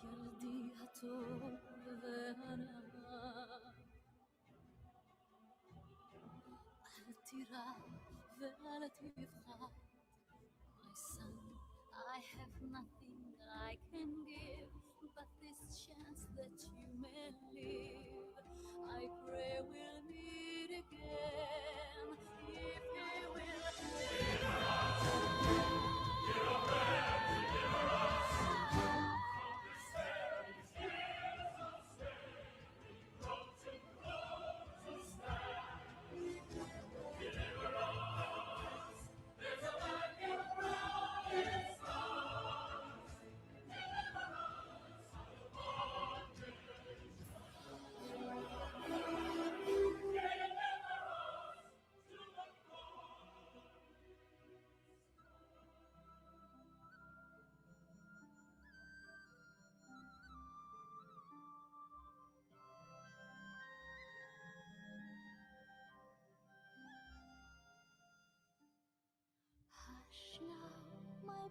ילדי הטוב והרע, אל תירא ואל תפחד. My son, I have nothing I can give but this chance that you may live. I pray we'll meet again if he will deliver us.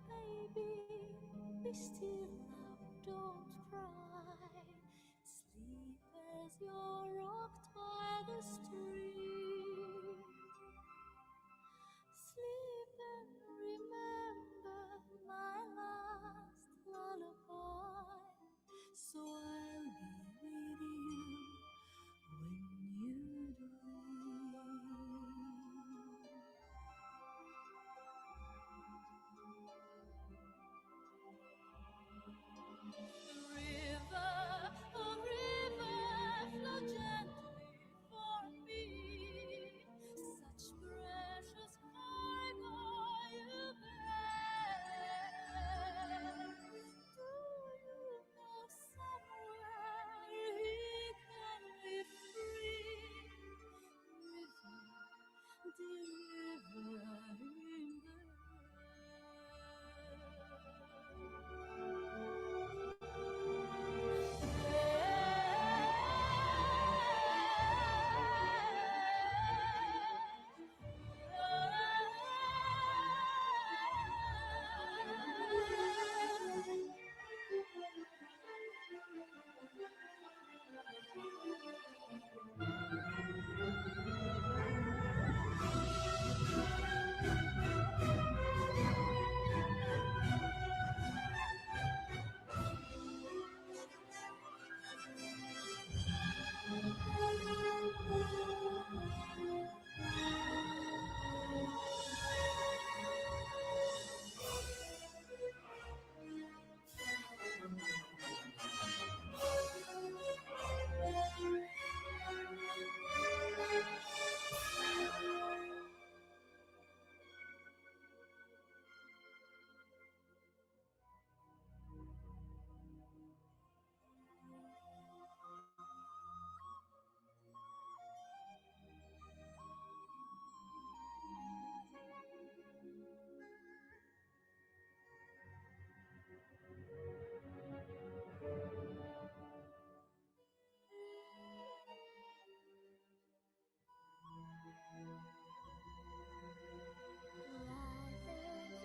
baby, be still now, don't cry. Sleep as you're rocked by the stream. Sleep and remember my last lullaby. So I'll be with you when you dream. River, oh river, flow gently for me. Such precious cargo you bear. Do you know somewhere he can live free? River, deliver him there.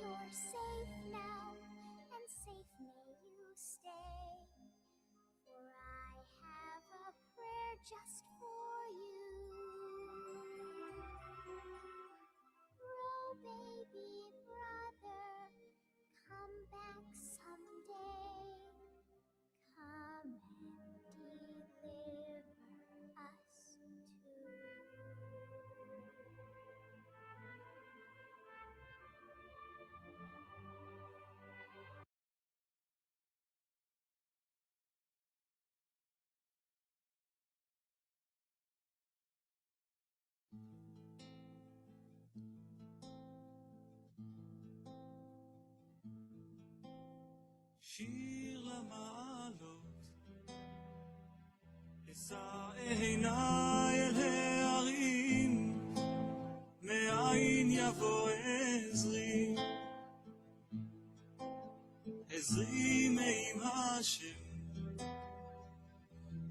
You're safe now, and safe may you stay. For I have a prayer just for you. Row, baby brother, come back someday. Come and deliver us too. שיר למעלות, אשא עיניי אל ההרים, מאין יבוא עזרי, עזרי מעם השם,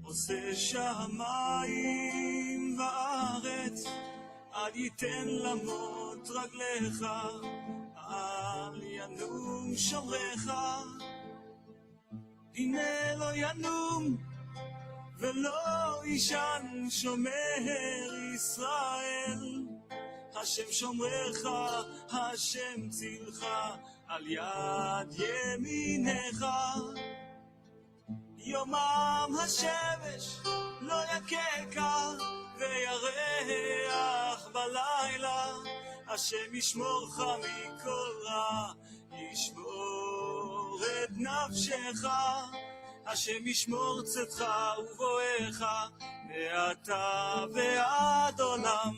עושה שמיים וארץ, אל ייתן למות רגליך, אל ינום שומרך. הנה לא ינום ולא ישן שומר ישראל, השם שומרך, השם צילך, על יד ימינך. יומם השמש לא יככה וירח בלילה, השם ישמורך מכל רע, ישמור את נפשך, השם ישמור צאתך ובואך מעתה ועד עולם.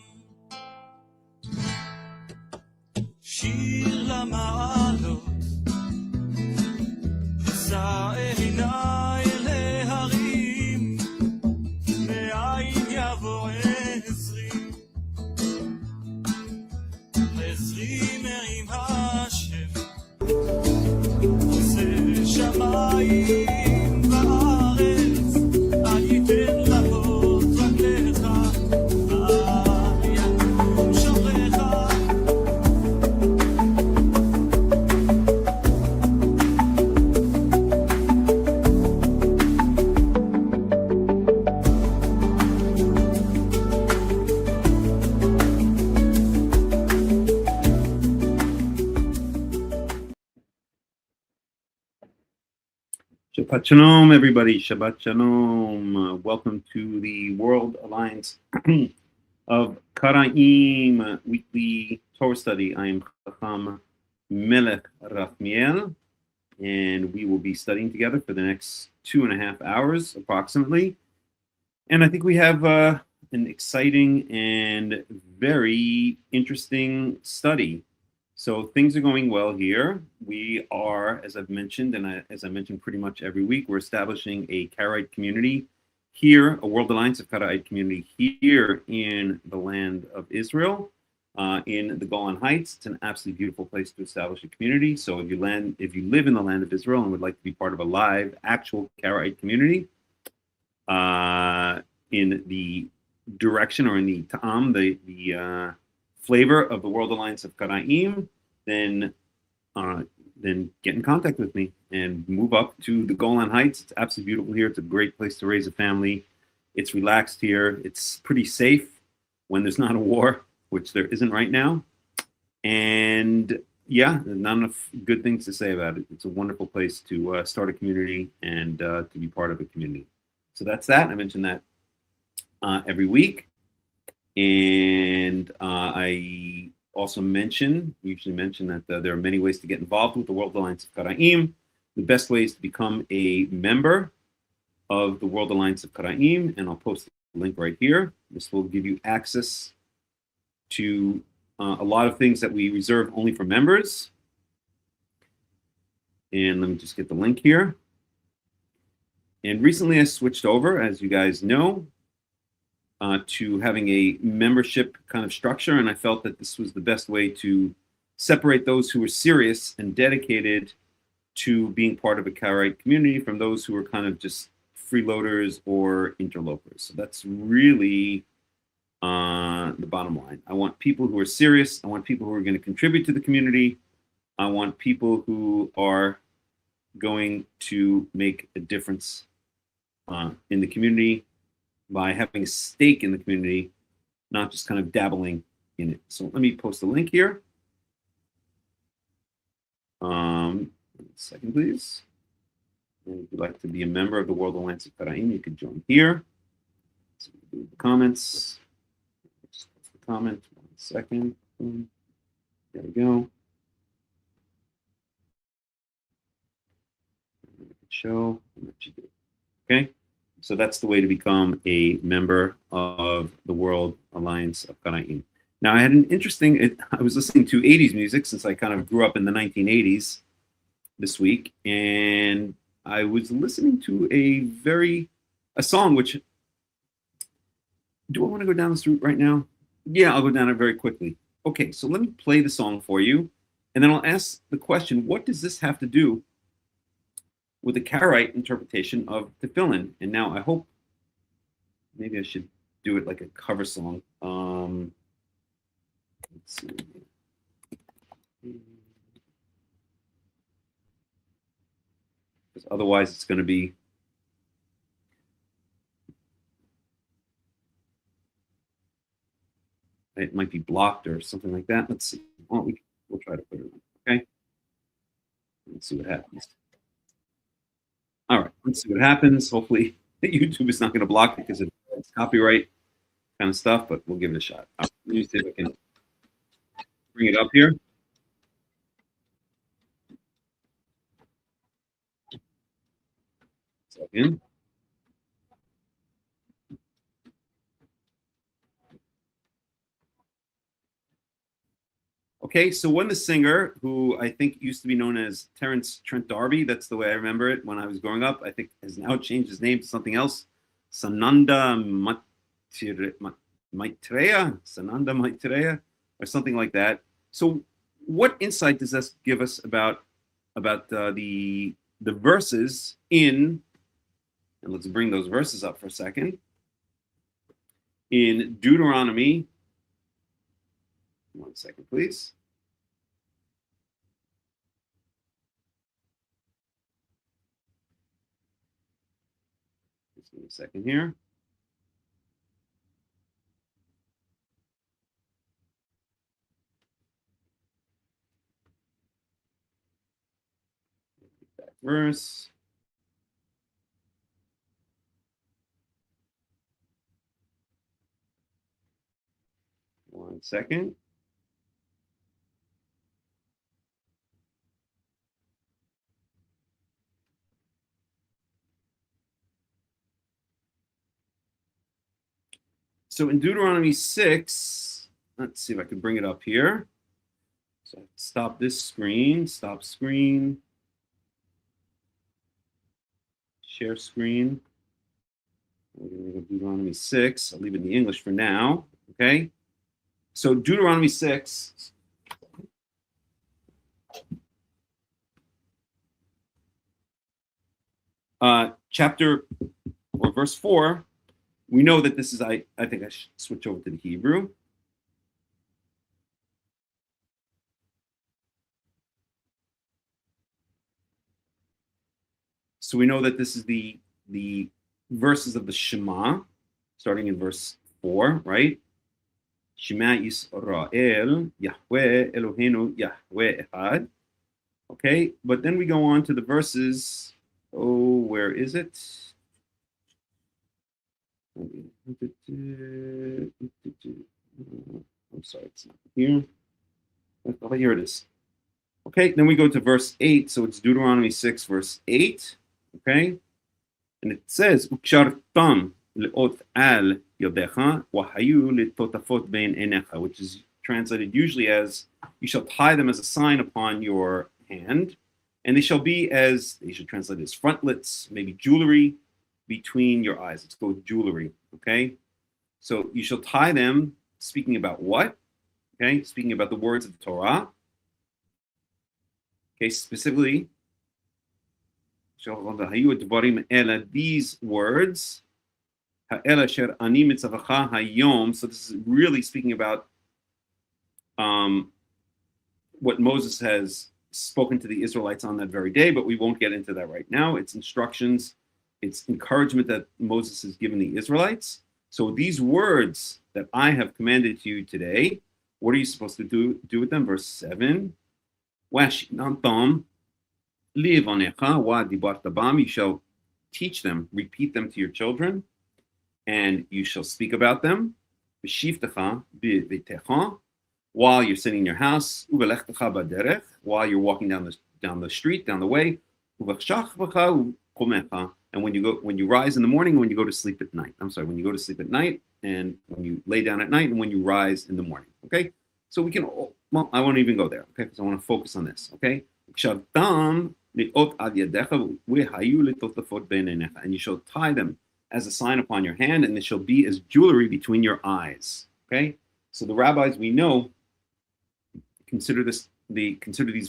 שיר למעלות, אשא עיניי אל ההרים, מאין יבוא עזרי, עזרי מעם השם, עושה שמיים וארץ, אל ייתן למות רגליך, אל ינום שומרך. Shabbat Shalom, everybody. Shabbat Shalom. Welcome to the World Alliance of Qara'im weekly Torah study. I am Hakham Melech Rahmiel, and we will be studying together for the next 2.5 hours approximately. And I think we have an exciting and very interesting study. So things are going well here. We are, as I've mentioned, and as I mentioned pretty much every week, we're establishing a Karaite community here, a World Alliance of Qara'im community here in the land of Israel, in the Golan Heights. It's an absolutely beautiful place to establish a community. So if you live in the land of Israel and would like to be part of a live, actual Karaite community, in the direction or in the ta'am, the flavor of the World Alliance of Qara'im, then get in contact with me and move up to the Golan Heights. It's absolutely beautiful here. It's a great place to raise a family. It's relaxed here. It's pretty safe when there's not a war, which there isn't right now. And yeah, not enough good things to say about it. It's a wonderful place to start a community and to be part of a community. So that's that. I mention that every week. And I also usually mention that there are many ways to get involved with the World Alliance of Qara'im. The best way is to become a member of the World Alliance of Qara'im, and I'll post the link right here. This will give you access to a lot of things that we reserve only for members. And let me just get the link here. And recently I switched over, as you guys know, to having a membership kind of structure, and I felt that this was the best way to separate those who were serious and dedicated to being part of a Karaite community from those who were kind of just freeloaders or interlopers. So that's really the bottom line. I want people who are serious. I want people who are going to contribute to the community. I want people who are going to make a difference in the community by having a stake in the community, not just kind of dabbling in it. So let me post a link here. Second, please. And if you'd like to be a member of the World Alliance of Qara'im, you can join here. So do the comments. Just post the comment. 1 second. There we go. Show. Okay. So that's the way to become a member of the World Alliance of Qara'im. Now, I had an interesting, I was listening to 80s music since I kind of grew up in the 1980s this week, and I was listening to a song which, do I want to go down this route right now? Yeah, I'll go down it very quickly. Okay, so let me play the song for you, and then I'll ask the question, what does this have to do with the Karaite interpretation of tefillin? And now I hope maybe I should do it like a cover song. Let's see. Because otherwise it's going to be it might be blocked or something like that. Let's see. Well, we'll try to put it on. Okay. Let's see what happens. All right, let's see what happens. Hopefully, YouTube is not going to block it because it's copyright kind of stuff, but we'll give it a shot. Let me see if I can bring it up here. Second. Okay, so when the singer, who I think used to be known as Terence Trent D'Arby, that's the way I remember it when I was growing up, I think has now changed his name to something else, Sananda Maitreya, or something like that. So what insight does this give us about the verses in, and let's bring those verses up for a second, in Deuteronomy. 1 second, please. Just give me a second here. That verse. 1 second. So in Deuteronomy 6, let's see if I can bring it up here. So stop this screen, stop screen, share screen. We're going to go Deuteronomy 6. I'll leave it in the English for now. Okay. So Deuteronomy 6. Chapter or verse 4. We know that this is, I think I should switch over to the Hebrew. So we know that this is the verses of the Shema, starting in verse 4, right? Shema Yisrael, Yahweh Eloheinu, Yahweh Echad. Okay, but then we go on to the verses. Oh, where is it? I'm sorry, it's not here. Oh, here it is. Okay, then we go to verse 8. So it's Deuteronomy 6, verse 8. Okay, and it says, "Ukshartam leot al yodecha wahayu letotafot bein enecha," which is translated usually as, "You shall tie them as a sign upon your hand, and they shall be as," they should translate it as frontlets, maybe jewelry between your eyes. Let's go with jewelry. Okay, so you shall tie them. Speaking about what? Okay, speaking about the words of the Torah. Okay, specifically. These words, so this is really speaking about what Moses has spoken to the Israelites on that very day, but we won't get into that right now. It's instructions, it's encouragement that Moses has given the Israelites. So these words that I have commanded to you today, what are you supposed to do with them? Verse 7. You shall teach them, repeat them to your children, and you shall speak about them while you're sitting in your house, while you're walking down the street, down the way, and when you rise in the morning, when you go to sleep at night. I'm sorry, when you go to sleep at night, and when you lay down at night, and when you rise in the morning. Okay, so we can. Well, I won't even go there. Okay, because I want to focus on this. Okay. And you shall tie them as a sign upon your hand, and they shall be as jewelry between your eyes. Okay, so the rabbis, we know, consider these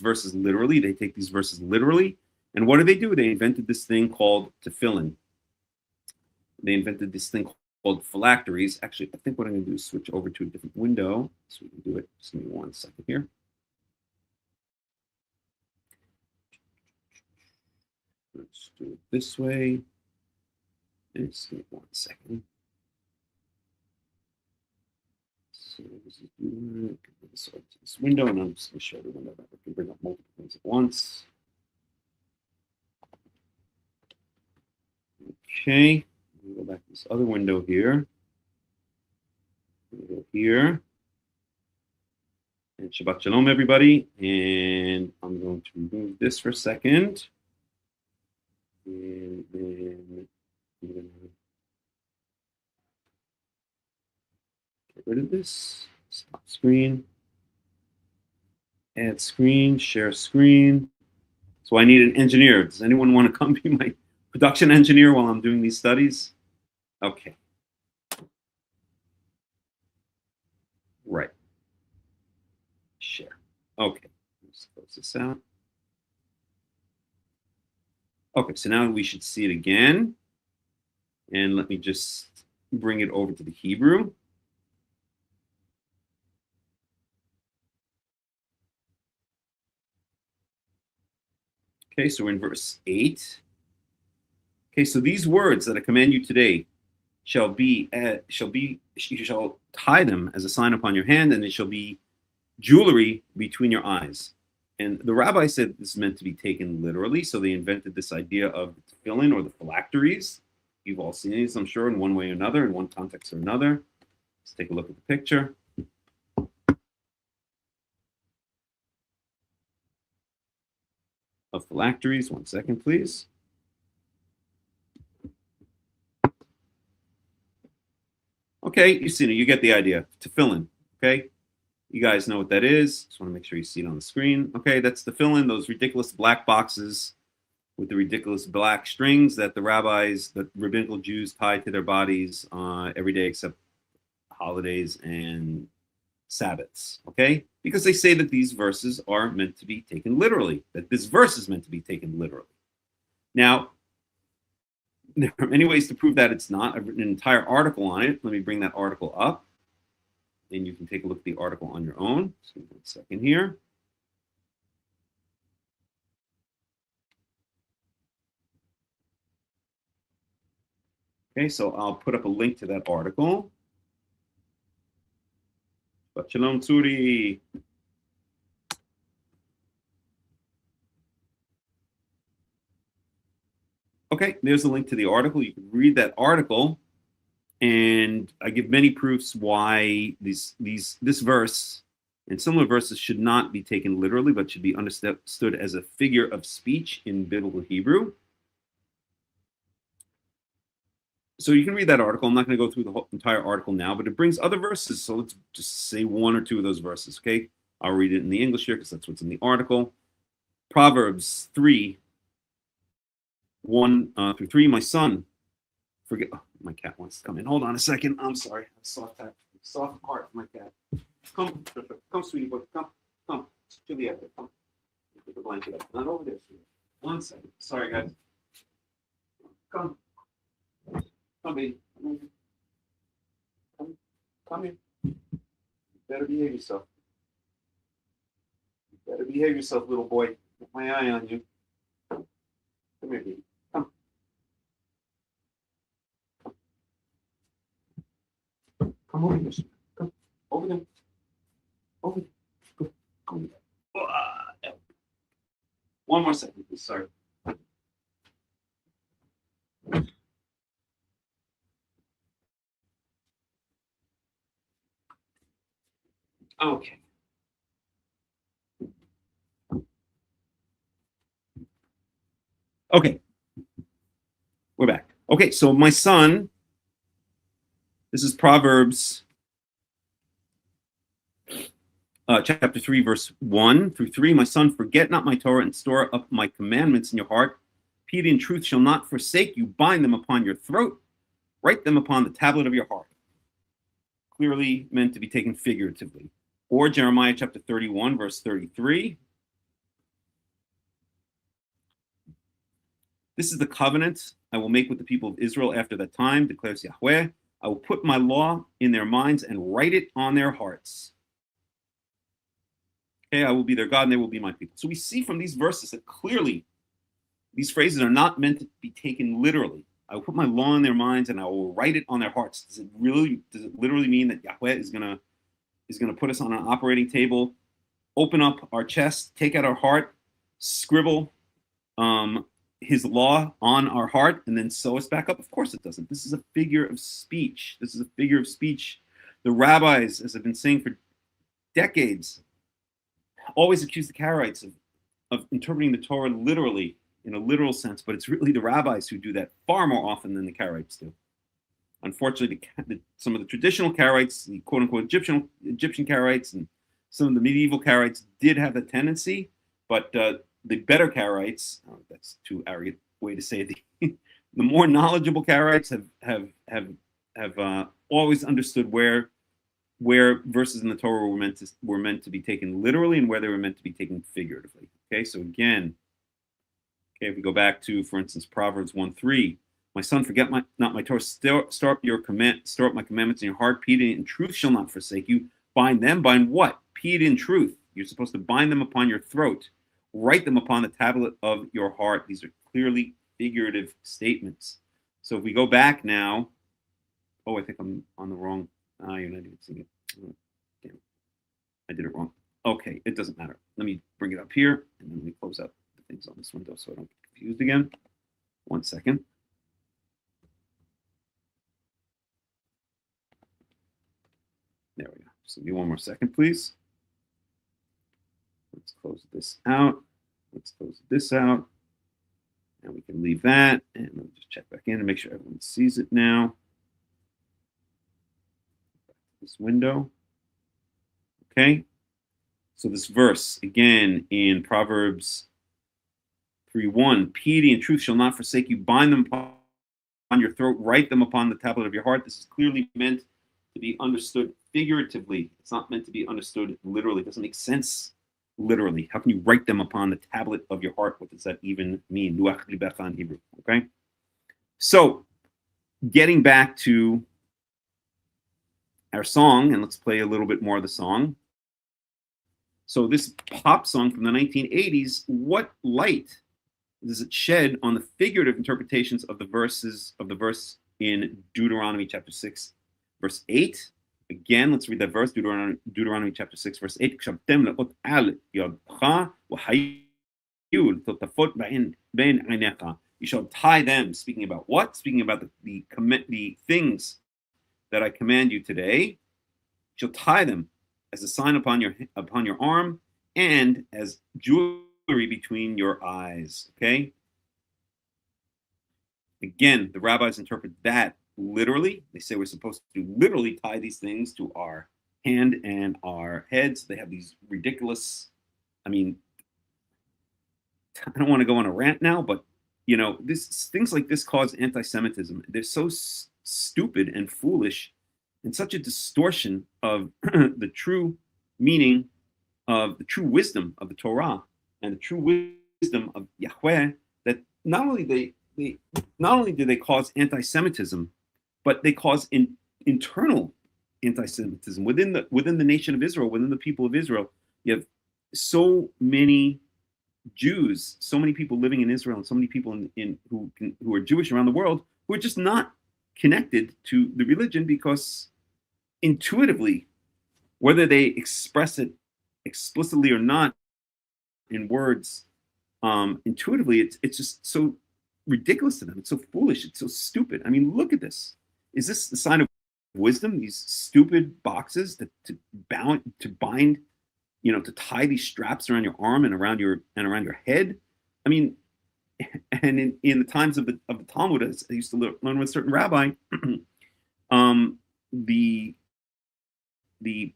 verses literally. They take these verses literally, and what do? They invented this thing called tefillin. They invented this thing called phylacteries. Actually, I think what I'm going to do is switch over to a different window so we can do it. Just give me 1 second here. Let's do it this way. Just give me 1 second. So this is this window, and I'm just going to show the window that I can bring up multiple things at once. Okay, we'll go back to this other window here. We'll go here. And Shabbat Shalom, everybody. And I'm going to remove this for a second. And then I'm going to get rid of this. Stop screen. Add screen. Share screen. So I need an engineer. Does anyone want to come be my production engineer while I'm doing these studies? Okay. Right. Share. Okay. Let's close this out. Okay, so now we should see it again. And let me just bring it over to the Hebrew. Okay, so we're in verse 8. Okay, so these words that I command you today you shall tie them as a sign upon your hand, and they shall be jewelry between your eyes. And the rabbi said this is meant to be taken literally, so they invented this idea of tefillin or the phylacteries. You've all seen these, I'm sure, in one way or another, in one context or another. Let's take a look at the picture. of phylacteries. 1 second, please. Okay, you see it. You get the idea. Tefillin. Okay, you guys know what that is. Just want to make sure you see it on the screen. Okay, that's tefillin. Those ridiculous black boxes with the ridiculous black strings that the rabbis, the rabbinical Jews, tie to their bodies every day except holidays and Sabbaths. Okay, because they say that these verses are meant to be taken literally. That this verse is meant to be taken literally. Now, there are many ways to prove that it's not. I've written an entire article on it. Let me bring that article up, and you can take a look at the article on your own. Just give me 1 second here. Okay, so I'll put up a link to that article. But Shalom Tzuri. Okay, there's a link to the article. You can read that article, and I give many proofs why this verse and similar verses should not be taken literally, but should be understood as a figure of speech in biblical Hebrew. So you can read that article. I'm not going to go through the whole entire article now, but it brings other verses. So let's just say 1 or 2 of those verses, okay? I'll read it in the English here because that's what's in the article. Proverbs 3, 1 through 3. My son, forget. Oh, my cat wants to come in. Hold on a second. I'm sorry. Soft heart for my cat. Come, sweetie boy. Come. Chilly out there. Come. Put the blanket up. Not over there, sweetie. 1 second. Sorry, guys. Come. Come, baby. Come here. You better behave yourself. You better behave yourself, little boy. Get my eye on you. Come here, baby. Come. Come over here. Come. Over there. Over there. Go. Come here. 1 more second, please. Sorry. Okay. Okay. We're back. Okay, so my son, this is Proverbs chapter 3, verse 1 through 3. My son, forget not my Torah and store up my commandments in your heart. Piety and truth shall not forsake you. Bind them upon your throat. Write them upon the tablet of your heart. Clearly meant to be taken figuratively. Or Jeremiah chapter 31, verse 33. This is the covenant I will make with the people of Israel after that time, declares Yahweh. I will put my law in their minds and write it on their hearts. Okay, I will be their God and they will be my people. So we see from these verses that clearly these phrases are not meant to be taken literally. I will put my law in their minds and I will write it on their hearts. Does it literally mean that Yahweh is gonna put us on an operating table, open up our chest, take out our heart, scribble his law on our heart, and then sew us back up? Of course it doesn't. This is a figure of speech. The rabbis, as I've been saying for decades, always accuse the Karaites of interpreting the Torah literally, in a literal sense, but it's really the rabbis who do that far more often than the Karaites do. Unfortunately, some of the traditional Karaites, the quote-unquote Egyptian Karaites, and some of the medieval Karaites did have that tendency, but the better Karaites, that's too arrogant way to say it, the more knowledgeable Karaites have always understood where verses in the Torah were meant to be taken literally and where they were meant to be taken figuratively. Okay, so again, if we go back to, for instance, Proverbs 1:3, my son, forget not my Torah, store up my commandments in your heart. Piety and truth shall not forsake you. Bind them. Bind what? Piety and truth. You're supposed to bind them upon your throat. Write them upon the tablet of your heart. These are clearly figurative statements. So if we go back now, I think I'm on the wrong. You're not even seeing it. Oh, damn, I did it wrong. Okay, it doesn't matter. Let me bring it up here, and then let me close out the things on this window so I don't get confused again. 1 second. There we go. So give me 1 more second, please. Let's close this out. Let's close this out. And we can leave that. And let me just check back in and make sure everyone sees it now. This window. Okay. So this verse, again, in Proverbs 3:1, piety and truth shall not forsake you. Bind them upon your throat. Write them upon the tablet of your heart. This is clearly meant to be understood figuratively. It's not meant to be understood literally. It doesn't make sense literally. How can you write them upon the tablet of your heart? What does that even mean? Luach libecha in Hebrew. Okay. So getting back to our song, and let's play a little bit more of the song. So this pop song from the 1980s, what light does it shed on the figurative interpretations of the verse in Deuteronomy chapter 6, verse 8? Again, let's read that verse, Deuteronomy chapter 6, verse 8. You shall tie them, speaking about what? Speaking about the things that I command you today. You shall tie them as a sign upon your arm and as jewelry between your eyes. Okay. Again, the rabbis interpret that literally. They say we're supposed to literally tie these things to our hand and our heads. They have these ridiculous. I mean, I don't want to go on a rant now, but things like this cause anti-Semitism. They're so stupid and foolish, and such a distortion of the true meaning of the true wisdom of the Torah and the true wisdom of Yahweh, that not only do they cause anti-Semitism, but they cause internal anti-Semitism within the nation of Israel, within the people of Israel. You have so many Jews, so many people living in Israel, and so many people who are Jewish around the world who are just not connected to the religion, because intuitively, whether they express it explicitly or not in words, intuitively, it's just so ridiculous to them. It's so foolish. It's so stupid. I mean, look at this. Is this the sign of wisdom? These stupid boxes to bind, to tie these straps around your arm and around your head. I mean, and in the times of the Talmud, as I used to learn with a certain rabbi, the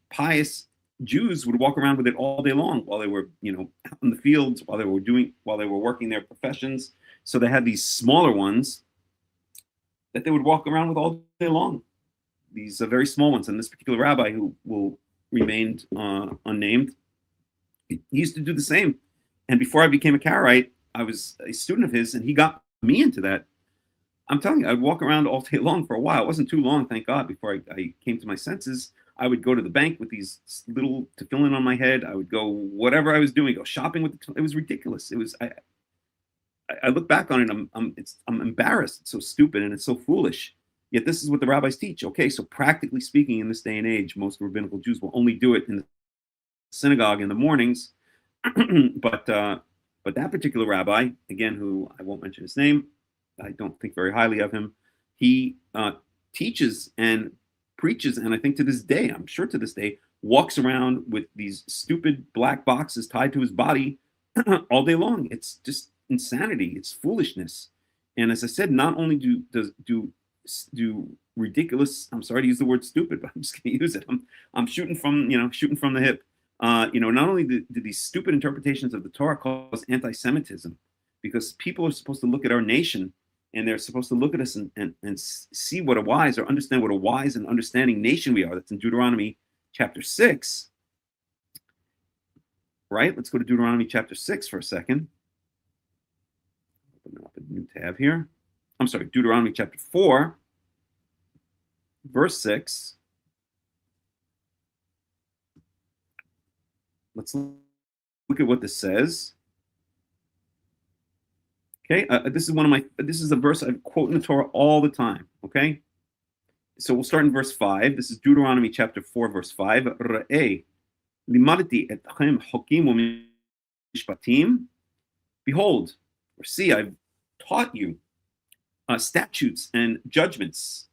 pious Jews would walk around with it all day long while they were, out in the fields, while they were working their professions. So they had these smaller ones that they would walk around with all day long. These very small ones. And this particular rabbi, who will remain unnamed, he used to do the same. And before I became a Karaite, I was a student of his, and he got me into that. I'm telling you, I'd walk around all day long for a while. It wasn't too long, thank God, before I came to my senses. I would go to the bank with these little tefillin on my head. I would go whatever I was doing, go shopping with it was ridiculous. It was I look back on it, I'm embarrassed. It's so stupid and it's so foolish. Yet this is what the rabbis teach. Okay, so practically speaking, in this day and age, most rabbinical Jews will only do it in the synagogue in the mornings. But that particular rabbi, again, who I won't mention his name, I don't think very highly of him. He teaches and preaches, and I think to this day, I'm sure to this day, walks around with these stupid black boxes tied to his body all day long. It's just insanity. It's foolishness. And as I said, not only do ridiculous, I'm sorry to use the word stupid, but I'm just going to use it. I'm shooting from the hip. Not only do these stupid interpretations of the Torah cause anti-Semitism, because people are supposed to look at our nation and they're supposed to look at us and see what a wise, or understand what a wise and understanding nation we are. That's in Deuteronomy chapter 6. Right? Let's go to Deuteronomy chapter 6 for a second. Open up a new tab here. I'm sorry, Deuteronomy chapter 4, verse 6. Let's look at what this says. Okay, this is a verse I quote in the Torah all the time. Okay, so we'll start in verse 5. This is Deuteronomy chapter 4, verse 5. Ra'eh, limadati etchem hokim u'mishpatim. Behold, or see, I've taught you statutes and judgments.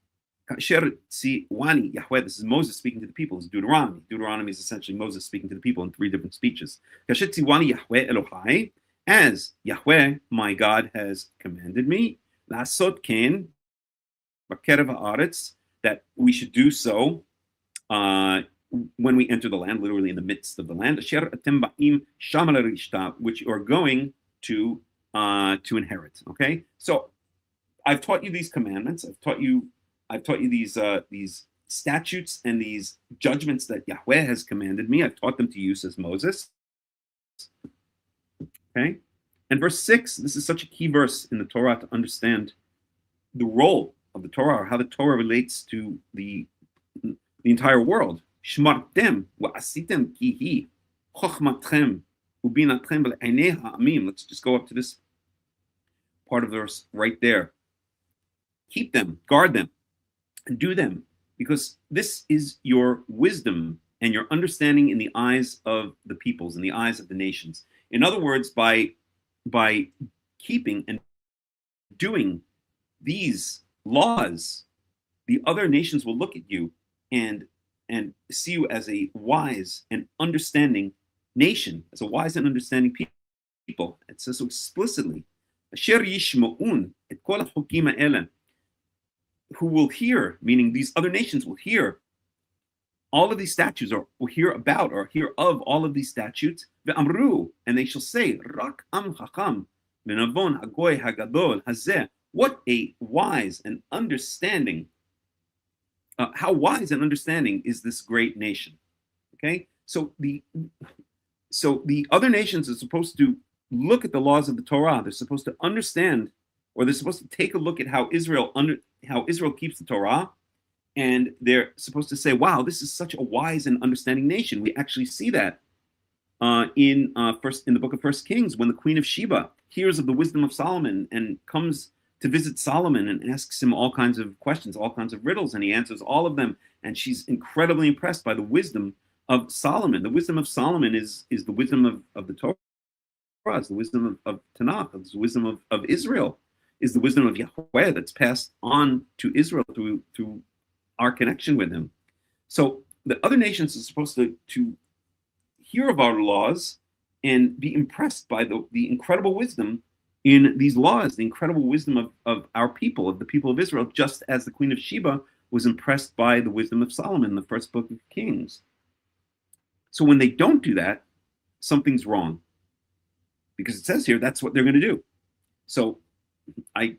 Kasher tziwani Yahweh. This is Moses speaking to the people. It's Deuteronomy. Deuteronomy is essentially Moses speaking to the people in 3 different speeches. Kasher tziwani Yahweh Elohai as Yahweh, my God, has commanded me, lasot ken, b'kerev haaretz, that we should do so when we enter the land, literally in the midst of the land, asher atem ba'im sham l'rishta, which you are going to inherit. Okay, so I've taught you these commandments. I've taught you these statutes and these judgments that Yahweh has commanded me. I've taught them to you, says Moses. Okay, and verse 6. This is such a key verse in the Torah to understand the role of the Torah, or how the Torah relates to the entire world. Shmartem va'asitem ki hi chochmatchem ubinatchem b'einei ha'amim. Let's just go up to this part of the verse right there. Keep them, guard them, and do them, because this is your wisdom and your understanding in the eyes of the peoples, in the eyes of the nations. In other words, by keeping and doing these laws, the other nations will look at you and see you as a wise and understanding nation, as a wise and understanding people. It says so explicitly. Asher yishma'un et kol hachukim ha'ele, who will hear, meaning these other nations will hear all of these statutes, or will hear about, or hear of all of these statutes. Ve'amru, and they shall say, Rak am Hakham Menavon Hagoy Hagadol Hazeh. What a wise and understanding, how wise and understanding is this great nation. Okay, so the other nations are supposed to look at the laws of the Torah. They're supposed to understand, or they're supposed to take a look at how Israel keeps the Torah, and they're supposed to say, "Wow, this is such a wise and understanding nation." We actually see that in the book of First Kings, when the Queen of Sheba hears of the wisdom of Solomon and comes to visit Solomon and asks him all kinds of questions, all kinds of riddles, and he answers all of them, and she's incredibly impressed by the wisdom of Solomon. The wisdom of Solomon is the wisdom of the Torah, is the wisdom of Tanakh, is the wisdom of Israel, is the wisdom of Yahweh that's passed on to Israel through our connection with him. So the other nations are supposed to hear of our laws and be impressed by the incredible wisdom in these laws, the incredible wisdom of our people, of the people of Israel, just as the Queen of Sheba was impressed by the wisdom of Solomon in the first book of Kings. So when they don't do that, something's wrong, because it says here that's what they're going to do. So I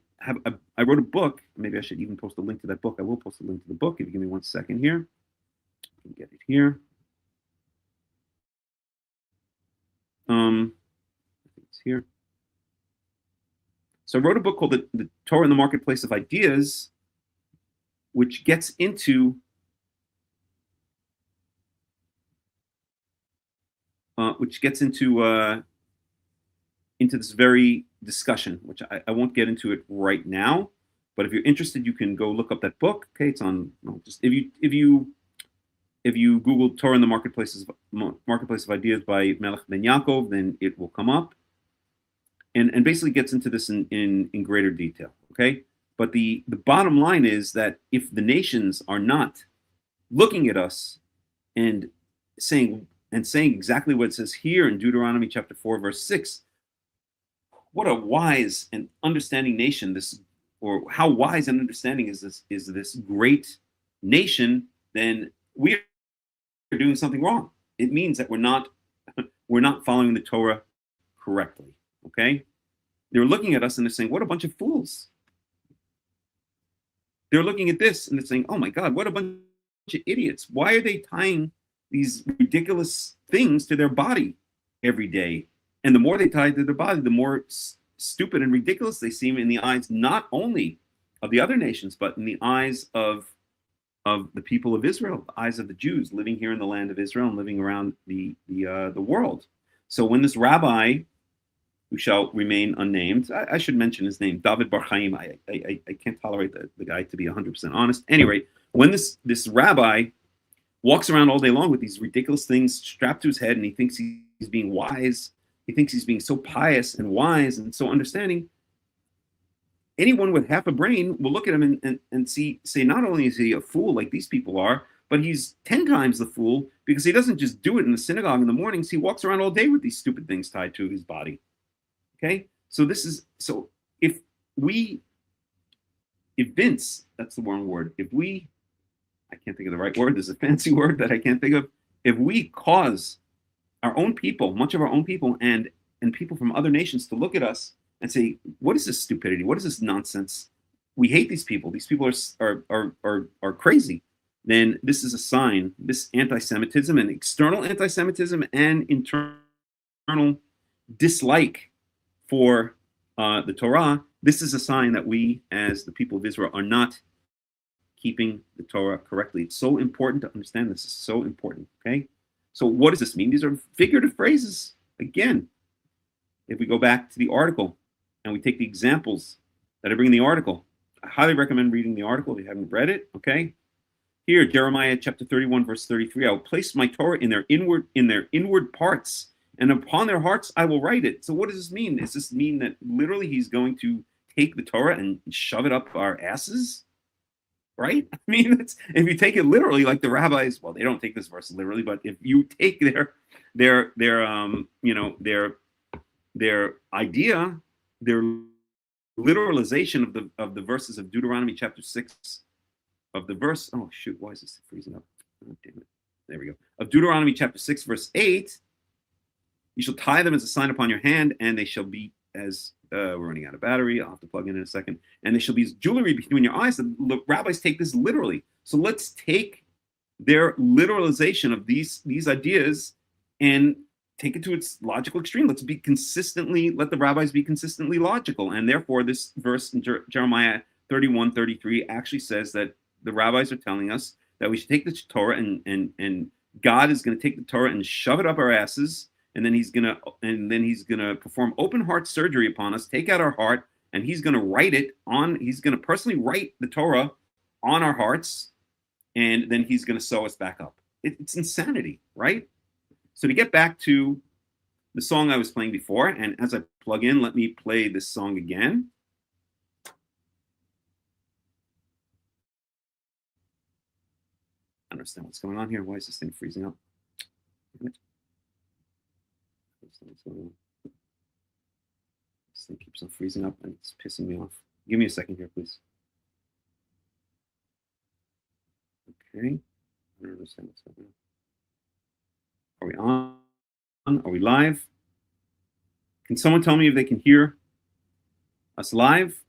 wrote a book. Maybe I should even post a link to that book. I will post a link to the book if you give me 1 second here. I can get it here. I think it's here. So I wrote a book called the Torah in the Marketplace of Ideas, which gets into this very discussion, which I won't get into it right now. But if you're interested, you can go look up that book. Okay, it's on. Just if you Google Torah in the Marketplace of Ideas by Melech Ben Yaakov, then it will come up, and basically gets into this in greater detail. Okay, but the bottom line is that if the nations are not looking at us and saying exactly what it says here in Deuteronomy chapter 4, verse 6, what a wise and understanding nation this, or how wise and understanding is this great nation, then we are doing something wrong. It means that we're not following the Torah correctly. Okay? They're looking at us and they're saying, what a bunch of fools. They're looking at this and they're saying, oh my God, what a bunch of idiots. Why are they tying these ridiculous things to their body every day? And the more they tie to their body, the more stupid and ridiculous they seem in the eyes not only of the other nations, but in the eyes of the people of Israel, the eyes of the Jews living here in the land of Israel and living around the world. So when this rabbi, who shall remain unnamed, I should mention his name, David Bar Chaim. I can't tolerate the guy, to be 100% honest. Anyway, when this rabbi walks around all day long with these ridiculous things strapped to his head, and he thinks he's being wise, he thinks he's being so pious and wise and so understanding, anyone with half a brain will look at him and say, not only is he a fool like these people are, but he's 10 times the fool, because he doesn't just do it in the synagogue in the mornings. He walks around all day with these stupid things tied to his body. Okay, so if Vince, that's the wrong word. I can't think of the right word. There's a fancy word that I can't think of. If we cause our own people, much of our own people, and people from other nations to look at us and say, "What is this stupidity? What is this nonsense? We hate these people. These people are crazy." Then this is a sign. This anti-Semitism and external anti-Semitism and internal dislike for the Torah. This is a sign that we, as the people of Israel, are not keeping the Torah correctly. It's so important to understand this. It's so important. Okay. So what does this mean? These are figurative phrases. Again, if we go back to the article and we take the examples that I bring in the article, I highly recommend reading the article if you haven't read it. Okay. Here, Jeremiah chapter 31, verse 33. I will place my Torah in their inward parts, and upon their hearts I will write it. So what does this mean? Does this mean that literally he's going to take the Torah and shove it up our asses? Right? I mean, if you take it literally, like the rabbis, well, they don't take this verse literally, but if you take their idea, their literalization of the verses of Deuteronomy chapter 6, of the verse, oh shoot, why is this freezing up? Oh, damn it. There we go. Of Deuteronomy chapter 6, verse 8, you shall tie them as a sign upon your hand, and they shall be as we're running out of battery. I'll have to plug in a second. And they shall be as jewelry between your eyes. The rabbis take this literally. So let's take their literalization of these ideas and take it to its logical extreme. Let the rabbis be consistently logical. And therefore, this verse in Jeremiah 31:33 actually says that the rabbis are telling us that we should take the Torah and God is going to take the Torah and shove it up our asses. And then he's gonna perform open heart surgery upon us, take out our heart, and he's gonna he's gonna personally write the Torah on our hearts, and then he's gonna sew us back up. It's insanity, right? So to get back to the song I was playing before, and as I plug in, let me play this song again. I don't understand what's going on here. Why is this thing freezing up? This thing keeps on freezing up and it's pissing me off. Give me a second here, please. Okay. I don't understand what's going on. Are we on? Are we live? Can someone tell me if they can hear us live?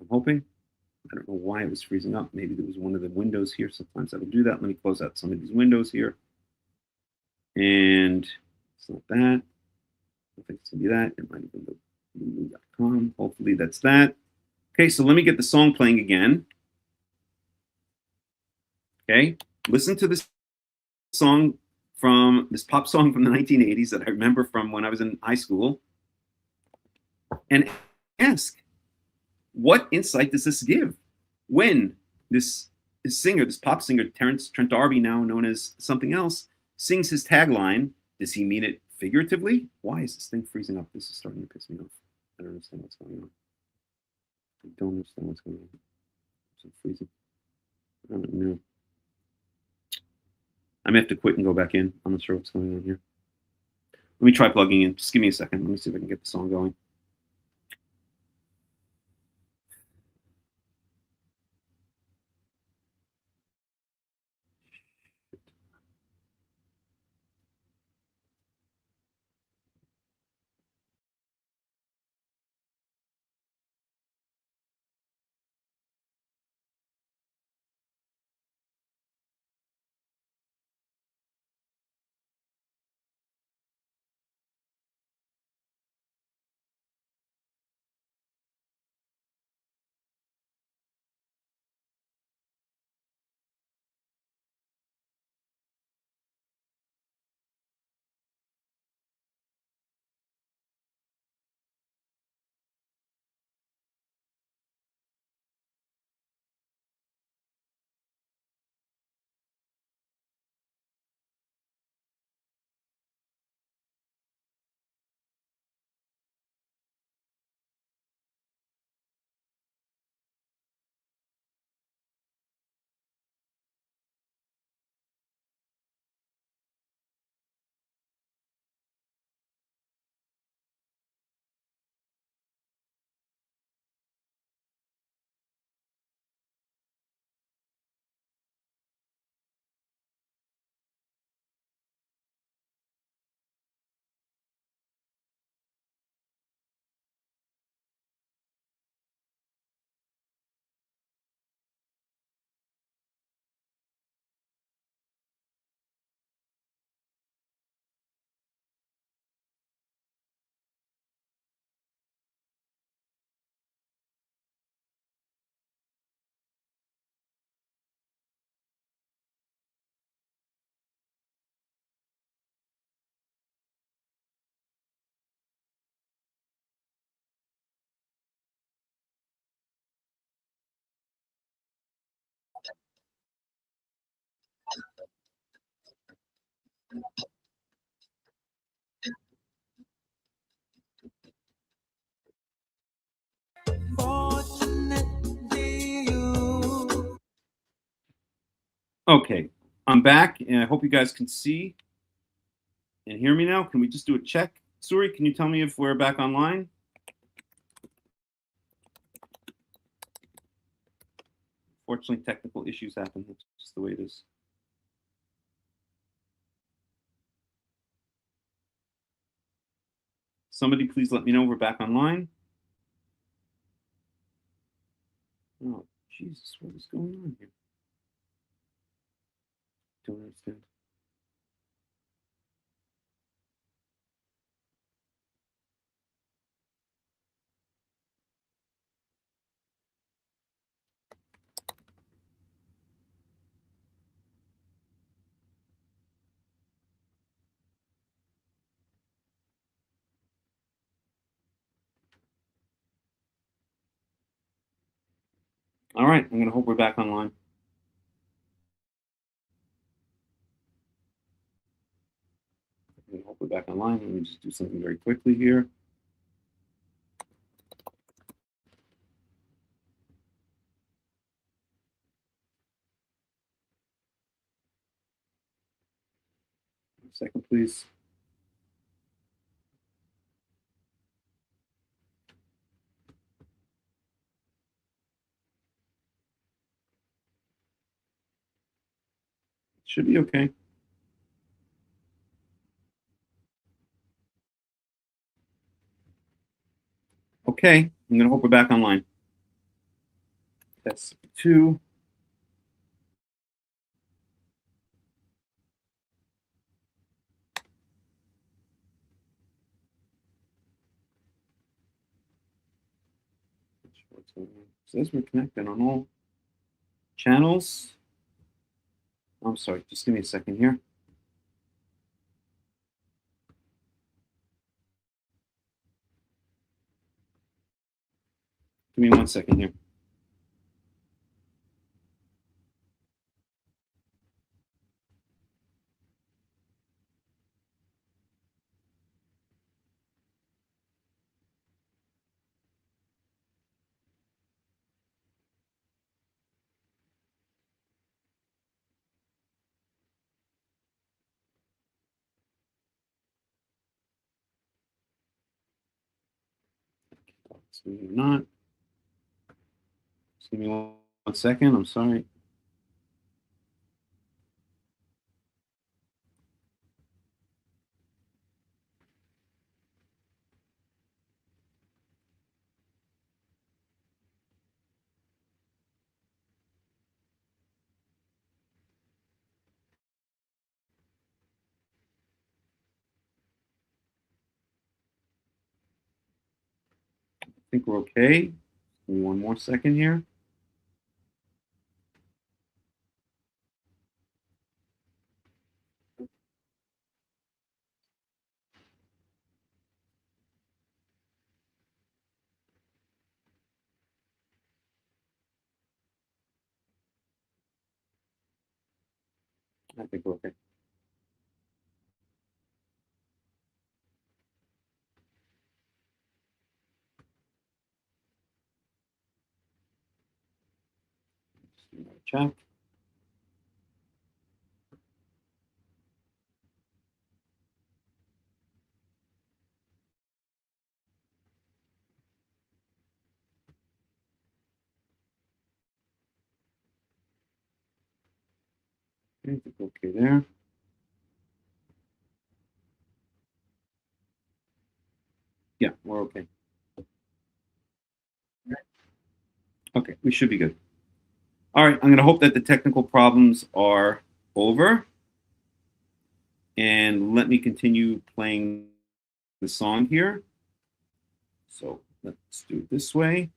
I'm hoping. I don't know why it was freezing up. Maybe there was one of the windows here. Sometimes I will do that. Let me close out some of these windows here. And it's not that. I think it's going to be that. It might have been the Lulu.com. Hopefully that's that. Okay, so let me get the song playing again. Okay, listen to this song this pop song from the 1980s that I remember from when I was in high school. And ask, what insight does this give? When this pop singer, Trent D'Arby, now known as something else, sings his tagline, does he mean it figuratively? Why is this thing freezing up? This is starting to piss me off. I don't understand what's going on. I don't understand what's going on. It's freezing. I don't know. I may have to quit and go back in. I'm not sure what's going on here. Let me try plugging in. Just give me a second. Let me see if I can get the song going. Okay, I'm back, and I hope you guys can see and hear me now. Can we just do a check? Suri, can you tell me if we're back online? Fortunately, technical issues happen. That's just the way it is. Somebody please let me know we're back online. Oh, Jesus, what is going on here? Don't understand. All right, I'm going to hope we're back online. I'm going to hope we're back online. Let me just do something very quickly here. A second, please. Should be okay. Okay, I'm going to hope we're back online. Test 2. It says we're connected on all channels. I'm sorry, just give me a second here. Give me 1 second here. Maybe not. Just give me 1 second. I'm sorry. I think we're okay. Give me 1 more second here. I think we're okay. Just do another check. I think we're okay there. Yeah, we're okay. Okay, we should be good. All right, I'm going to hope that the technical problems are over. And let me continue playing the song here. So let's do it this way.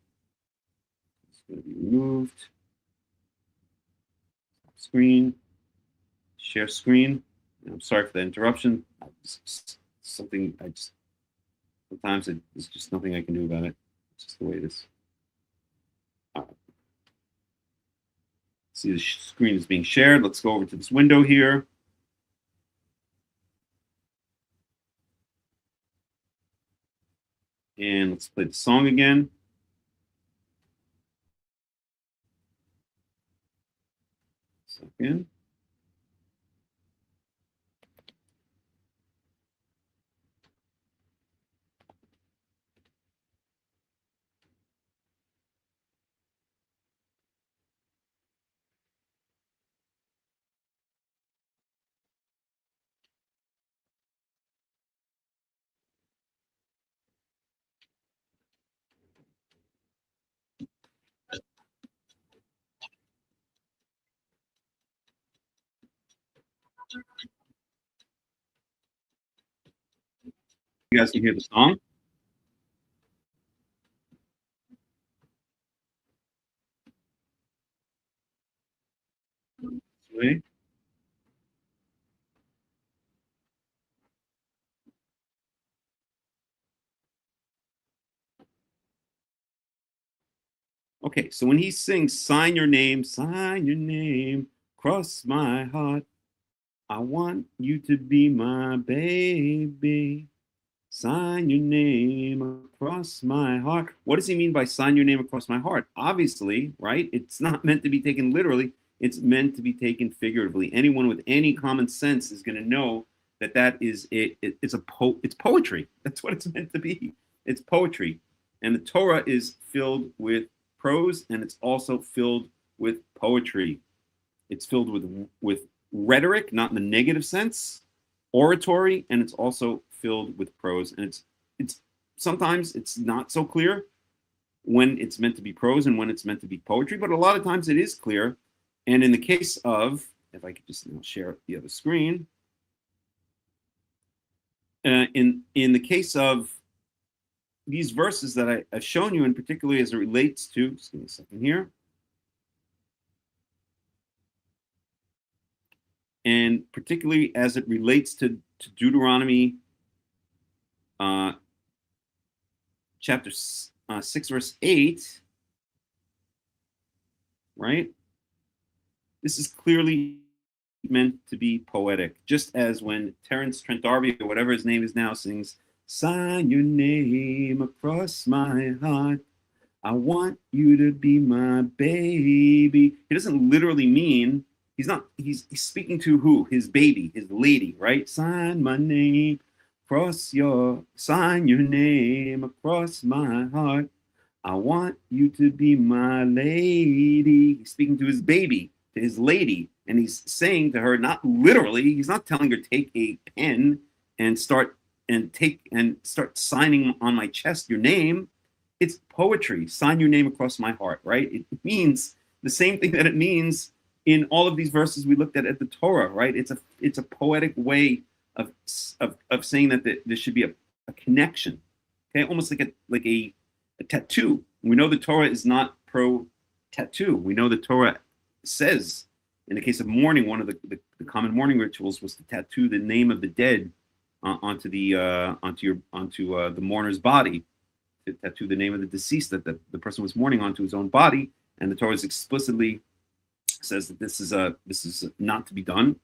It's going to be removed. Screen. Share screen. And I'm sorry for the interruption. Something I just sometimes there's just nothing I can do about it. It's just the way it is. See, the screen is being shared. Let's go over to this window here. And let's play the song again. Second. You guys can hear the song. Sweet. Okay, so when he sings, sign your name, cross my heart. I want you to be my baby. Sign your name across my heart. What does he mean by sign your name across my heart? Obviously, right? It's not meant to be taken literally. It's meant to be taken figuratively. Anyone with any common sense is going to know that that is it. It's poetry. That's what it's meant to be. It's poetry, and the Torah is filled with prose, and it's also filled with poetry. It's filled with rhetoric, not in the negative sense, oratory, and it's also filled with prose. And it's sometimes it's not so clear when it's meant to be prose and when it's meant to be poetry, but a lot of times it is clear. And in the case of, if I could just share the other screen, in the case of these verses that I've shown you, and particularly as it relates to, just give me a second here. And particularly as it relates to Deuteronomy chapter 6, verse 8, right? This is clearly meant to be poetic, just as when Terence Trent D'Arby, or whatever his name is now, sings, sign your name across my heart. I want you to be my baby. He doesn't literally mean, he's speaking to who? His baby, his lady, right? Sign my name, sign your name across my heart. I want you to be my lady. He's speaking to his baby, to his lady, and he's saying to her, not literally, he's not telling her take a pen and start signing on my chest your name. It's poetry. Sign your name across my heart, right? It means the same thing that it means in all of these verses we looked at the Torah, right? It's a poetic way of saying that there should be a connection, okay, almost like a tattoo. We know the Torah is not pro tattoo. We know the Torah says, in the case of mourning, one of the common mourning rituals was to tattoo the name of the dead onto the mourner's body, to tattoo the name of the deceased that the person was mourning onto his own body. And the Torah explicitly says that this is not to be done,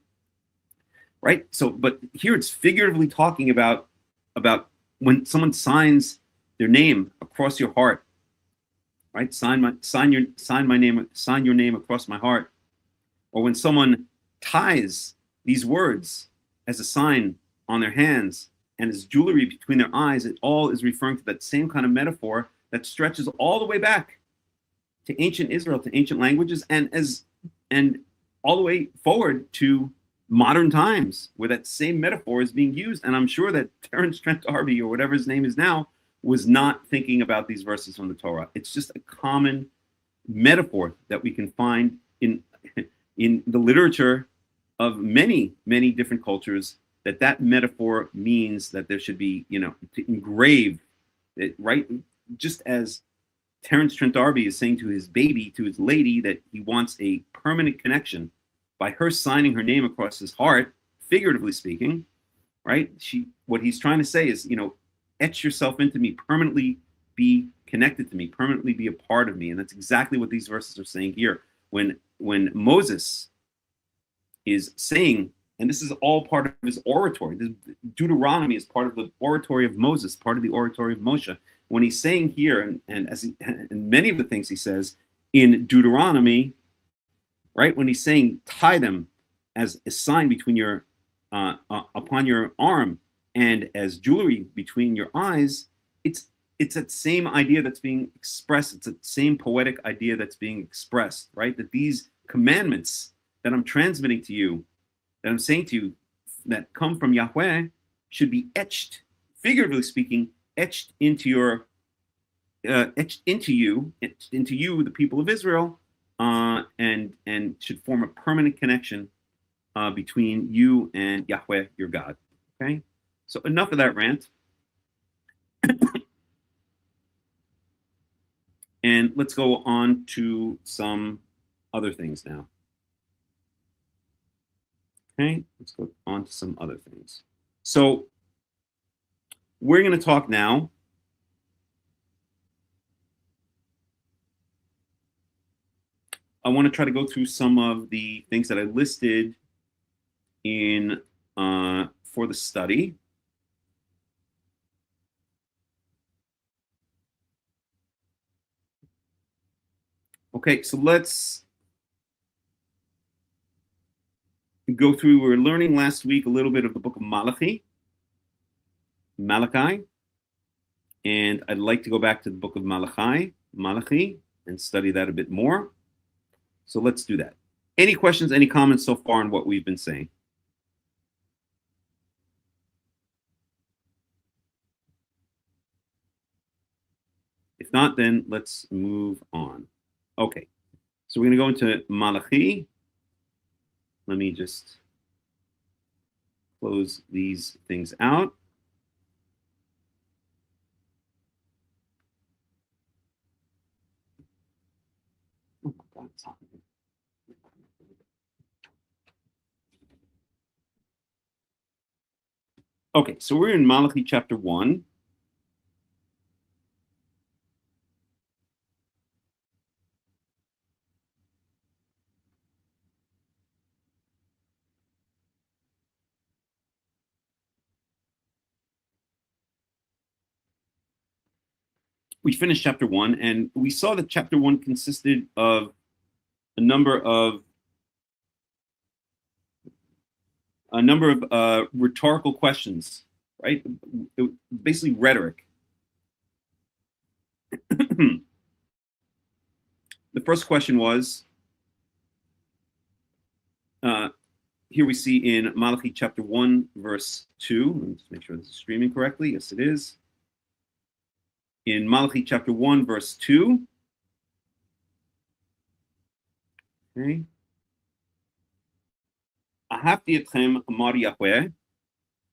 right? So, but here it's figuratively talking about when someone signs their name across your heart, right? Sign your name across my heart. Or when someone ties these words as a sign on their hands and as jewelry between their eyes, it all is referring to that same kind of metaphor that stretches all the way back to ancient Israel, to ancient languages, and all the way forward to modern times, where that same metaphor is being used. And I'm sure that Terence Trent D'Arby, or whatever his name is now, was not thinking about these verses from the Torah. It's just a common metaphor that we can find in the literature of many, many different cultures, that metaphor means that there should be, to engrave it, right? Just as Terence Trent D'Arby is saying to his baby, to his lady, that he wants a permanent connection by her signing her name across his heart, figuratively speaking, right? What he's trying to say is, etch yourself into me, permanently be connected to me, permanently be a part of me. And that's exactly what these verses are saying here. When Moses is saying, and this is all part of his oratory, Deuteronomy is part of the oratory of Moses, part of the oratory of Moshe. when he's saying here, and many of the things he says in Deuteronomy, right? When he's saying tie them as a sign between your upon your arm and as jewelry between your eyes, it's that same idea that's being expressed. It's that same poetic idea that's being expressed, right? That these commandments that I'm transmitting to you, that I'm saying to you, that come from Yahweh, should be etched, figuratively speaking, etched into you, the people of Israel, and should form a permanent connection between you and Yahweh, your God. Okay, so enough of that rant, and let's go on to some other things now. Okay, let's go on to some other things. So we're going to talk now I want to try to go through some of the things that I listed in for the study. Okay, so let's go through. We were learning last week a little bit of the book of Malachi, and I'd like to go back to the book of Malachi, and study that a bit more. So let's do that. Any questions, any comments so far on what we've been saying? If not, then let's move on. Okay, so we're going to go into Malachi. Let me just close these things out. Oh my God, it's hot. Okay, so we're in Malachi chapter 1. We finished chapter 1, and we saw that chapter 1 consisted of a number of rhetorical questions, right? Basically rhetoric. The first question was, here we see in Malachi chapter 1, verse 2. Let me just make sure this is streaming correctly. Yes, it is. In Malachi chapter 1, verse 2. Okay. Ahavti etchem amar Yahweh.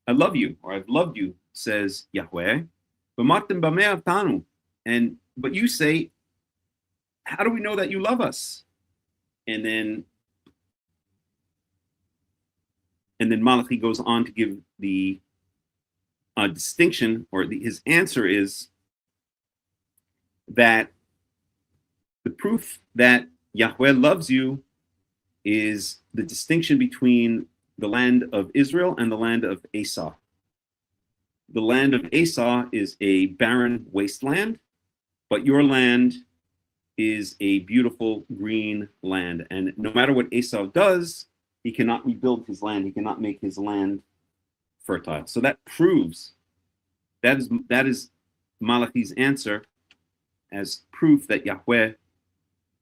I love you, or I've loved you, says Yahweh. V'martem b'mei avtanu. But you say, how do we know that you love us? And then Malachi goes on to give the distinction, or his answer is that the proof that Yahweh loves you is the distinction between the land of Israel and the land of Esau. The land of Esau is a barren wasteland, but your land is a beautiful green land. And no matter what Esau does, he cannot rebuild his land. He cannot make his land fertile. So that proves, that is Malachi's answer as proof that Yahweh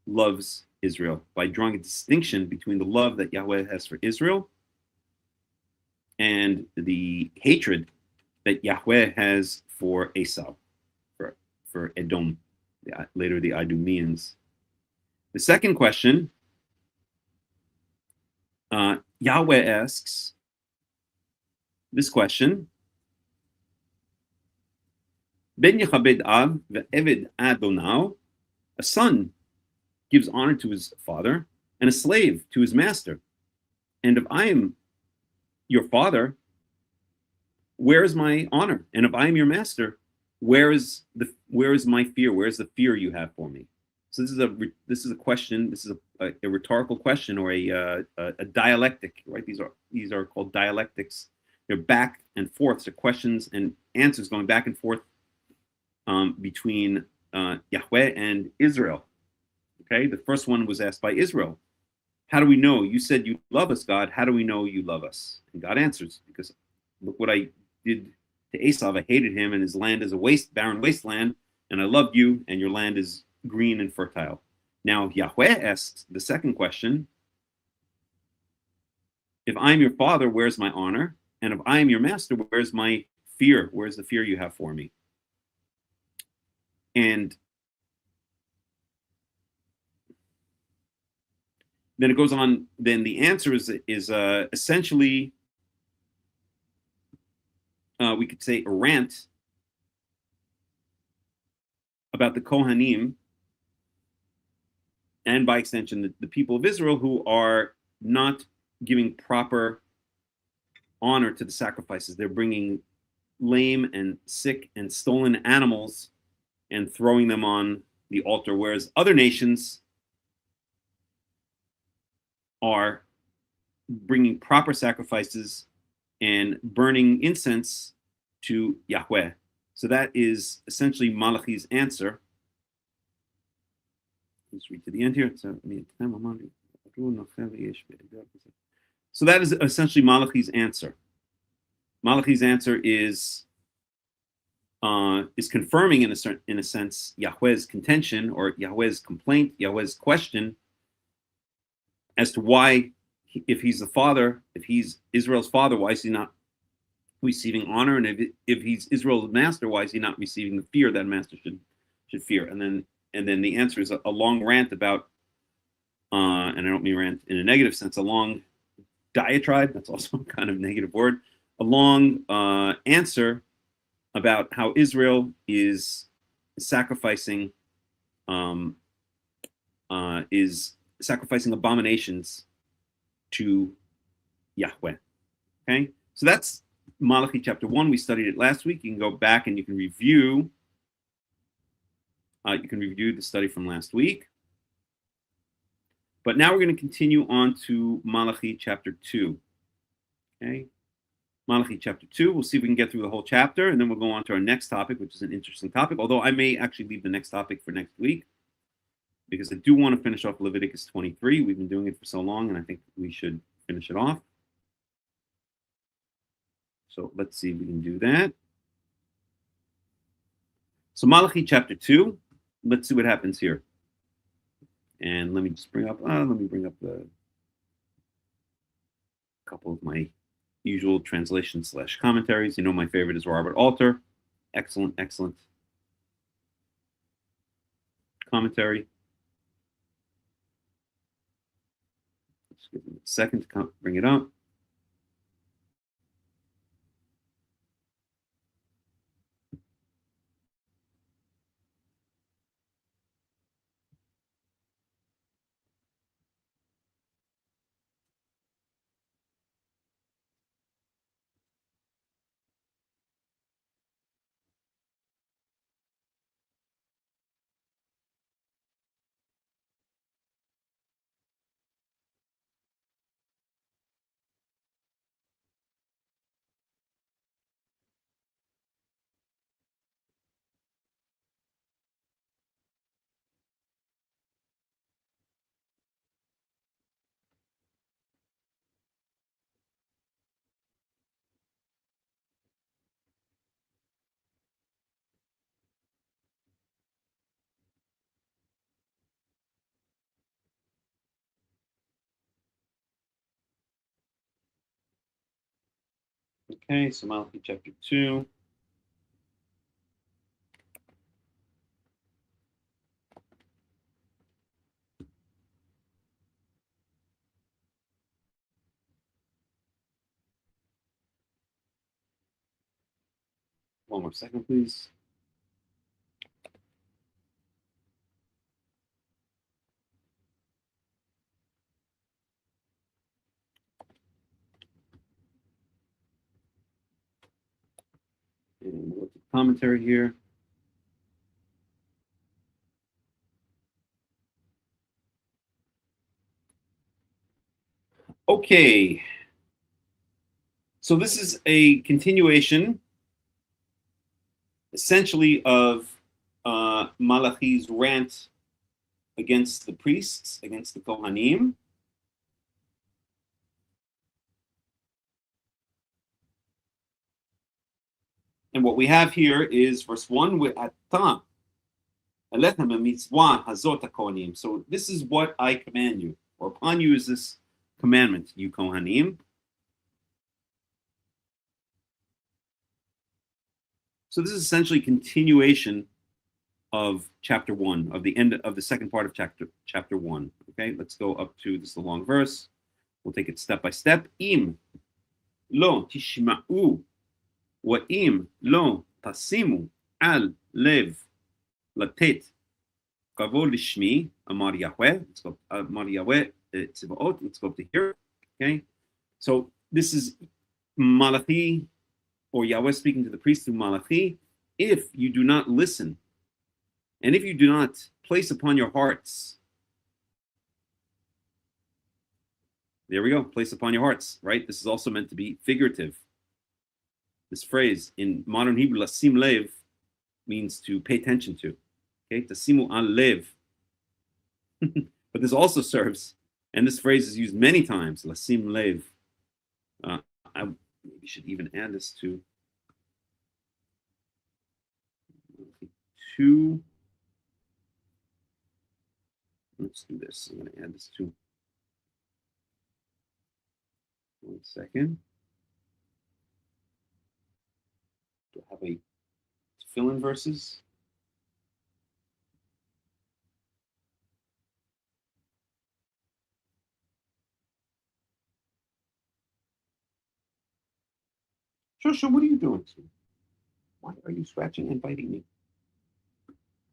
loves Israel, by drawing a distinction between the love that Yahweh has for Israel and the hatred that Yahweh has for Esau, for Edom, later the Idumeans. The second question, Yahweh asks this question: Ben yechabed av ve'eved adonau. A son gives honor to his father, and a slave to his master. And if I am your father, where is my honor? And if I am your master, where is my fear? Where is the fear you have for me? So this is a question. This is a rhetorical question, or a dialectic, right? These are called dialectics. They're back and forth. So questions and answers going back and forth between Yahweh and Israel. Okay, the first one was asked by Israel. How do we know? You said you love us, God. How do we know you love us? And God answers, because look what I did to Esau. I hated him, and his land is a barren wasteland, and I loved you, and your land is green and fertile. Now Yahweh asks the second question. If I'm your father, where's my honor? And if I am your master, where's my fear? Where's the fear you have for me? And then it goes on. Then the answer is essentially, we could say, a rant about the Kohanim, and by extension, the people of Israel, who are not giving proper honor to the sacrifices. They're bringing lame and sick and stolen animals and throwing them on the altar, whereas other nations are bringing proper sacrifices and burning incense to Yahweh. So that is essentially Malachi's answer. Let's read to the end here. So that is essentially Malachi's answer. Malachi's answer is confirming, in a sense, Yahweh's contention, or Yahweh's complaint, Yahweh's question as to why, if he's the father, if he's Israel's father, why is he not receiving honor? And if he's Israel's master, why is he not receiving the fear that master should fear? And then the answer is a long rant about, and I don't mean rant in a negative sense, a long diatribe, that's also a kind of negative word, a long answer about how Israel is sacrificing abominations to Yahweh. Okay, so that's Malachi chapter 1. We studied it last week. You can go back and you can review. The study from last week. But now we're going to continue on to Malachi chapter 2. Okay, Malachi chapter 2. We'll see if we can get through the whole chapter, and then we'll go on to our next topic, which is an interesting topic, although I may actually leave the next topic for next week, because I do want to finish off Leviticus 23. We've been doing it for so long, and I think we should finish it off. So let's see if we can do that. So Malachi chapter 2, let's see what happens here. And let me just bring up the couple of my usual translations / commentaries. You know, my favorite is Robert Alter. Excellent commentary. Just give me a second to bring it up. Okay, so Malachi chapter 2. One more second, please. And we'll look at the commentary here. Okay. So this is a continuation, essentially, of Malachi's rant against the priests, against the Kohanim. And what we have here is verse 1 with Ata. So this is what I command you, or upon you is this commandment, you Kohanim. So this is essentially continuation of chapter 1, of the end of the second part of chapter 1. Okay, let's go up to this long verse. We'll take it step by step. Im lo tishma'u wa im lo tasimu al lev latet kavod lishmi amar Yahweh. Let's go amar Yahweh tziva'ot. Let's go up to here. Okay, so this is Malachi, or Yahweh speaking to the priest through Malachi. If you do not listen, and if you do not place upon your hearts, there we go, place upon your hearts, right? This is also meant to be figurative. This phrase in modern Hebrew, lasim lev, means to pay attention to. Okay, tasimu al lev. But this also serves, and this phrase is used many times, lasim lev. I maybe should even add this to 2. Let's do this. I'm going to add this to 1 second. Do I have a fill-in verses? Shosha, what are you doing? Why are you scratching and biting me?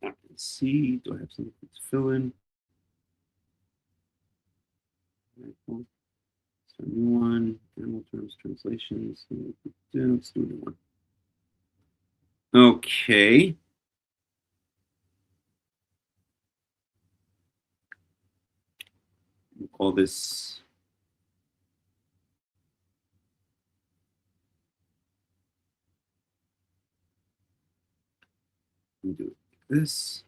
Now, let's see. Do I have something to fill in? Let's do a new one. Animal terms, translations. Let's do a new one. Okay. We'll call this we do this.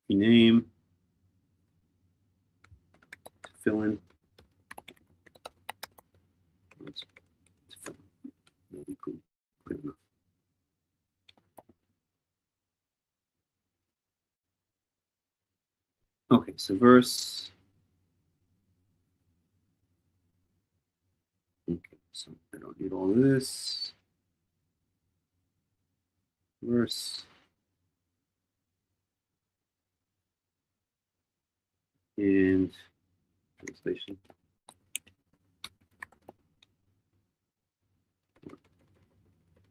Name, fill in. Maybe cool. Good enough. Okay, so verse. Okay, so I don't need all of this. Verse. And translation.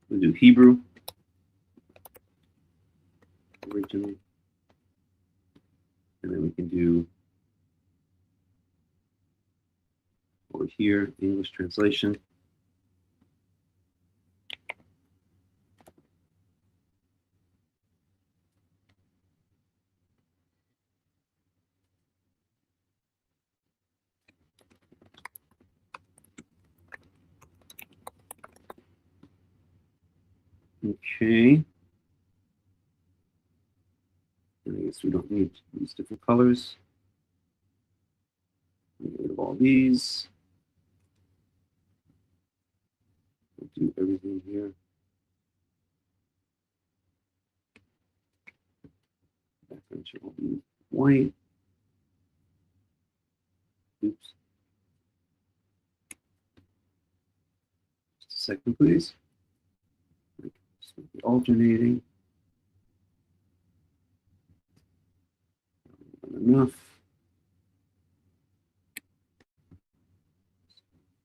We'll do Hebrew. Originally. And then we can do over here, English translation. Okay. And I guess we don't need these different colors. Get rid of all these. We'll do everything here. Background should all be white. Oops. Just a second, please. Just be alternating. Not enough.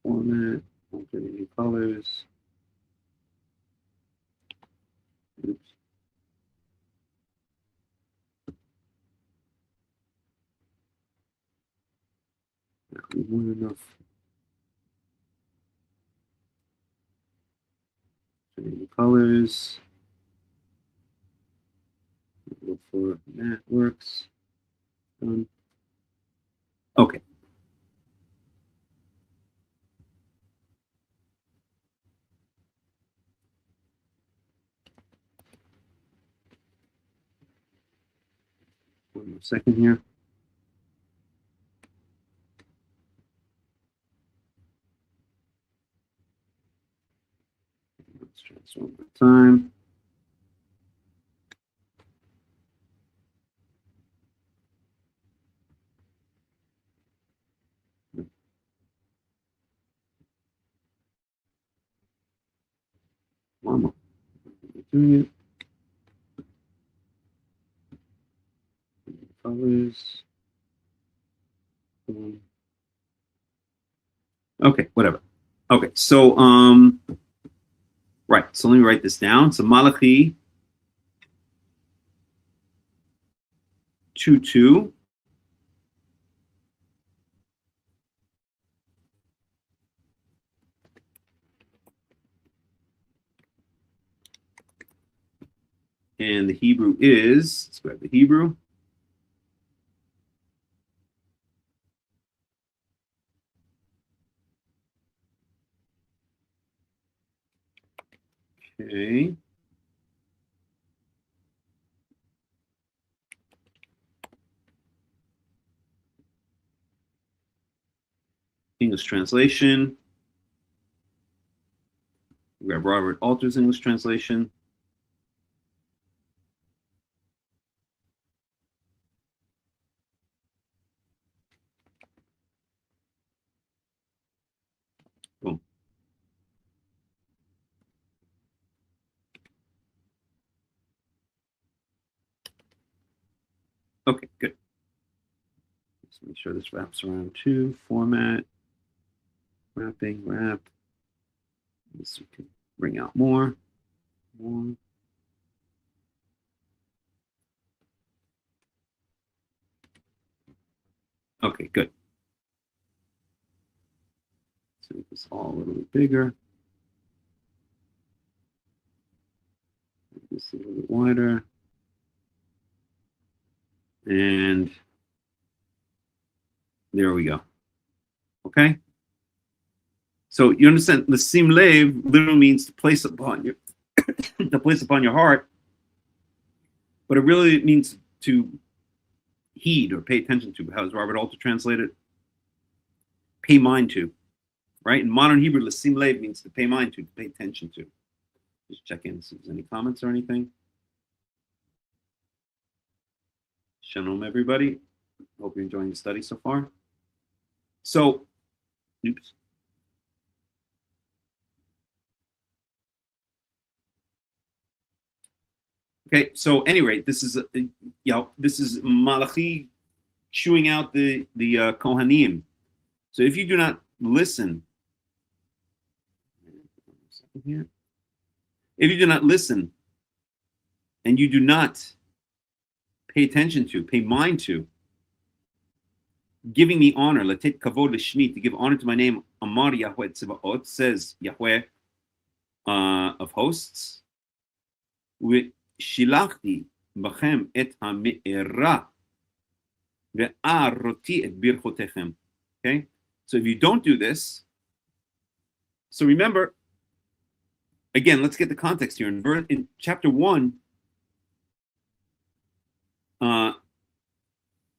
Format, alternating colors. Oops. Not more than enough. Alternating colors. Look for that works. Done. Okay. One more second here. Let's try this one more time. One more. Doing it. Colors. Okay, whatever. Okay, so right. So let me write this down. So Malachi 2:2. And the Hebrew is, let's grab the Hebrew. Okay. English translation. We have Robert Alter's English translation. Boom. Okay, good. Let's make sure this wraps around too. Format, wrapping, wrap. This we can bring out more. Okay, good. Let's make this all a little bit bigger. Make this a little bit wider. And there we go. Okay. So you understand, the sim lev literally means to place upon your to place upon your heart, but it really means to heed or pay attention to. How does Robert Alter translate it? Pay mind to, right? In modern Hebrew, l'sim lev means to pay mind to pay attention to. Just check in, see if there's any comments or anything. Shalom, everybody. Hope you're enjoying the study so far. So, oops. Okay, so anyway, this is this is Malachi chewing out the Kohanim. So if you do not listen, if you do not listen, and you do not pay attention to, pay mind to, giving me honor, latet kavod l'shmi, to give honor to my name, Amar Yahweh Tzevaot, says Yahweh of hosts, shilachti bachem et ha'me'era ve'aroti et birchotechem. Okay, so if you don't do this, so remember, again, let's get the context here. In chapter 1,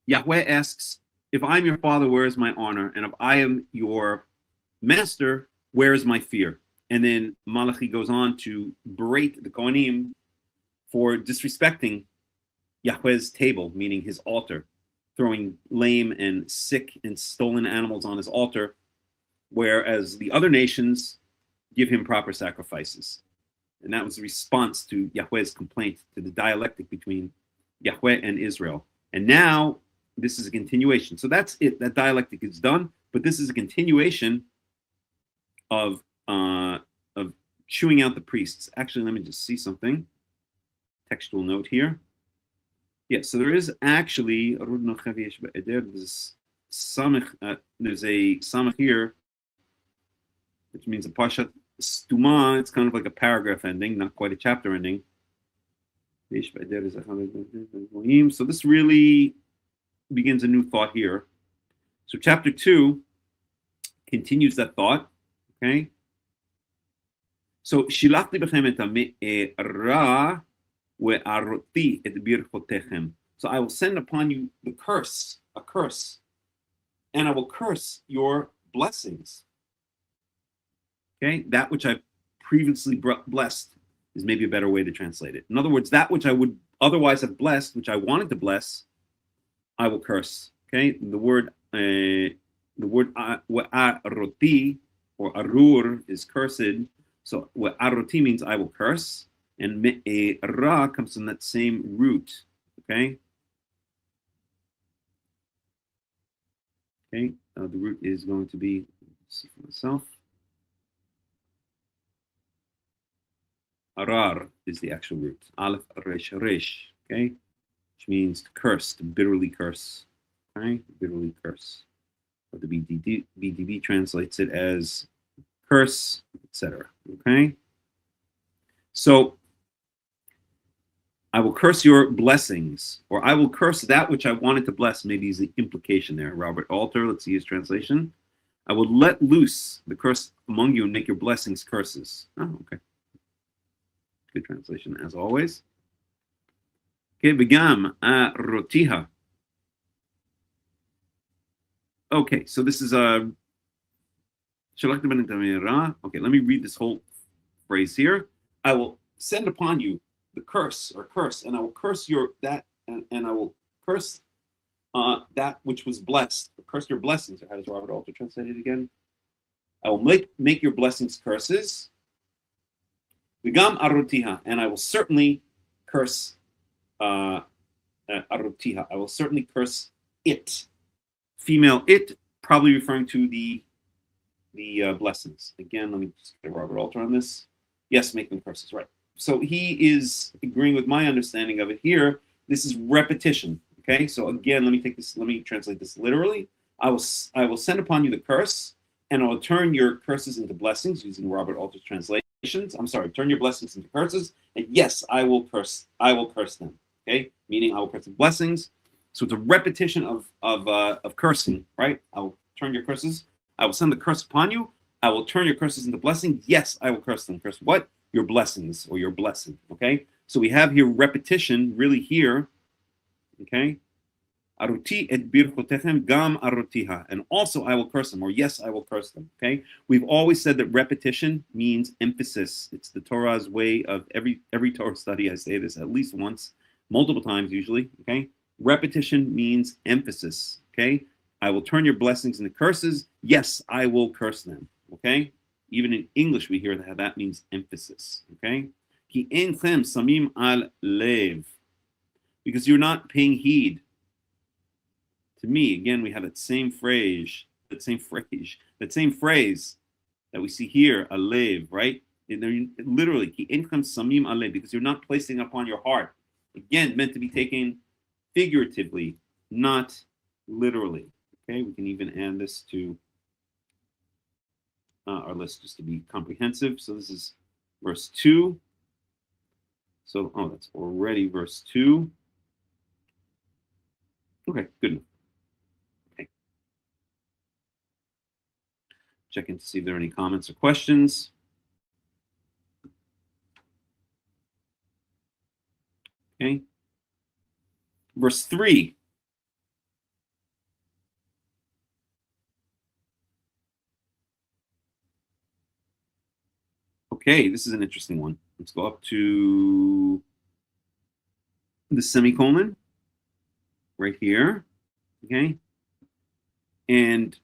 Yahweh asks, if I'm your father, where is my honor? And if I am your master, where is my fear? And then Malachi goes on to berate the Kohanim for disrespecting Yahweh's table, meaning his altar, throwing lame and sick and stolen animals on his altar, whereas the other nations give him proper sacrifices. And that was the response to Yahweh's complaint, to the dialectic between Yahweh and Israel. And now this is a continuation. So that's it. That dialectic is done, but this is a continuation of chewing out the priests. Actually, let me just see something. Textual note here. Yeah, so there is actually there's a samach here, which means a pashat stuma. It's kind of like a paragraph ending, not quite a chapter ending. So this really begins a new thought here. So chapter 2 continues that thought. Okay. So shilachti bechem et ha'me'era ve'aroti et birchotechem. So I will send upon you the curse, a curse, and I will curse your blessings. Okay, that which I previously blessed is maybe a better way to translate it. In other words, that which I would otherwise have blessed, which I wanted to bless, I will curse. Okay, the word aroti or arur is cursed. So aroti means I will curse, and me'era comes from that same root. Okay. Okay, the root is going to be, let's see for myself. Arar is the actual root. Aleph resh resh. Okay, which means to curse, to bitterly curse. Okay, bitterly curse. Or the BDB translates it as curse, etc. Okay, so I will curse your blessings, or I will curse that which I wanted to bless. Maybe is the implication there. Robert Alter, let's see his translation. I will let loose the curse among you and make your blessings curses. Oh, okay. Good translation, as always. Okay, begam rotiha. Okay, so this is a. Okay, let me read this whole phrase here. I will send upon you the curse, and I will curse your that, and I will curse that which was blessed. Curse your blessings. Or how does Robert Alter translate it again? I will make your blessings curses. Vigam arutiha, and I will certainly curse arutiha. I will certainly curse it. Female it, probably referring to the blessings. Again, let me just get Robert Alter on this. Yes, make them curses, right. So he is agreeing with my understanding of it here. This is repetition. Okay, so again, let me translate this literally. I will send upon you the curse, and I will turn your curses into blessings, using Robert Alter's translations. I'm sorry, turn your blessings into curses, and yes, I will curse them. Okay, meaning I will curse the blessings. So it's a repetition of cursing, right? I will turn your curses. I will send the curse upon you. I will turn your curses into blessings. Yes, I will curse them. Curse what? Your blessings, or your blessing. Okay, so we have here repetition, really here. Okay, aruti et birchotechem gam arutiha, and also I will curse them, or yes, I will curse them. Okay, we've always said that repetition means emphasis. It's the Torah's way of every Torah study. I say this at least once, multiple times usually. Okay, repetition means emphasis. Okay, I will turn your blessings into curses. Yes, I will curse them. Okay, even in English we hear that means emphasis. Okay, ki enchem samim al lev, because you're not paying heed to me. Again, we have that same phrase that we see here, alev, right? Literally, ki enchem samim alev, because you're not placing upon your heart. Again, meant to be taken figuratively, not literally. Okay, we can even add this to our list just to be comprehensive. So this is verse 2. So, that's already verse 2. Okay, good enough. Okay. Checking to see if there are any comments or questions. Okay. Verse 3. Okay, this is an interesting one. Let's go up to the semicolon right here. Okay. And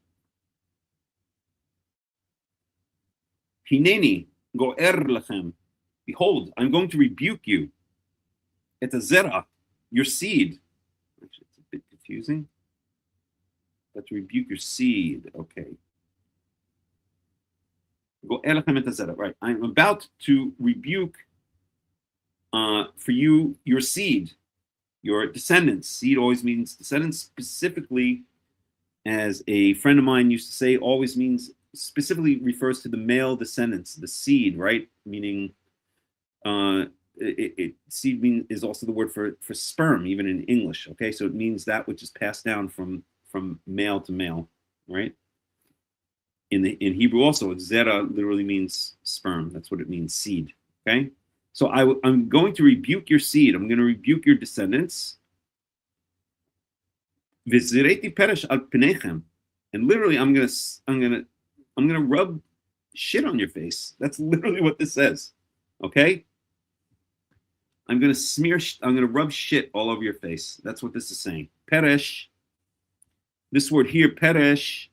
Hineni go'er lechem. Behold, I'm going to rebuke you. Et zera, your seed. Actually, it's a bit confusing. But to rebuke your seed. Okay. Right. I'm about to rebuke for you your seed, your descendants. Seed always means descendants, specifically, as a friend of mine used to say, always means, specifically refers to the male descendants, the seed, right? Meaning, seed is also the word for sperm, even in English. Okay, so it means that which is passed down from from male to male, right? In Hebrew also, zera literally means sperm. That's what it means, seed. Okay, so I'm going to rebuke your seed. I'm going to rebuke your descendants. V'zireti peresh al pnechem, and literally I'm gonna rub shit on your face. That's literally what this says. Okay, I'm gonna rub shit all over your face. That's what this is saying. Peresh. This word here, peresh.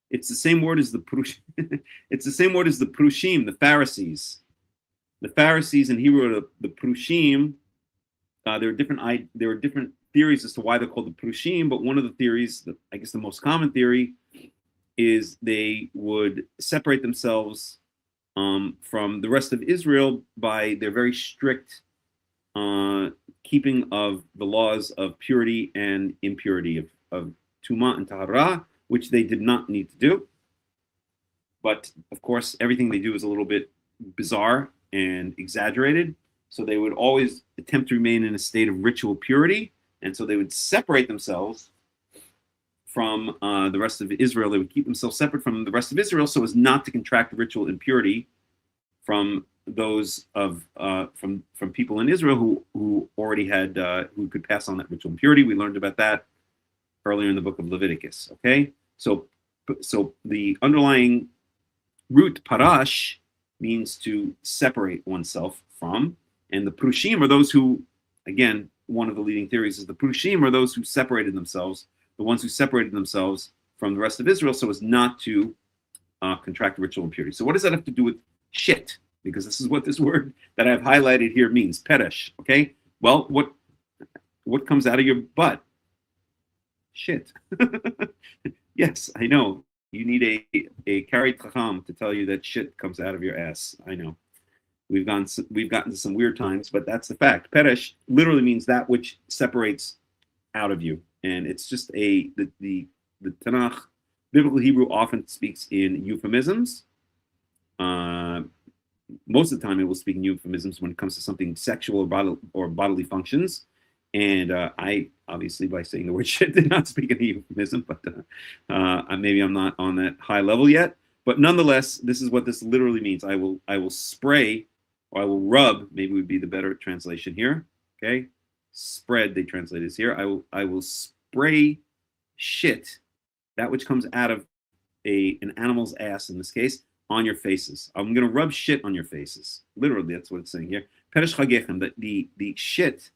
It's the same word as the Prushim. It's the same word as the Prushim, the Pharisees. The Pharisees in Hebrew are the Prushim. There are different theories as to why they're called the Prushim, but one of the theories, I guess the most common theory, is they would separate themselves from the rest of Israel by their very strict keeping of the laws of purity and impurity, of Tumah and Tahara, which they did not need to do. But of course, everything they do is a little bit bizarre and exaggerated. So they would always attempt to remain in a state of ritual purity. And so they would separate themselves from the rest of Israel. They would keep themselves separate from the rest of Israel so as not to contract ritual impurity from those from people in Israel who already had who could pass on that ritual impurity. We learned about that earlier in the book of Leviticus. Okay, so the underlying root parash means to separate oneself from, and the prushim are those who, again, one of the leading theories is the prushim are those who separated themselves, the ones who separated themselves from the rest of Israel so as not to contract ritual impurity. So what does that have to do with shit? Because this is what this word that I've highlighted here means, peresh. Okay, well, what comes out of your butt? Shit. Yes, I know. You need a Karaite Hakham to tell you that shit comes out of your ass. I know. We've gotten to some weird times, but that's the fact. Peresh literally means that which separates out of you, and it's just the Tanakh, biblical Hebrew, often speaks in euphemisms. Most of the time, it will speak in euphemisms when it comes to something sexual or bodily functions. And I, obviously, by saying the word shit, did not speak in a euphemism, but maybe I'm not on that high level yet. But nonetheless, this is what this literally means. I will spray, or I will rub, maybe would be the better translation here. Okay, spread, they translate this here. I will spray shit, that which comes out of an animal's ass in this case, on your faces. I'm going to rub shit on your faces. Literally, that's what it's saying here. Peresh chagechem, the shit.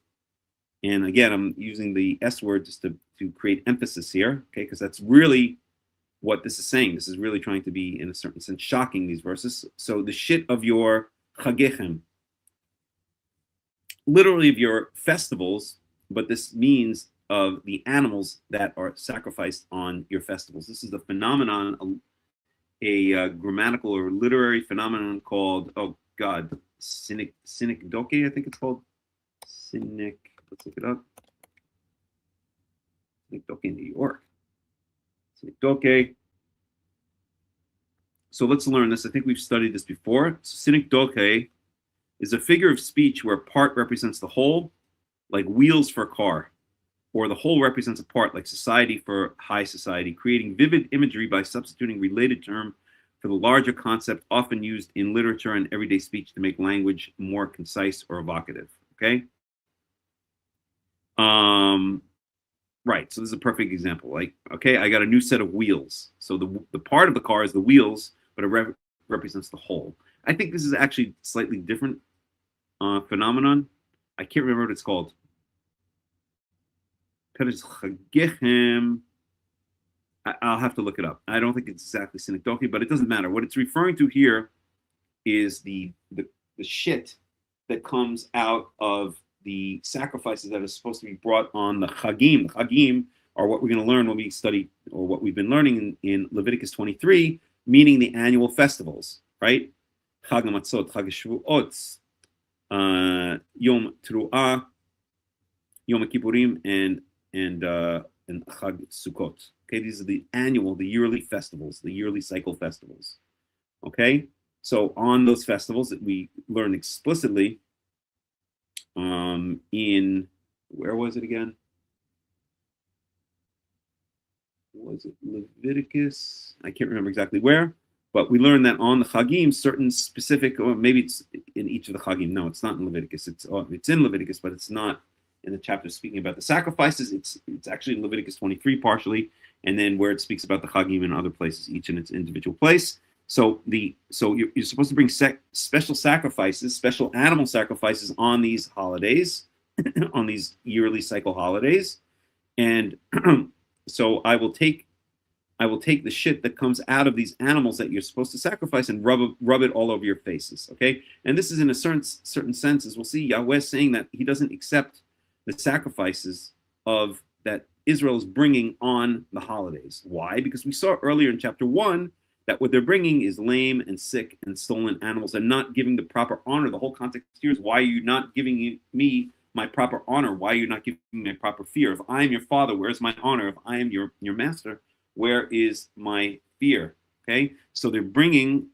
And again, I'm using the S word just to create emphasis here, okay? Because that's really what this is saying. This is really trying to be, in a certain sense, shocking, these verses. So the shit of your chagechem, literally of your festivals, but this means of the animals that are sacrificed on your festivals. This is a phenomenon, a grammatical or literary phenomenon called, synecdoche, I think it's called. Let's look it up. Synecdoche in New York. Synecdoche. So let's learn this. I think we've studied this before. Synecdoche is a figure of speech where part represents the whole, like wheels for a car, or the whole represents a part, like society for high society, creating vivid imagery by substituting related term for the larger concept often used in literature and everyday speech to make language more concise or evocative. Okay? Right, so this is a perfect example. Like, okay, I got a new set of wheels. So the part of the car is the wheels, but it represents the whole. I think this is actually slightly different phenomenon. I can't remember what it's called. I'll have to look it up. I don't think it's exactly synecdoche, but it doesn't matter. What it's referring to here is the shit that comes out of the sacrifices that are supposed to be brought on the Chagim. The Chagim are what we're going to learn when we study, or what we've been learning in Leviticus 23, meaning the annual festivals, right? Chag HaMatzot, Chag HaShavuot, Yom Teruah, Yom HaKippurim, and Chag Sukkot. Okay, these are the yearly festivals, the yearly cycle festivals. Okay, so on those festivals that we learn explicitly, in, where was it again? was it Leviticus? I can't remember exactly where, but we learned that on the Chagim, certain specific, or maybe it's in each of the Chagim. No, it's not in Leviticus. It's in Leviticus, but it's not in the chapter speaking about the sacrifices. It's actually in Leviticus 23 partially, and then where it speaks about the Chagim in other places, each in its individual place. So you're supposed to bring special sacrifices, special animal sacrifices on these holidays, on these yearly cycle holidays, and so I will take the shit that comes out of these animals that you're supposed to sacrifice and rub it all over your faces. Okay, and this is in a certain sense, as we'll see, Yahweh saying that He doesn't accept the sacrifices of that Israel is bringing on the holidays. Why? Because we saw earlier in chapter 1 that what they're bringing is lame and sick and stolen animals and not giving the proper honor. The whole context here is, why are you not giving me my proper honor? Why are you not giving me my proper fear? If I am your father, where's my honor? If I am your master, where is my fear? Okay, so they're bringing,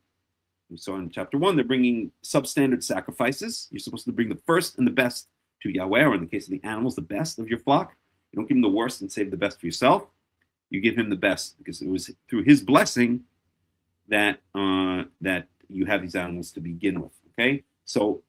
we saw in chapter 1, they're bringing substandard sacrifices. You're supposed to bring the first and the best to Yahweh, or in the case of the animals, the best of your flock. You don't give him the worst and save the best for yourself. You give him the best, because it was through his blessing that that you have these animals to begin with. Okay, so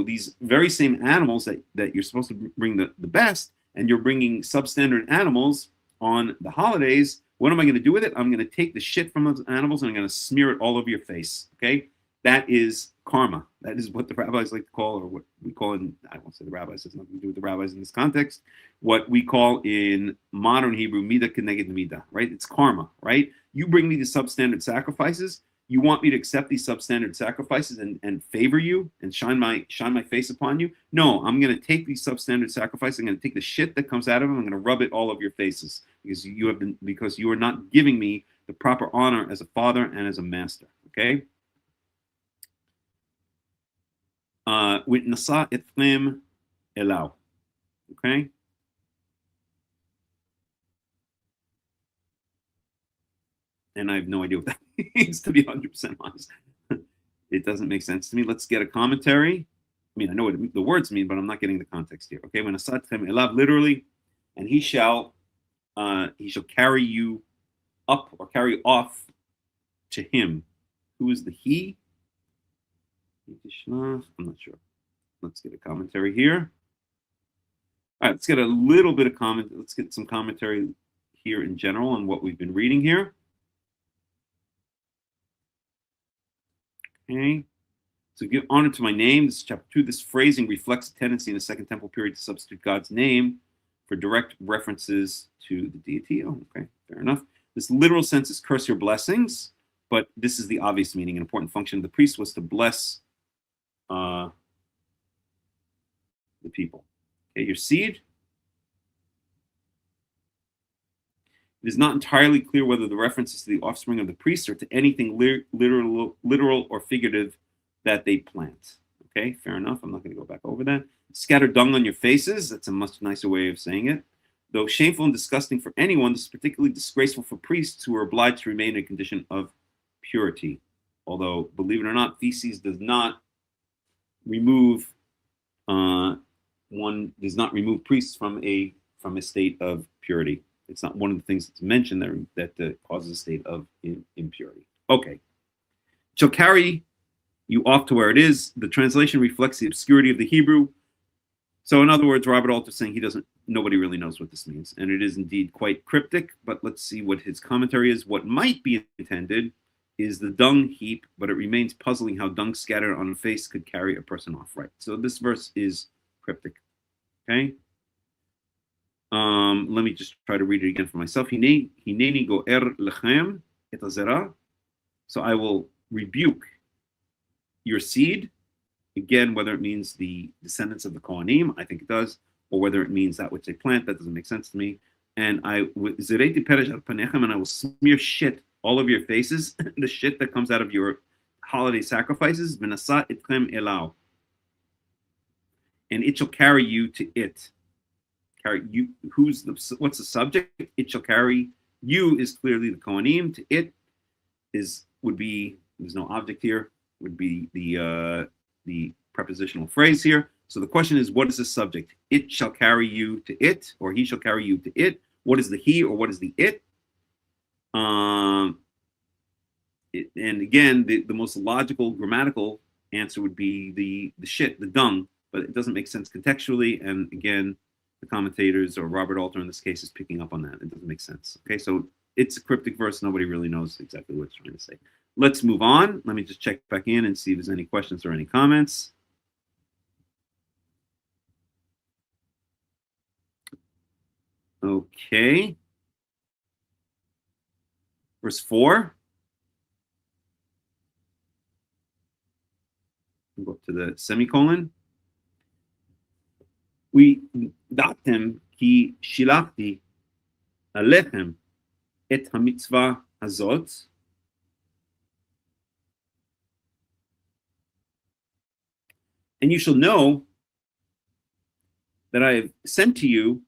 these very same animals that you're supposed to bring the best, and you're bringing substandard animals on the holidays. What am I going to do with it? I'm going to take the shit from those animals and I'm going to smear it all over your face. Okay, that is karma. That is what the rabbis like to call, or what we call in, I won't say the rabbis, has nothing to do with the rabbis in this context, what we call in modern Hebrew, midah keneged midah, right? It's karma, right? You bring me the substandard sacrifices. You want me to accept these substandard sacrifices and favor you and shine my face upon you? No, I'm going to take these substandard sacrifices. I'm going to take the shit that comes out of them. I'm going to rub it all over your faces, because you are not giving me the proper honor as a father and as a master. Okay. With nasa etchem elau. Okay. And I have no idea what that means, to be 100% honest. It doesn't make sense to me. Let's get a commentary. I mean, I know what the words mean, but I'm not getting the context here. Okay, when asatchem elav, literally, and he shall carry you up or carry off to him. Who is the he? I'm not sure. Let's get a commentary here. All right, let's get a little bit of comment. Let's get some commentary here in general on what we've been reading here. Okay, so give honor to my name. This is chapter 2. This phrasing reflects a tendency in the Second Temple period to substitute God's name for direct references to the deity. Oh, okay, fair enough. This literal sense is curse your blessings, but this is the obvious meaning. An important function of the priest was to bless the people. Okay, your seed. It is not entirely clear whether the reference is to the offspring of the priest or to anything literal or figurative that they plant. Okay, fair enough. I'm not going to go back over that. Scatter dung on your faces. That's a much nicer way of saying it. Though shameful and disgusting for anyone, this is particularly disgraceful for priests who are obliged to remain in a condition of purity. Although, believe it or not, feces does not remove priests from a state of purity. It's not one of the things that's mentioned there that causes a state of impurity. Okay. Shall carry you off to where it is. The translation reflects the obscurity of the Hebrew. So in other words, Robert Alter is saying nobody really knows what this means. And it is indeed quite cryptic, but let's see what his commentary is. What might be intended is the dung heap, but it remains puzzling how dung scattered on a face could carry a person off. Right. So this verse is cryptic. Okay. Let me just try to read it again for myself. Hineni go'er lechem et hazera. So I will rebuke your seed. Again, whether it means the descendants of the Kohanim, I think it does, or whether it means that which they plant, that doesn't make sense to me. And I will smear shit all over your faces, the shit that comes out of your holiday sacrifices. V'nasa etchem elau. And it shall carry you to it. Carry you. What's the subject? It shall carry you is clearly the Kohanim. To it would be, there's no object here, would be the prepositional phrase here. So the question is, what is the subject? It shall carry you to it, or he shall carry you to it. What is the he, or what is the it? And again, the most logical grammatical answer would be the shit, the dung, but it doesn't make sense contextually. And again, the commentators, or Robert Alter in this case, is picking up on that. It doesn't make sense. Okay, so it's a cryptic verse. Nobody really knows exactly what it's trying to say. Let's move on. Let me just check back in and see if there's any questions or any comments. Okay. Verse 4. We'll go up to the semicolon. We datem ki shilachti alechem et hamitzvah hazot. And you shall know that I have sent to you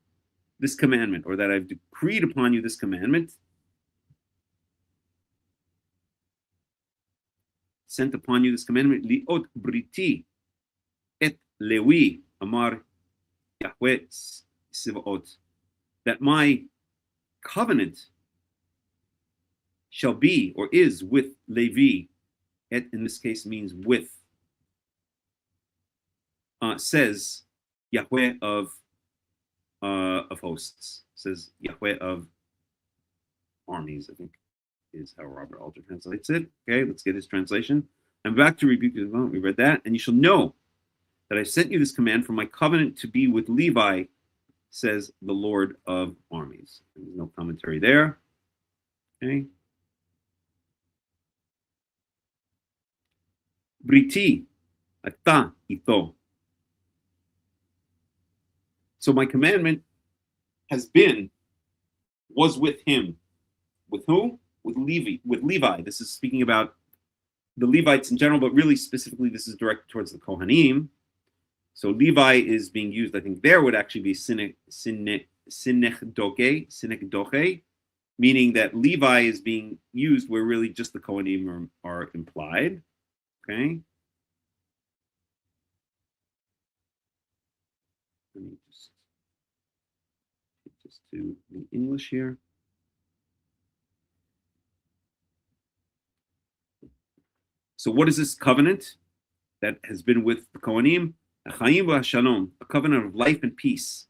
this commandment, or that I've decreed upon you this commandment. Sent upon you this commandment, liot briti et lewi amar Yahweh Sivaot, that my covenant shall be, or is, with Levi. Et in this case means with. Says Yahweh of hosts. Says Yahweh of armies, I think is how Robert Alter translates it. Okay, let's get his translation. I'm back to rebuke you. We read that. And you shall know that I sent you this command for my covenant to be with Levi, says the Lord of armies. There's no commentary there. Okay. Briti, ata ito. So my commandment was with him. With who? With Levi. With Levi. This is speaking about the Levites in general, but really specifically this is directed towards the Kohanim. So Levi is being used, I think there would actually be sinekdoche, meaning that Levi is being used where really just the Kohanim are implied. Okay. Let me just do the English here. So what is this covenant that has been with the Kohanim? A covenant of life and peace.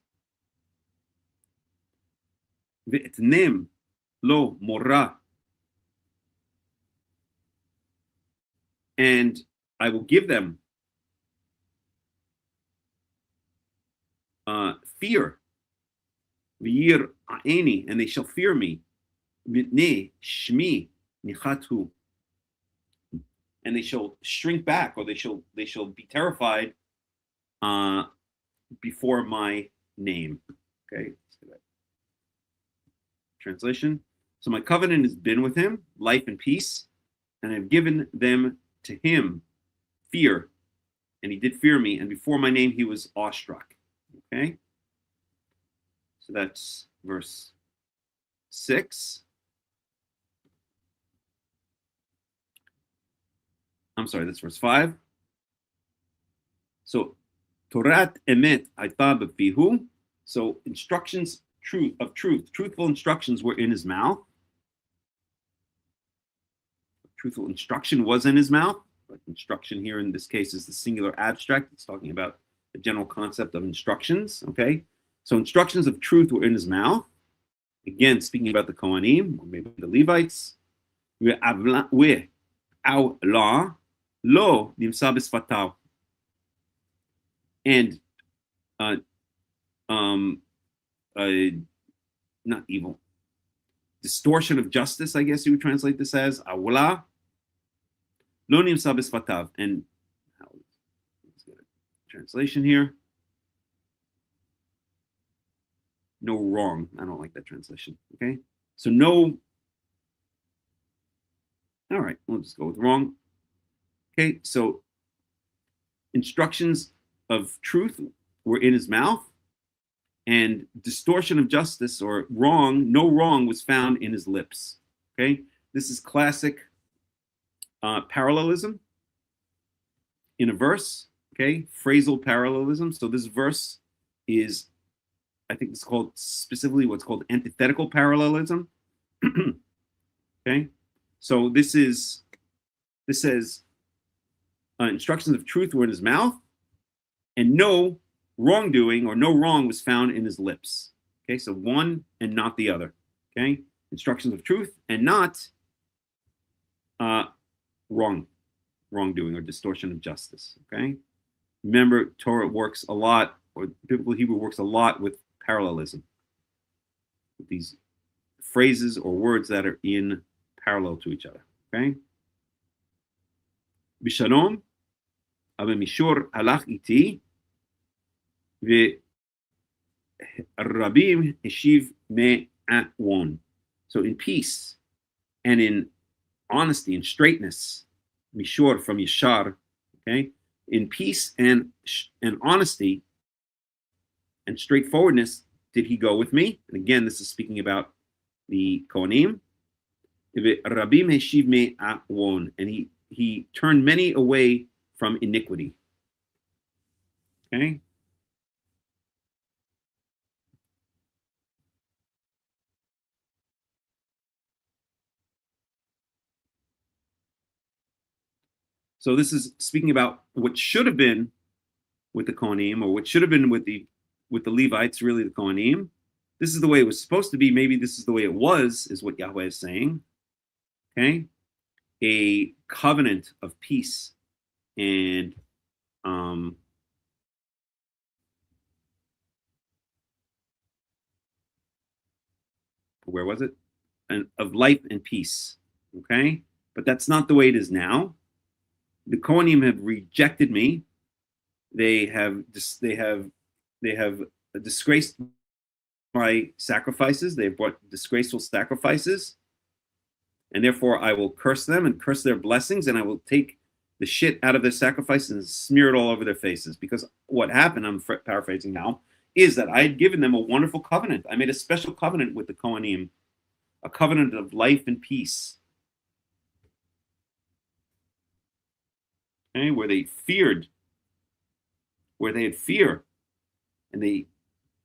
Ve'etnem lo mora. And I will give them fear. V'yir a'eni, and they shall fear me. Mitnei shmi nichatu. And they shall shrink back, or they shall be terrified before my name. Okay, let's do that. Translation. So my covenant has been with him, life and peace, and I've given them to him fear, and he did fear me, and before my name he was awestruck. Okay, so that's verse 6. I'm sorry, that's verse 5. So, Torat emet hayta b'fihu. So, instructions, truthful instructions were in his mouth. Truthful instruction was in his mouth. But instruction here in this case is the singular abstract. It's talking about the general concept of instructions. Okay, so instructions of truth were in his mouth. Again, speaking about the Kohanim, or maybe the Levites. Law. Lo nimsa b'sfatav, and not evil, distortion of justice, I guess you would translate this as awla lo nimsa b'sfatav. And let's get a translation here. No wrong. I don't like that translation. Okay, so no. All right, we'll just go with wrong. Okay, so instructions of truth were in his mouth, and distortion of justice, or wrong, no wrong, was found in his lips. Okay, this is classic parallelism in a verse. Okay, phrasal parallelism. So this verse is, I think it's called specifically what's called antithetical parallelism. Okay, so this says instructions of truth were in his mouth, and no wrongdoing or no wrong was found in his lips. Okay, so one and not the other. Okay, instructions of truth and not wrongdoing or distortion of justice. Okay, remember Torah works a lot, or biblical Hebrew works a lot with parallelism, with these phrases or words that are in parallel to each other. Okay, Bishalom, aber Mishur halach iti, Rabim Heshiv Me'awon. So in peace and in honesty and straightness, Mishor from Yishar, okay? In peace and honesty and straightforwardness did he go with me. And again, this is speaking about the Kohanim. Rabim Heshiv Me'awon. And he turned many away from iniquity. Okay? So this is speaking about what should have been with the Kohanim, or what should have been with the Levites, really the Kohanim. This is the way it was supposed to be. Maybe this is the way it was, is what Yahweh is saying. Okay? A covenant of peace and where was it? And of life and peace. Okay? But that's not the way it is now. The Kohanim have rejected me. They have disgraced my sacrifices. They have brought disgraceful sacrifices, and therefore I will curse them and curse their blessings, and I will take the shit out of their sacrifice and smear it all over their faces. Because what happened, I'm paraphrasing now, is that I had given them a wonderful covenant. I made a special covenant with the Kohanim, a covenant of life and peace. Okay, where they had fear, and they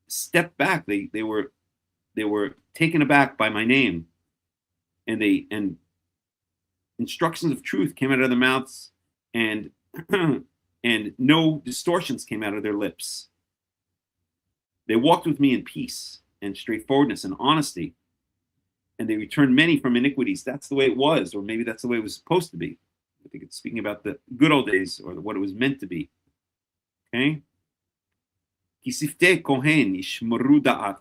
stepped back. They were taken aback by my name, and instructions of truth came out of their mouths, and and no distortions came out of their lips. They walked with me in peace and straightforwardness and honesty, and they returned many from iniquities. That's the way it was, or maybe that's the way it was supposed to be. I think it's speaking about the good old days, or what it was meant to be. Okay? Kisifte Cohen yishmeru da'at.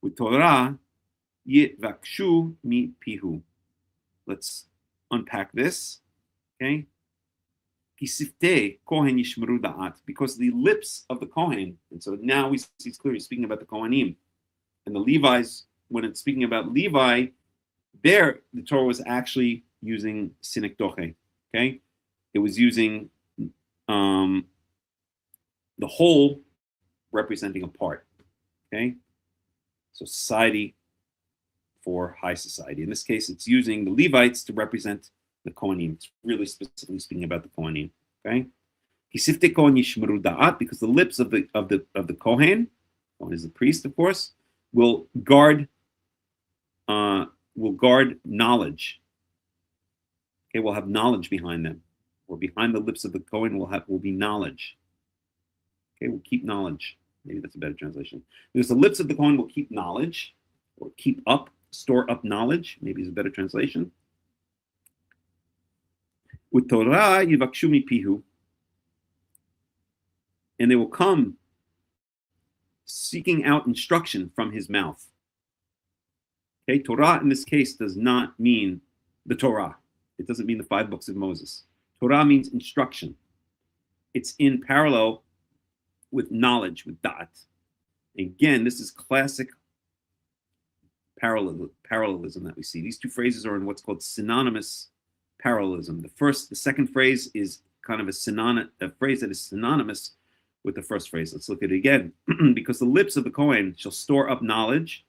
With Torah yitvakshu mi pihu. Let's unpack this. Okay? Kisifte Kohen yishmeru da'at. Because the lips of the Kohen, and so now we see it's clearly speaking about the Kohanim. And the Levites, when it's speaking about Levi, there, the Torah was actually using synecdoche, okay? It was using the whole representing a part, okay? So society for high society. In this case, it's using the Levites to represent the Kohanim. It's really specifically speaking about the Kohanim, okay? Kisifte Kohen yishmeru da'at, because the lips of the Kohen, Kohen is the priest, of course, will guard knowledge. Okay, we'll have knowledge behind them. Or behind the lips of the Kohen will be knowledge. Okay, we'll keep knowledge. Maybe that's a better translation. Because the lips of the Kohen will keep knowledge, or store up knowledge. Maybe is a better translation. With Torah yivakshu mi pihu, and they will come seeking out instruction from his mouth. Okay, Torah in this case does not mean the Torah. It doesn't mean the 5 books of Moses. Torah means instruction. It's in parallel with knowledge, with da'at. Again, this is classic parallelism that we see. These two phrases are in what's called synonymous parallelism. The second phrase is kind of a phrase that is synonymous with the first phrase. Let's look at it again. Because the lips of the Kohen shall store up knowledge,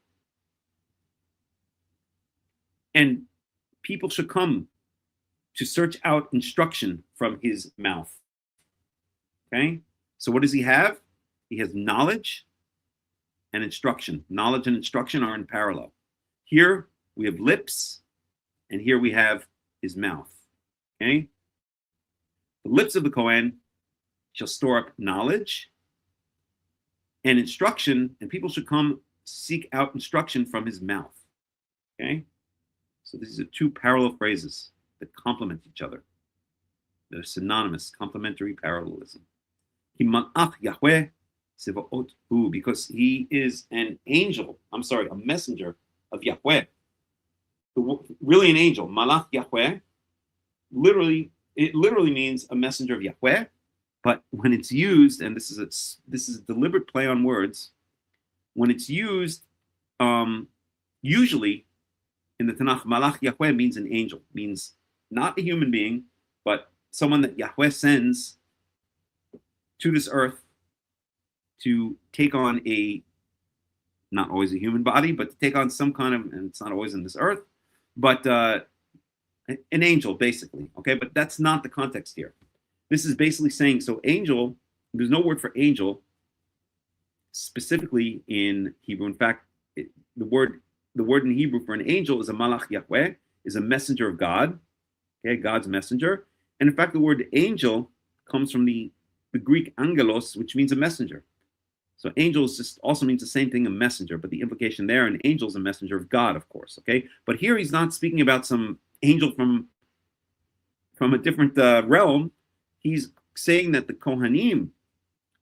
and people should come to search out instruction from his mouth. Okay? So what does he have? He has knowledge and instruction. Knowledge and instruction are in parallel. Here we have lips, and here we have his mouth. Okay? The lips of the Cohen shall store up knowledge and instruction, and people should come seek out instruction from his mouth. Okay? So these are two parallel phrases that complement each other. They're synonymous, complementary parallelism. Yahweh because he is an angel, a messenger of Yahweh. Really an angel. Malach Yahweh, it literally means a messenger of Yahweh, but when it's used, and this is a deliberate play on words, when it's used, usually in the Tanakh, Malach Yahweh means an angel, means not a human being, but someone that Yahweh sends to this earth to take on not always a human body, but to take on some kind of, and it's not always in this earth, but an angel, basically. Okay, but that's not the context here. This is basically saying, so angel, there's no word for angel specifically in Hebrew. In fact, the word in Hebrew for an angel is a malach Yahweh, is a messenger of God, okay, God's messenger. And in fact, the word angel comes from the Greek angelos, which means a messenger. So angels just also means the same thing, a messenger, but the implication there, an angel is a messenger of God, of course, okay? But here he's not speaking about some angel from a different realm. He's saying that the Kohanim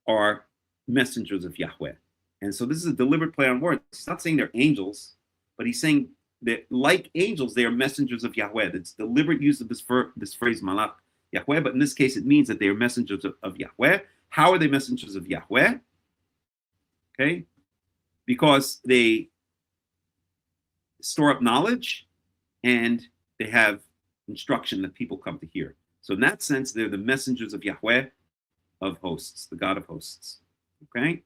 are messengers of Yahweh. And so this is a deliberate play on words. He's not saying they're angels, but he's saying that like angels, they are messengers of Yahweh. It's deliberate use of this phrase, malach Yahweh, but in this case, it means that they are messengers of Yahweh. How are they messengers of Yahweh? Okay, because they store up knowledge and they have instruction that people come to hear. So in that sense, they're the messengers of Yahweh of hosts, the God of hosts. Okay,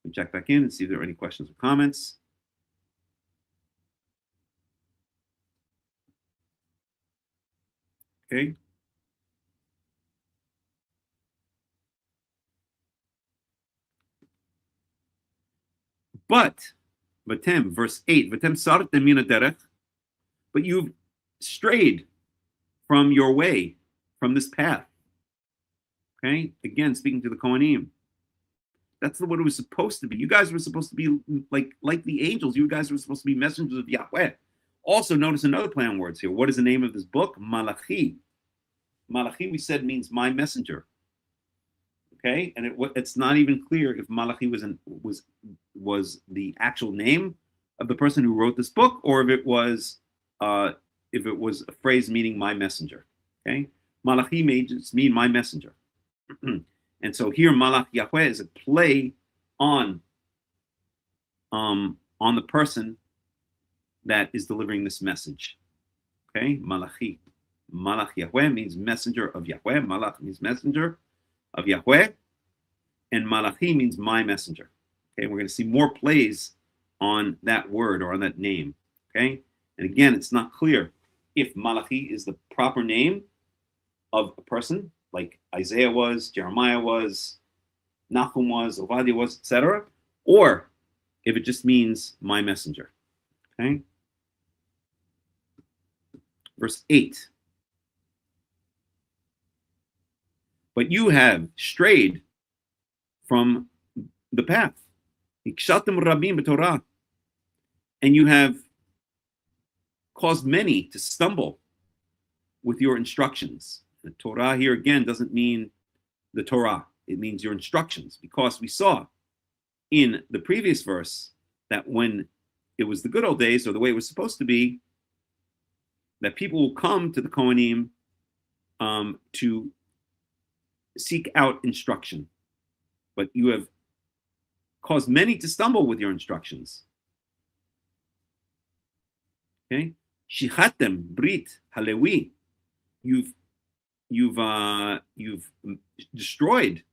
we check back in and see if there are any questions or comments. Okay. But, Vatem, verse 8, Vatem sartem min haderech, but you've strayed from your way, from this path. Okay? Again, speaking to the Kohanim. That's what it was supposed to be. You guys were supposed to be like the angels. You guys were supposed to be messengers of Yahweh. Also, notice another play on words here. What is the name of this book? Malachi. Malachi, we said, means my messenger. Okay, and it's not even clear if Malachi was the actual name of the person who wrote this book, or if it was a phrase meaning my messenger. Okay, Malachi may just mean my messenger, and so here Malach Yahweh is a play on the person that is delivering this message. Okay, Malachi, Malach Yahweh means messenger of Yahweh. Malach means messenger of Yahweh, and Malachi means my messenger. Okay, we're going to see more plays on that word or on that name. Okay, and again, it's not clear if Malachi is the proper name of a person, like Isaiah was, Jeremiah was, Nahum was, Obadiah was, etc., or if it just means my messenger. Okay, verse 8. But you have strayed from the path. And you have caused many to stumble with your instructions. The Torah here again doesn't mean the Torah. It means your instructions, because we saw in the previous verse that when it was the good old days, or the way it was supposed to be, that people will come to the Kohanim to seek out instruction, but you have caused many to stumble with your instructions. Okay, shichatem brit halewi, you've destroyed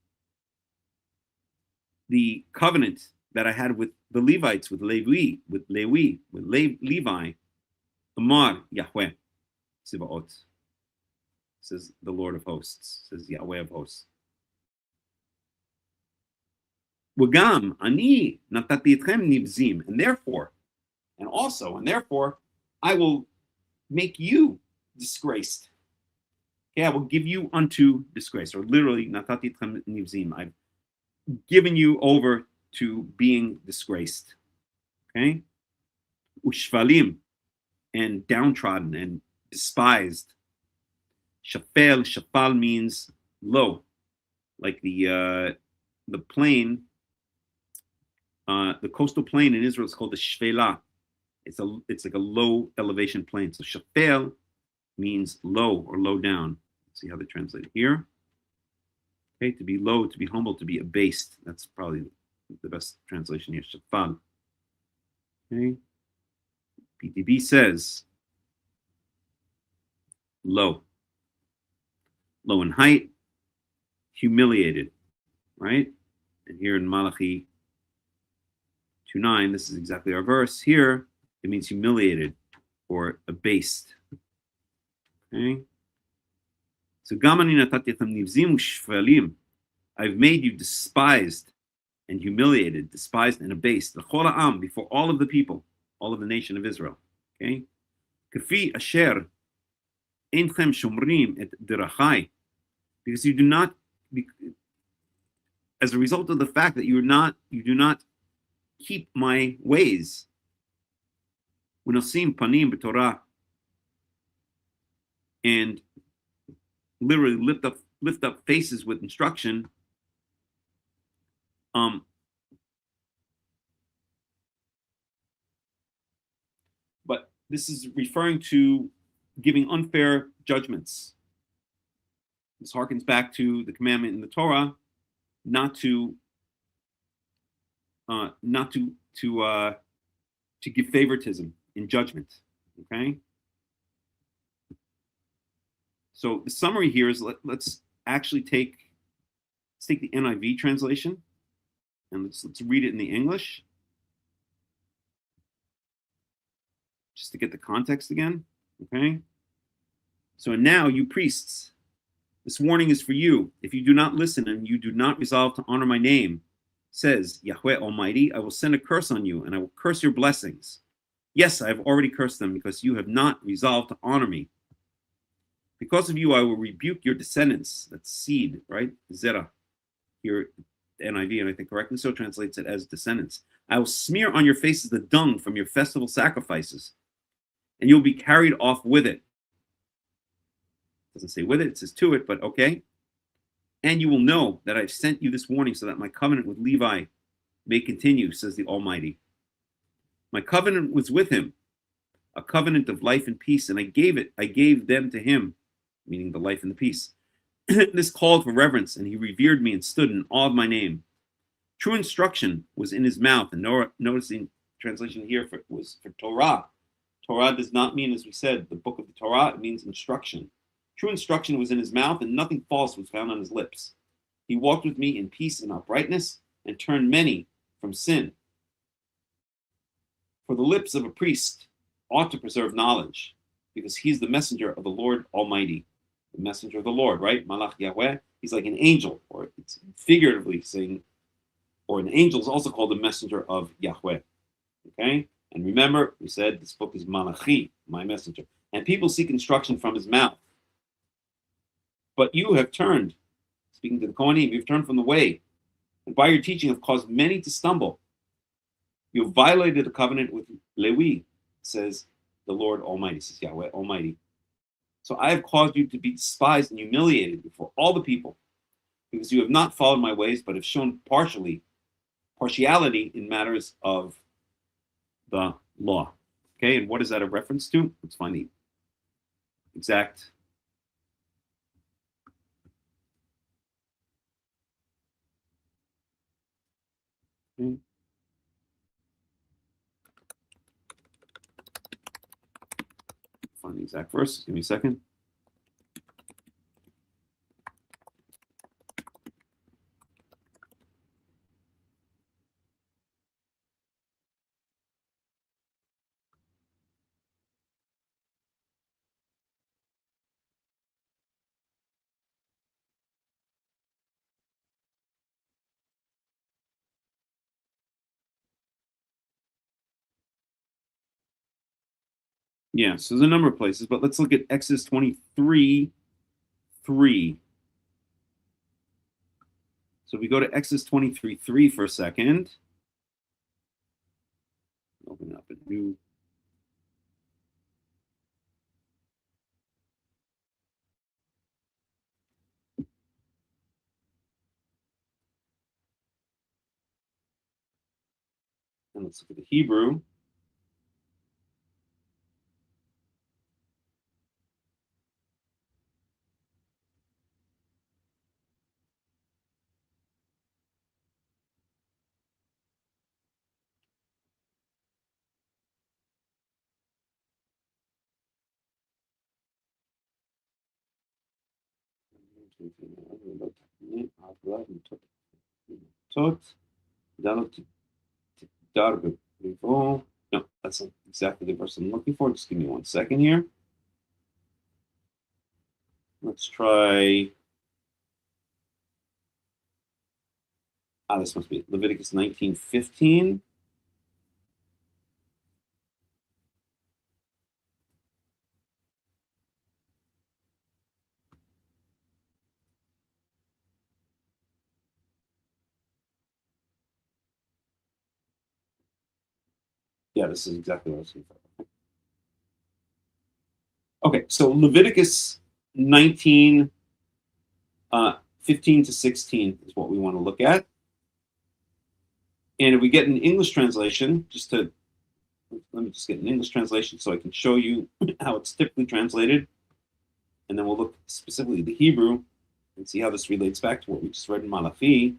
the covenant that I had with the Levites, with Levi, Amar Yahweh Sivaot, says the Lord of hosts, says Yahweh of hosts. Wagam ani natati etchem nivzim, and therefore And also, and therefore, I will make you disgraced. Okay, I will give you unto disgrace, or literally, natati etchem nivzim. I've given you over to being disgraced. Okay, ushvalim, and downtrodden and despised. Shafal means low, like the plain, the coastal plain in Israel is called the shvela. It's like a low elevation plain. So shafel means low or low down. Let's see how they translate it here. Okay, to be low, to be humble, to be abased. That's probably the best translation here. Shafal. Okay. PTB says low. Low in height, humiliated, right? And here in Malachi 2:9, this is exactly our verse. Here, it means humiliated or abased. Okay? So, I've made you despised and humiliated, despised and abased, before all of the people, all of the nation of Israel. Okay? Kafi asher einchem shomrim et derachai, because you do not, as a result of the fact that you do not keep my ways. Unosim panim b'Torah, and literally lift up faces with instruction. But this is referring to giving unfair judgments. This harkens back to the commandment in the Torah not to give favoritism in judgment. Okay. So the summary here is let's actually take the NIV translation and let's read it in the English just to get the context again. Okay. So now, you priests, this warning is for you. If you do not listen and you do not resolve to honor my name, says Yahweh Almighty, I will send a curse on you and I will curse your blessings. Yes, I have already cursed them because you have not resolved to honor me. Because of you, I will rebuke your descendants. That's seed, right? Zerah. Here, the NIV, and I think correctly so, translates it as descendants. I will smear on your faces the dung from your festival sacrifices, and you'll be carried off with it. It doesn't say with it, it says to it, but okay. And you will know that I've sent you this warning so that my covenant with Levi may continue, says the Almighty. My covenant was with him, a covenant of life and peace, and I gave them to him, meaning the life and the peace. This called for reverence, and he revered me and stood in awe of my name. True instruction was in his mouth, and noticing translation here was for Torah. Torah does not mean, as we said, the book of the Torah. It means instruction. True instruction was in his mouth, and nothing false was found on his lips. He walked with me in peace and uprightness, and turned many from sin. For the lips of a priest ought to preserve knowledge, because he's the messenger of the Lord Almighty. The messenger of the Lord, right? Malach Yahweh. He's like an angel, or it's figuratively saying, or an angel is also called the messenger of Yahweh. Okay? And remember, we said this book is Malachi, my messenger. And people seek instruction from his mouth. But you have turned, speaking to the Kohanim, you've turned from the way, and by your teaching have caused many to stumble. You have violated the covenant with Levi, says the Lord Almighty, says Yahweh Almighty. So I have caused you to be despised and humiliated before all the people, because you have not followed my ways, but have shown partiality in matters of the law. Okay, and what is that a reference to? Let's find the exact. Okay. Find the exact verse. Give me a second. Yeah, so there's a number of places, but let's look at Exodus 23:3. So we go to Exodus 23:3 for a second. Open up a new. And let's look at the Hebrew. No, that's not exactly the verse I'm looking for. Just give me 1 second here. Let's try. This must be Leviticus 19:15. Yeah, this is exactly what I was looking for. Okay, so Leviticus 19, 15 to 16 is what we want to look at. And if we get an English translation, let me just get an English translation so I can show you how it's typically translated. And then we'll look specifically at the Hebrew and see how this relates back to what we just read in Malachi.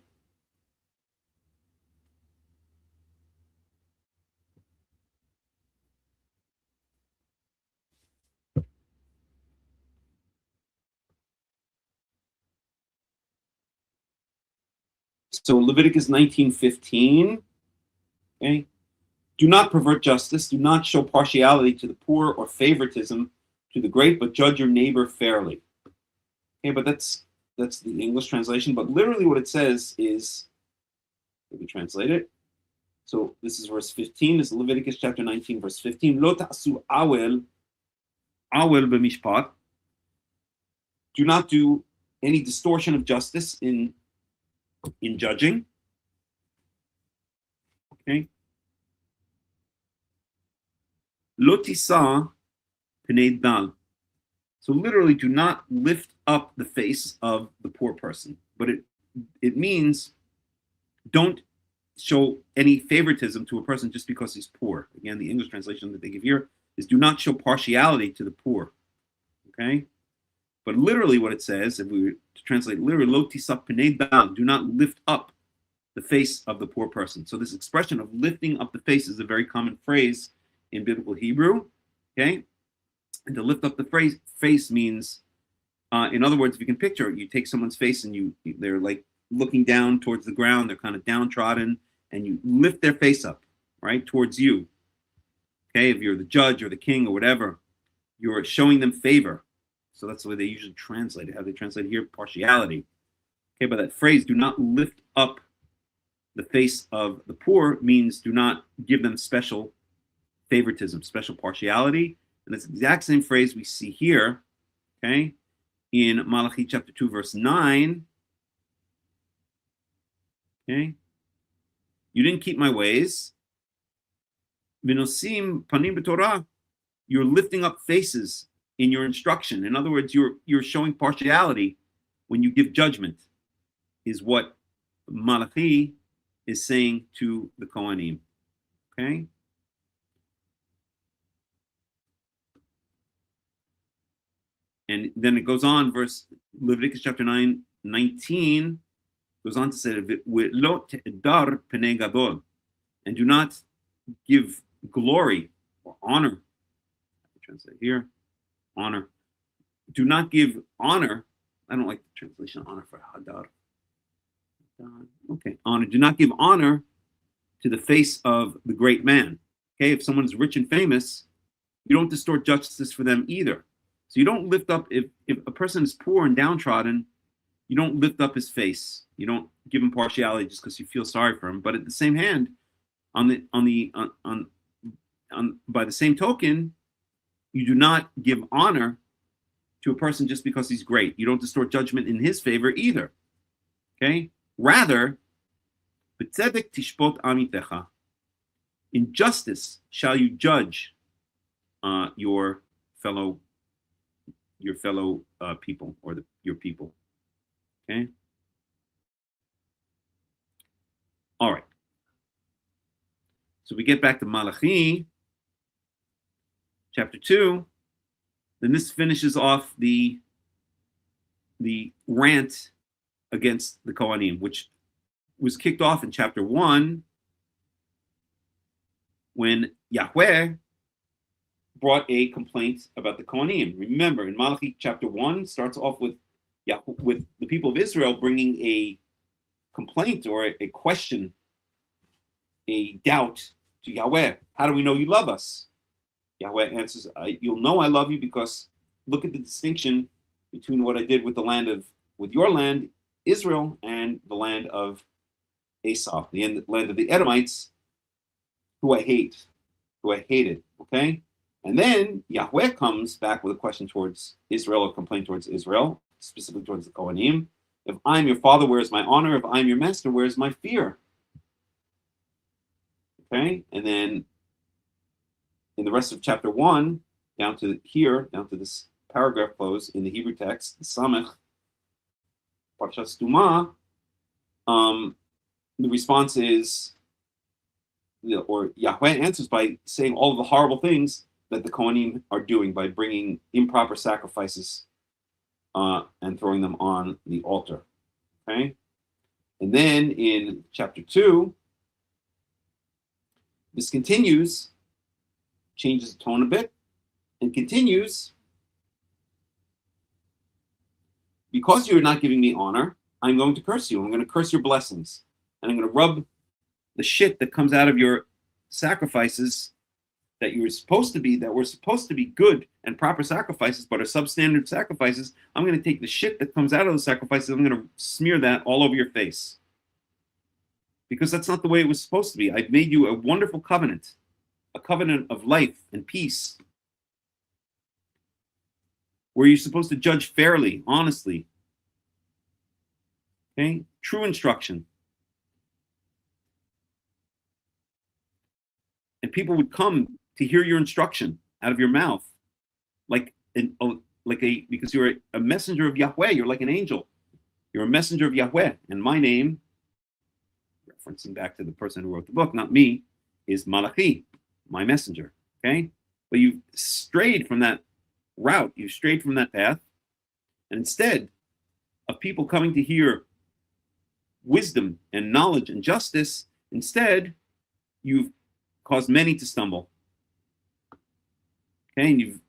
So Leviticus 19:15, okay? Do not pervert justice, do not show partiality to the poor or favoritism to the great, but judge your neighbor fairly. Okay, but that's the English translation, but literally what it says is, let me translate it. So this is verse 15, this is Leviticus chapter 19, verse 15. Lo ta'asu awel b'mishpat. Do not do any distortion of justice in judging. Okay. Lo tisa pnei dal. So literally, do not lift up the face of the poor person. But it means don't show any favoritism to a person just because he's poor. Again, the English translation that they give here is do not show partiality to the poor. Okay? But literally what it says, if we were to translate literally, lo tisa pnei dal, do not lift up the face of the poor person. So this expression of lifting up the face is a very common phrase in biblical Hebrew. Okay? And to lift up the face means, in other words, if you can picture it, you take someone's face and they're like looking down towards the ground, they're kind of downtrodden, and you lift their face up, right, towards you. Okay, if you're the judge or the king or whatever, you're showing them favor. So that's the way they usually translate it. How they translate here, partiality. Okay, but that phrase, do not lift up the face of the poor, means do not give them special favoritism, special partiality. And that's the exact same phrase we see here, okay, in Malachi chapter 2, verse 9. Okay. You didn't keep my ways. V'nosim panim b'torah. You're lifting up faces in your instruction. In other words, you're showing partiality when you give judgment, is what Malachi is saying to the Kohanim. Okay? And then it goes on, Leviticus chapter 19 goes on to say, and do not give glory or honor. I translate here, honor. Do not give honor. I don't like the translation honor for hadar. Okay, honor. Do not give honor to the face of the great man. Okay, if someone's rich and famous, you don't distort justice for them either. So you don't lift up, if a person is poor and downtrodden, you don't lift up his face. You don't give him partiality just because you feel sorry for him. But at the same hand, by the same token, You do not give honor to a person just because he's great. You don't distort judgment in his favor either. Okay? Rather, b'tzedek tishpot amitecha. In justice shall you judge your fellow people, or your people. Okay? All right. So we get back to Malachi, chapter 2. Then this finishes off the rant against the Kohanim, which was kicked off in chapter 1 when Yahweh brought a complaint about the Kohanim. Remember, in Malachi chapter 1 starts off with the people of Israel bringing a complaint or a question, a doubt to Yahweh. How do we know you love us? Yahweh answers, you'll know I love you because look at the distinction between what I did with your land, Israel, and the land of Esau, the land of the Edomites, who I hated, okay? And then Yahweh comes back with a question towards Israel, or complaint towards Israel, specifically towards the Kohanim. If I'm your father, where is my honor? If I'm your master, where is my fear? Okay, and then in the rest of chapter 1, down to this paragraph close in the Hebrew text, the Samech, Parshas Tumah, the response is, or Yahweh answers by saying all of the horrible things that the Kohanim are doing by bringing improper sacrifices and throwing them on the altar. Okay, and then in chapter 2, this continues, changes the tone a bit, and continues. Because you're not giving me honor, I'm going to curse you. I'm going to curse your blessings. And I'm going to rub the shit that comes out of your sacrifices that were supposed to be good and proper sacrifices, but are substandard sacrifices. I'm going to take the shit that comes out of those sacrifices, I'm going to smear that all over your face. Because that's not the way it was supposed to be. I've made you a wonderful covenant, a covenant of life and peace, where you're supposed to judge fairly, honestly. Okay? True instruction. And people would come to hear your instruction out of your mouth, because you're a messenger of Yahweh. You're like an angel. You're a messenger of Yahweh. And my name, referencing back to the person who wrote the book, not me, is Malachi, my messenger. Okay? But you've strayed from that route. You've strayed from that path. And instead of people coming to hear wisdom and knowledge and justice, instead you've caused many to stumble. Okay, and you've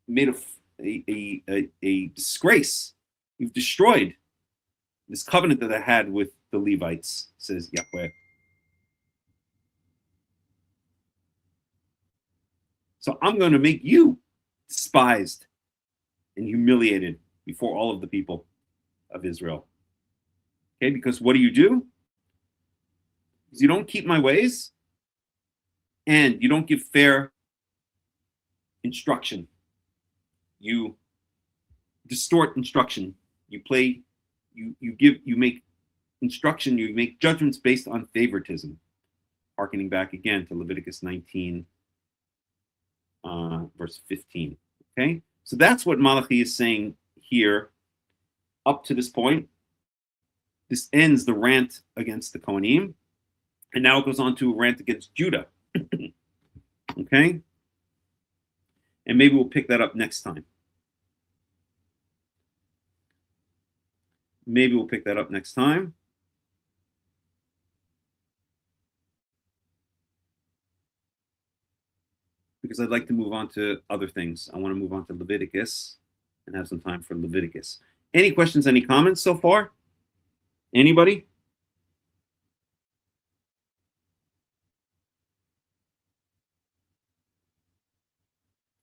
made a disgrace. You've destroyed this covenant that I had with the Levites, says Yahweh. So I'm going to make you despised and humiliated before all of the people of Israel. Okay, because what do? Because you don't keep my ways, and you don't give fair instruction. You distort instruction. You make instruction, you make judgments based on favoritism. Harkening back again to Leviticus 19, verse 15. Okay, so that's what Malachi is saying here up to this point. This ends the rant against the Kohanim, and now it goes on to a rant against Judah. Okay? And maybe we'll pick that up next time. Because I'd like to move on to other things. I want to move on to Leviticus and have some time for Leviticus. Any questions, any comments so far? Anybody?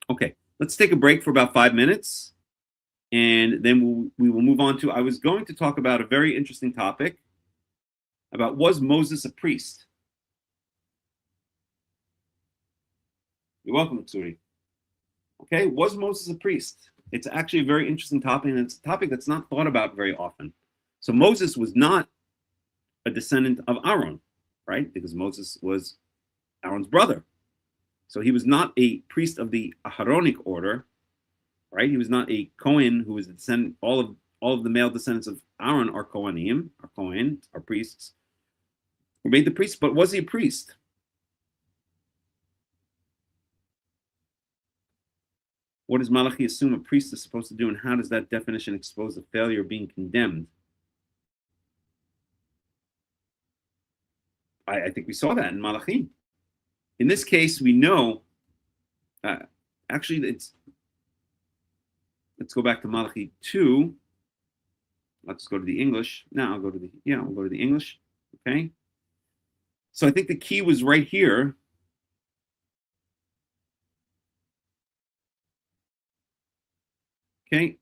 Okay, let's take a break for about 5 minutes, and then we will move on to, I was going to talk about a very interesting topic about, was Moses a priest? You're welcome, Tsuri. Okay, was Moses a priest? It's actually a very interesting topic, and it's a topic that's not thought about very often. So Moses was not a descendant of Aaron, right? Because Moses was Aaron's brother. So he was not a priest of the Aharonic order, right? He was not a Cohen who was a descendant. All of the male descendants of Aaron are Kohanim, are Cohen, are priests, who made the priest. But was he a priest? What does Malachi assume a priest is supposed to do, and how does that definition expose the failure of being condemned? I think we saw that in Malachi. In this case, we know, actually, let's go back to Malachi 2. Let's go to the English. Now we'll go to the English. Okay. So I think the key was right here. Okay.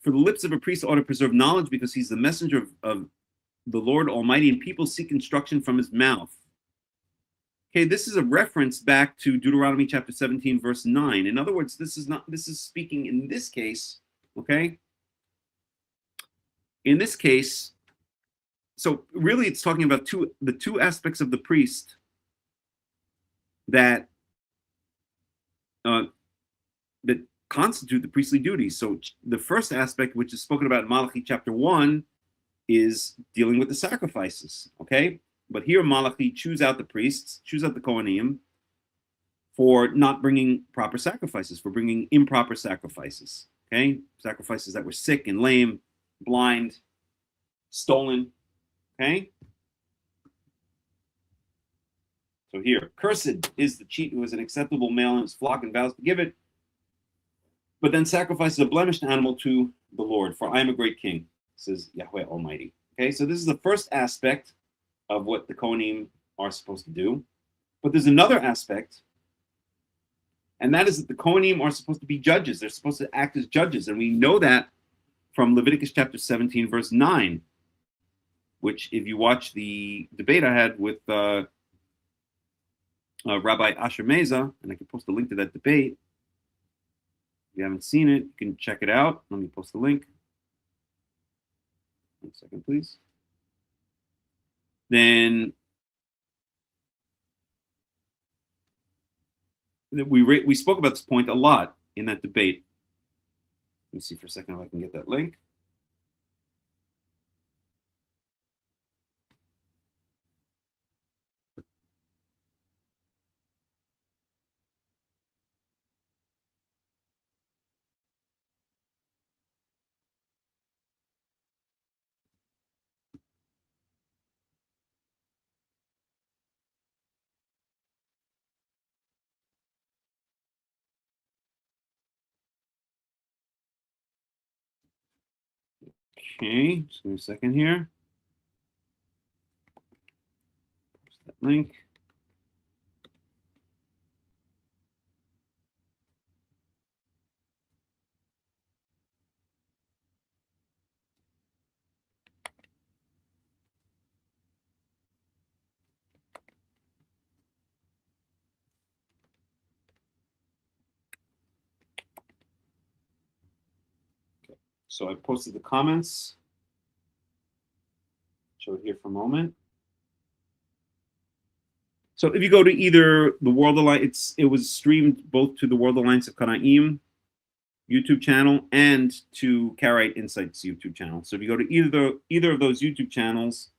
For the lips of a priest ought to preserve knowledge because he's the messenger of the Lord Almighty, and people seek instruction from his mouth. Okay, this is a reference back to Deuteronomy chapter 17, verse 9. In other words, this is speaking in this case, okay? In this case, so really it's talking about the two aspects of the priest that that constitute the priestly duties. So the first aspect, which is spoken about in Malachi chapter 1, is dealing with the sacrifices, okay? But here Malachi choose out the priests, choose out the Kohanim for not bringing proper sacrifices, for bringing improper sacrifices, okay? Sacrifices that were sick and lame, blind, stolen, okay? So here, cursed is the cheat who is an acceptable male in his flock and vows to give it, but then sacrifices a blemished animal to the Lord, for I am a great king, says Yahweh Almighty. Okay, so this is the first aspect of what the Kohanim are supposed to do. But there's another aspect, and that is that the Kohanim are supposed to be judges. They're supposed to act as judges, and we know that from Leviticus chapter 17, verse 9, which if you watch the debate I had with Rabbi Asher Meza, and I can post a link to that debate. If you haven't seen it, you can check it out. Let me post the link. 1 second, please. Then we spoke about this point a lot in that debate. Let me see for a second if I can get that link. Okay, just give me a second here. Post that link. So I posted the comments. Show it here for a moment. So if you go to either the World Alliance, it was streamed both to the World Alliance of Qara'im YouTube channel and to Karaite Insights YouTube channel. So if you go to either of those YouTube channels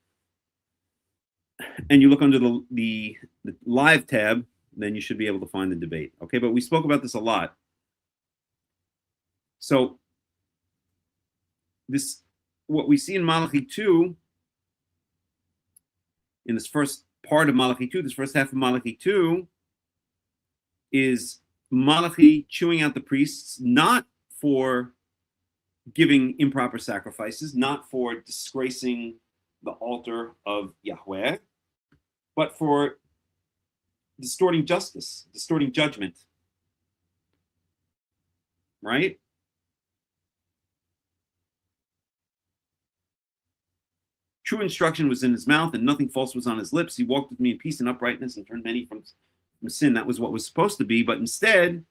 and you look under the live tab, then you should be able to find the debate. Okay, but we spoke about this a lot. So what we see in Malachi 2, in this first part of Malachi 2, this first half of Malachi 2, is Malachi chewing out the priests, not for giving improper sacrifices, not for disgracing the altar of Yahweh, but for distorting justice, distorting judgment. Right? True instruction was in his mouth, and nothing false was on his lips. He walked with me in peace and uprightness, and turned many from sin. That was what was supposed to be, but instead,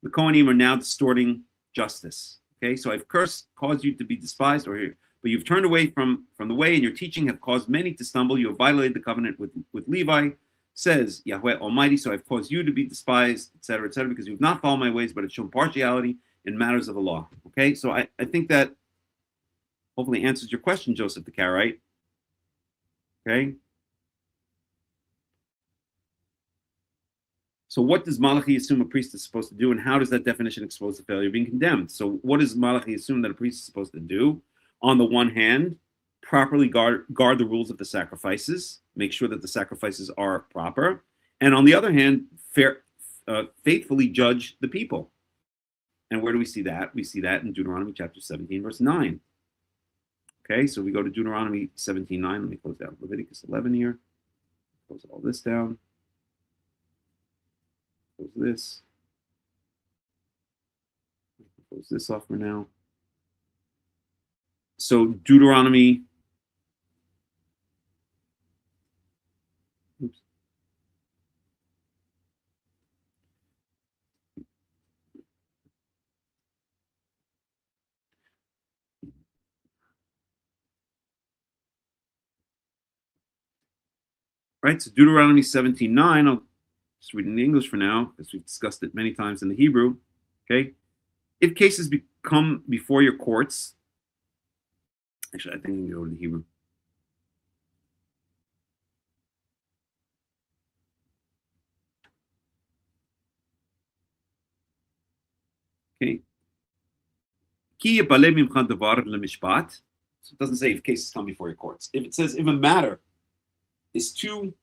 the Kohanim are now distorting justice. Okay, so I've caused you to be despised, but you've turned away from the way, and your teaching have caused many to stumble. You have violated the covenant with Levi, says Yahweh Almighty. So I've caused you to be despised, etc., because you've not followed my ways, but have shown partiality in matters of the law. Okay, so I think that hopefully answers your question, Joseph the Karaite. Okay. So what does Malachi assume a priest is supposed to do, and how does that definition expose the failure of being condemned? So what does Malachi assume that a priest is supposed to do? On the one hand, properly guard the rules of the sacrifices, make sure that the sacrifices are proper, and on the other hand, faithfully judge the people. And where do we see that? We see that in Deuteronomy chapter 17, verse 9. Okay, so we go to Deuteronomy 17:9. Let me close down Leviticus 11 here. Close all this down. Close this. Close this off for now. So Deuteronomy. Oops. Right, so Deuteronomy 17:9. I'll just read it in English for now, because we've discussed it many times in the Hebrew. Okay, if cases come before your courts, actually, I think we can go to the Hebrew. Okay. Ki yipaleh mimcha davar lemishpat. So it doesn't say if cases come before your courts. If it says if a matter is too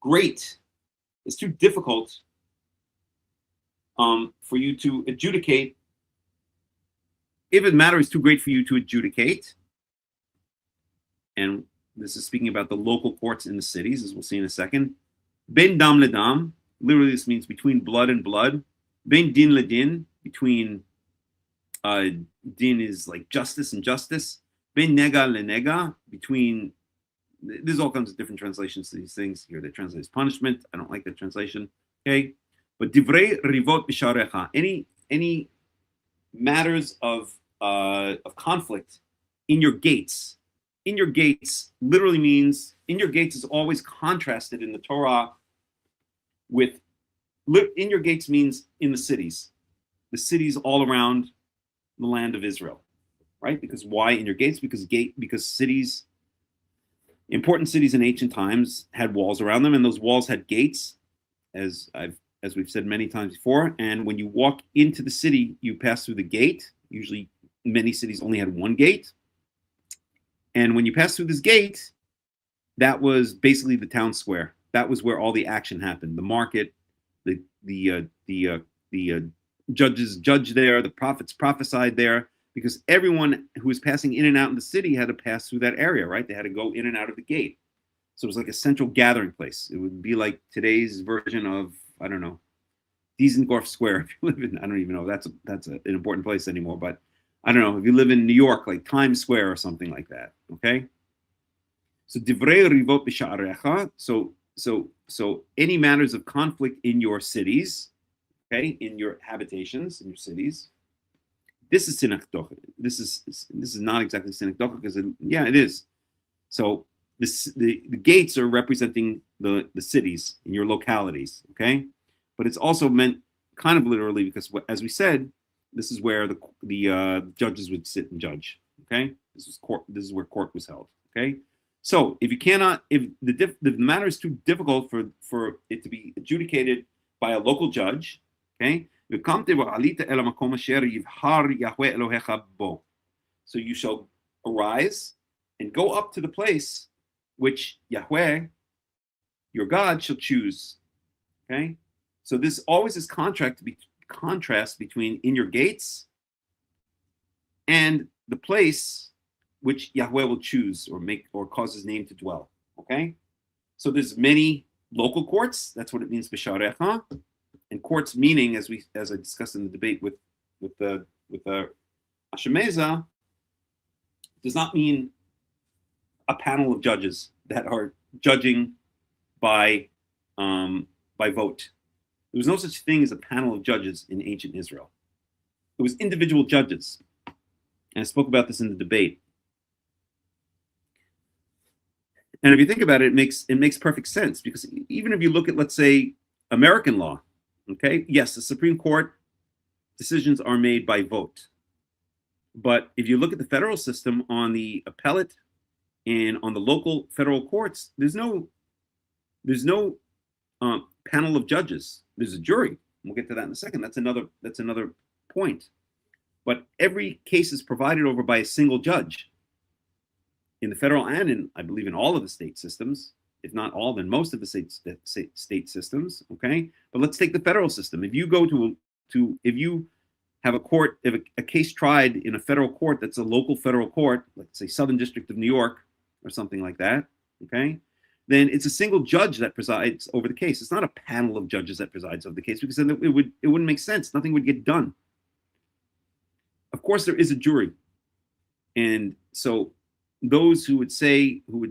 great, it's too difficult for you to adjudicate. If a matter is too great for you to adjudicate, and this is speaking about the local courts in the cities, as we'll see in a second. Ben dam ledam, literally this means between blood and blood. Ben din ledin, between din is like justice and justice. Ben nega lenega, between, there's all kinds of different translations to these things. Here they translate as punishment. I don't like that translation. Okay, but divrei rivot b'sharecha, any matters of conflict in your gates. In your gates literally means, in your gates is always contrasted in the Torah with, in your gates means in the cities all around the land of Israel, right? Because why in your gates? Because cities, important cities in ancient times had walls around them, and those walls had gates, as we've said many times before. And when you walk into the city, you pass through the gate. Usually many cities only had one gate. And when you pass through this gate, that was basically the town square. That was where all the action happened. The market, the judges judged there, the prophets prophesied there, because everyone who was passing in and out in the city had to pass through that area, right? They had to go in and out of the gate. So it was like a central gathering place. It would be like today's version of, I don't know, Dizengoff Square. If you live in, I don't even know if that's an important place anymore, but I don't know, if you live in New York, like Times Square or something like that, okay? So divrei rivot b'sha'arecha, so any matters of conflict in your cities, okay, in your habitations, in your cities, this is synekdocha. This is not exactly synekdocha, because it is. So the gates are representing the cities in your localities, okay? But it's also meant kind of literally, because as we said, this is where the judges would sit and judge. Okay, this is court. This is where court was held. Okay, so if the matter is too difficult for it to be adjudicated by a local judge, okay, so you shall arise and go up to the place which Yahweh, your God, shall choose. Okay, so this always is contrast between in your gates and the place which Yahweh will choose or cause his name to dwell. Okay, so there's many local courts. That's what it means b'sharecha, and courts meaning, as I discussed in the debate with the Ashemeza, does not mean a panel of judges that are judging by by vote. There was no such thing as a panel of judges in ancient Israel. It was individual judges. And I spoke about this in the debate. And if you think about it, it makes perfect sense, because even if you look at, let's say, American law, okay, yes, the Supreme Court decisions are made by vote. But if you look at the federal system on the appellate and on the local federal courts, there's no panel of judges. There's a jury. We'll get to that in a second. That's another point. But every case is presided over by a single judge in the federal and in, I believe, in all of the state systems, if not all, then most of the state systems. Okay, but let's take the federal system. If you go if you have a case tried in a federal court that's a local federal court, let's say Southern District of New York or something like that, okay, then it's a single judge that presides over the case. It's not a panel of judges that presides over the case, because then it wouldn't make sense. Nothing would get done. Of course, there is a jury, and so those who would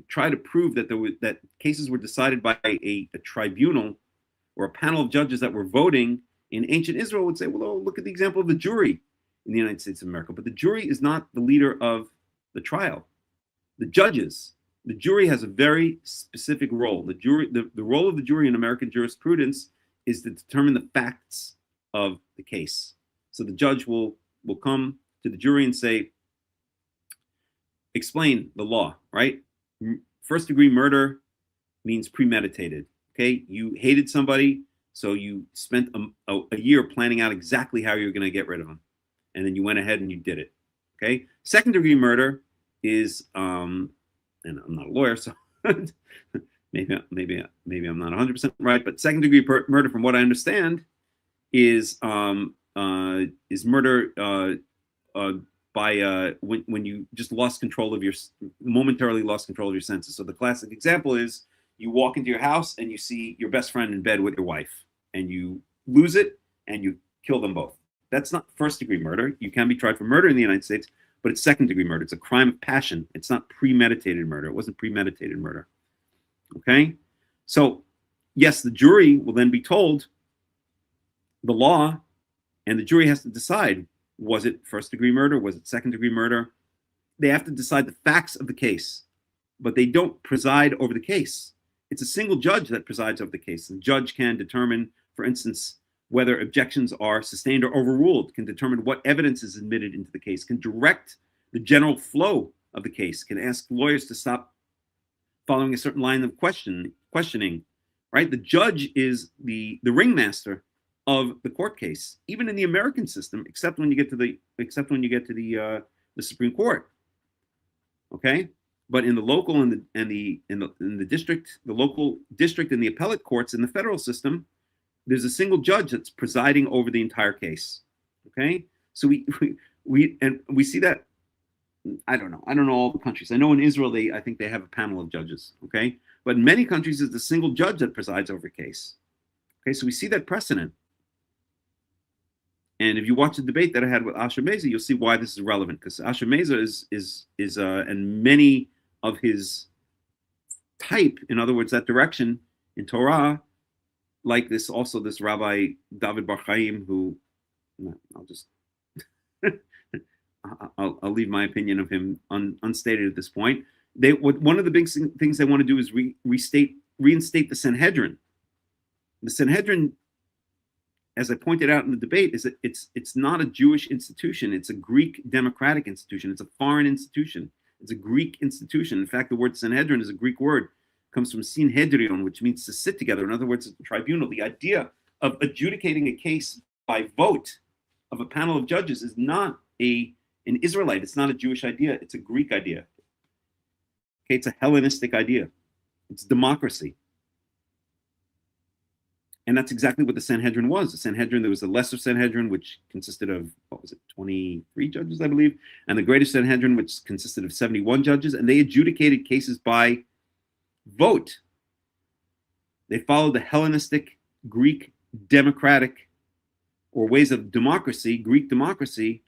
try to prove that cases were decided by a tribunal or a panel of judges that were voting in ancient Israel would say, well, look at the example of the jury in the United States of America. But the jury is not the leader of the trial. The jury has a very specific role. The role of the jury in American jurisprudence is to determine the facts of the case. So the judge will come to the jury and say, explain the law, right? First degree murder means premeditated. Okay, you hated somebody, so you spent a year planning out exactly how you're going to get rid of them, and then you went ahead and you did it. Okay, second degree murder is, and I'm not a lawyer, so maybe I'm not 100% right, but second degree murder, from what I understand, is murder by when you just momentarily lost control of your senses. So the classic example is you walk into your house and you see your best friend in bed with your wife, and you lose it and you kill them both. That's not first degree murder. You can be tried for murder in the United States, but it's second degree murder. It's a crime of passion. It's not premeditated murder. It wasn't premeditated murder. Okay? So yes, the jury will then be told the law, and the jury has to decide, was it first degree murder? Was it second degree murder? They have to decide the facts of the case, but they don't preside over the case. It's a single judge that presides over the case. The judge can determine, for instance, whether objections are sustained or overruled, can determine what evidence is admitted into the case, can direct the general flow of the case, can ask lawyers to stop following a certain line of questioning, right? The judge is the ringmaster of the court case, even in the American system, except when you get to the Supreme Court. Okay, but in the local and the district, the local district and the appellate courts in the federal system, there's a single judge that's presiding over the entire case. Okay, so we see that. I don't know all the countries. I know in Israel I think they have a panel of judges. Okay, but in many countries it's a single judge that presides over a case. Okay, so we see that precedent. And if you watch the debate that I had with Asher Meza, you'll see why this is relevant. Because Asher Meza is and many of his type, in other words, that direction in Torah, like this Rabbi David Bar Chaim, who I'll leave my opinion of him unstated at this point. One of the big things they want to do is reinstate the Sanhedrin. The Sanhedrin, as I pointed out in the debate, is that it's not a Jewish institution. It's a Greek democratic institution. It's a foreign institution. It's a Greek institution. In fact, the word Sanhedrin is a Greek word. It comes from Sinhedrion, which means to sit together. In other words, it's a tribunal. The idea of adjudicating a case by vote of a panel of judges is not an Israelite. It's not a Jewish idea. It's a Greek idea. Okay, it's a Hellenistic idea. It's democracy. And that's exactly what the Sanhedrin was. The Sanhedrin, there was a lesser Sanhedrin, which consisted of, 23 judges, I believe, and the greater Sanhedrin, which consisted of 71 judges, and they adjudicated cases by vote. They followed the Hellenistic, Greek, democratic, or ways of democracy, Greek democracy,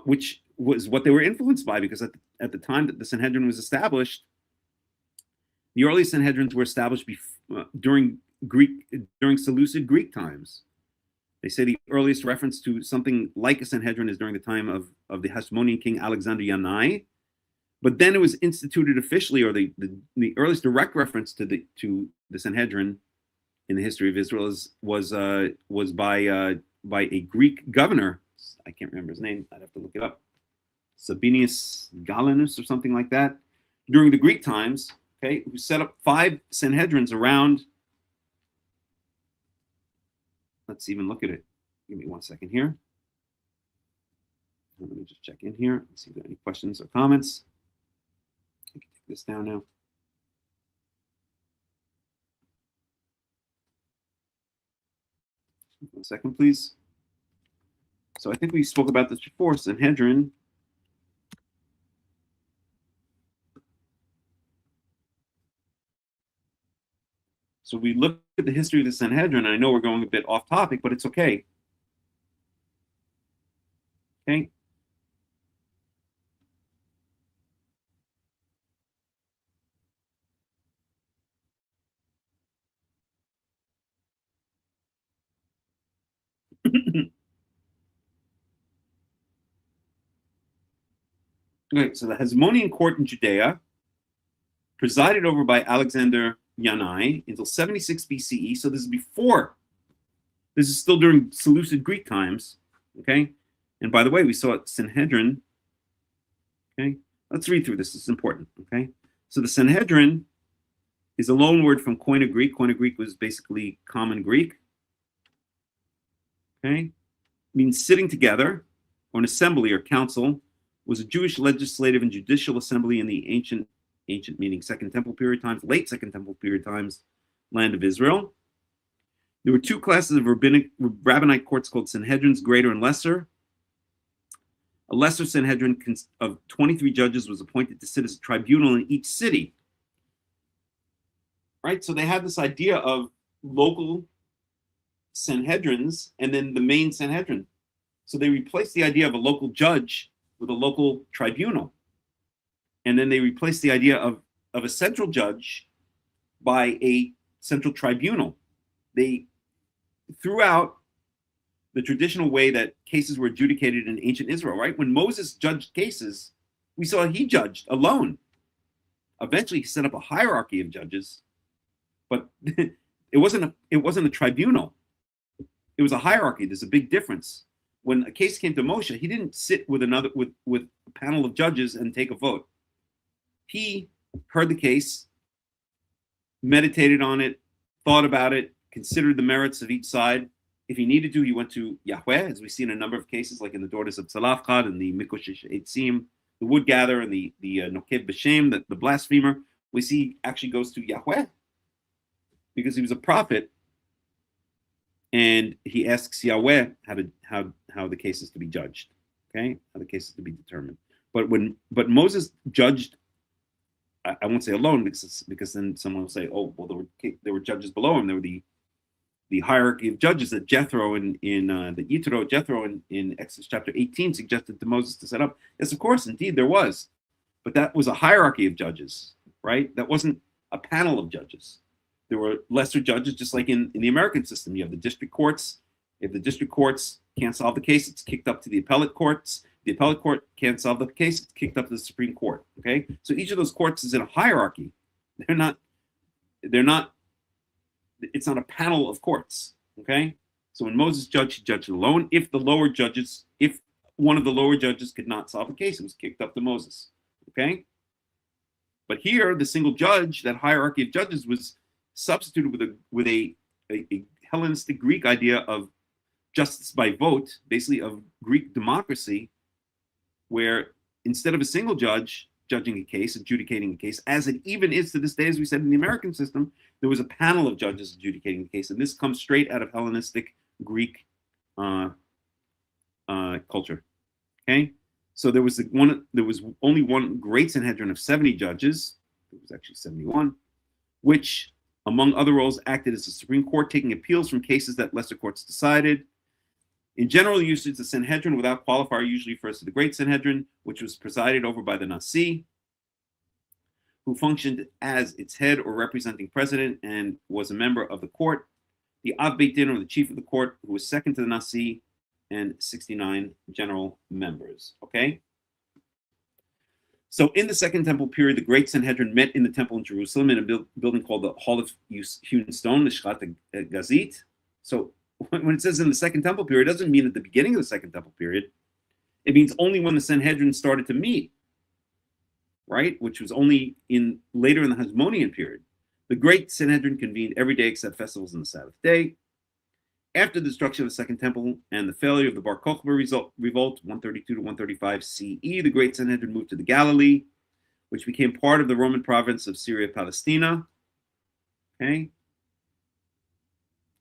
which was what they were influenced by, because at the time that the Sanhedrin was established, the early Sanhedrins were established during Seleucid Greek times. They say the earliest reference to something like a Sanhedrin is during the time of the Hasmonean king Alexander Yanai. But then it was instituted officially, or the earliest direct reference to the Sanhedrin in the history of Israel was by a Greek governor. I can't remember his name. I'd have to look it up. Sabinius Galenus or something like that. During the Greek times, okay, who set up 5 Sanhedrins around. Let's even look at it. Give me 1 second here. Let me just check in here and see if there are any questions or comments. I can take this down now. One second, please. So I think we spoke about this before. Sanhedrin. So we look at the history of the Sanhedrin, and I know we're going a bit off topic, but it's okay. Okay. Okay, so the Hasmonean court in Judea, presided over by Alexander Yanai until 76 BCE. So this is before. This is still during Seleucid Greek times. Okay, and by the way, we saw Sanhedrin. Okay, let's read through this. It's important. Okay, so the Sanhedrin is a loan word from Koine Greek. Koine Greek was basically common Greek. Okay, it means sitting together, or an assembly or council. Was a Jewish legislative and judicial assembly in the ancient meaning Second Temple period times, late Second Temple period times, land of Israel. There were 2 classes of rabbinite courts called Sanhedrins, greater and lesser. A lesser Sanhedrin of 23 judges was appointed to sit as a tribunal in each city. Right, so they had this idea of local Sanhedrins and then the main Sanhedrin. So they replaced the idea of a local judge with a local tribunal. And then they replaced the idea of a central judge by a central tribunal. They threw out the traditional way that cases were adjudicated in ancient Israel, right? When Moses judged cases, we saw he judged alone. Eventually, he set up a hierarchy of judges, but it wasn't a tribunal. It was a hierarchy. There's a big difference. When a case came to Moshe, he didn't sit with a panel of judges and take a vote. He heard the case, meditated on it, thought about it, considered the merits of each side. If he needed to, he went to Yahweh, as we see in a number of cases, like in the daughters of Tzalafchad and the Mikoshish Eitzim, the wood gatherer, and the Nokeb B'Shem, the blasphemer. We see he actually goes to Yahweh because he was a prophet. And he asks Yahweh how the case is to be judged, okay? How the case is to be determined. But Moses judged, I won't say alone because then someone will say, oh, well, there were judges below him. There were the hierarchy of judges that Jethro in Exodus chapter 18 suggested to Moses to set up. Yes, of course, indeed there was, but that was a hierarchy of judges, right? That wasn't a panel of judges. There were lesser judges, just like in the American system. You have the district courts. If the district courts can't solve the case, it's kicked up to the appellate courts. The appellate court can't solve the case, it's kicked up to the Supreme Court. Okay, so each of those courts is in a hierarchy. They're not. It's not a panel of courts. Okay, so when Moses judged, he judged alone. If one of the lower judges could not solve a case, it was kicked up to Moses. Okay, but here the single judge, that hierarchy of judges, was substituted with a Hellenistic Greek idea of justice by vote, basically of Greek democracy, where instead of a single judge judging a case, adjudicating a case, as it even is to this day, as we said in the American system, there was a panel of judges adjudicating the case, and this comes straight out of Hellenistic Greek culture. Okay, so there was only one great Sanhedrin of 70 judges. It was actually 71, which, among other roles, acted as the Supreme Court, taking appeals from cases that lesser courts decided. In general usage, the Sanhedrin without qualifier usually refers to the Great Sanhedrin, which was presided over by the Nasi, who functioned as its head or representing president and was a member of the court, the Av Beit Din, or the chief of the court, who was second to the Nasi, and 69 general members. Okay? So in the Second Temple period, the Great Sanhedrin met in the temple in Jerusalem in a building called the Hall of Hewn Stone, the Shchat Gazit. So when it says in the Second Temple period, it doesn't mean at the beginning of the Second Temple period. It means only when the Sanhedrin started to meet, right? Which was only later in the Hasmonean period. The Great Sanhedrin convened every day except festivals and the Sabbath day. After the destruction of the Second Temple and the failure of the Bar Kokhba revolt, 132 to 135 CE, the Great Sanhedrin moved to the Galilee, which became part of the Roman province of Syria-Palestina. Okay?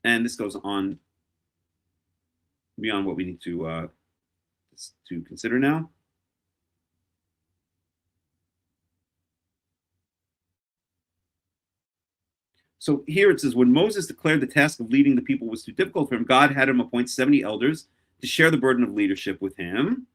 And this goes on beyond what we need to consider now. So here it says, when Moses declared the task of leading the people was too difficult for him, God had him appoint 70 elders to share the burden of leadership with him.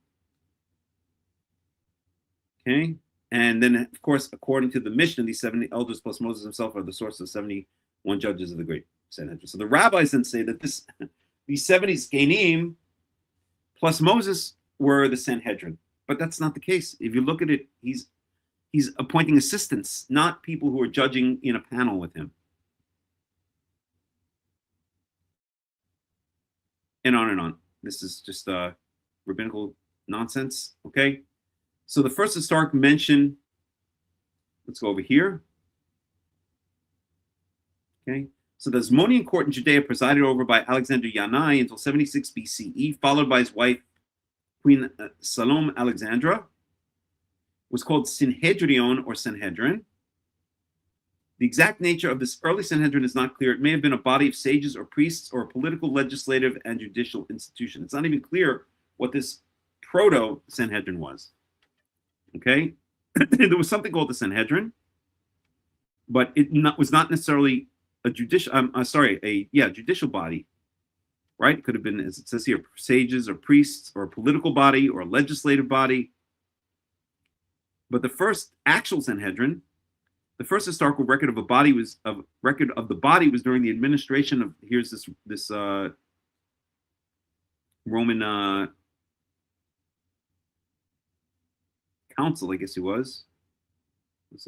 Okay? And then, of course, according to the Mishnah, these 70 elders plus Moses himself are the source of 71 judges of the Great Sanhedrin. So the rabbis then say that these 70 Zkenim plus Moses were the Sanhedrin. But that's not the case. If you look at it, he's appointing assistants, not people who are judging in a panel with him. And on and on. This is just rabbinical nonsense, okay? So the first historic mention, let's go over here. Okay, so the Hasmonean court in Judea, presided over by Alexander Yanai until 76 BCE, followed by his wife, Queen Salome Alexandra, was called Sanhedrion or Sanhedrin. The exact nature of this early Sanhedrin is not clear. It may have been a body of sages or priests or a political, legislative, and judicial institution. It's not even clear what this proto-Sanhedrin was. Okay? There was something called the Sanhedrin, but it was not necessarily a judicial, judicial body, right? It could have been, as it says here, sages or priests or a political body or a legislative body. But the first actual Sanhedrin, the first historical record of the body was during the administration of, here's this Roman council, I guess he was. I guess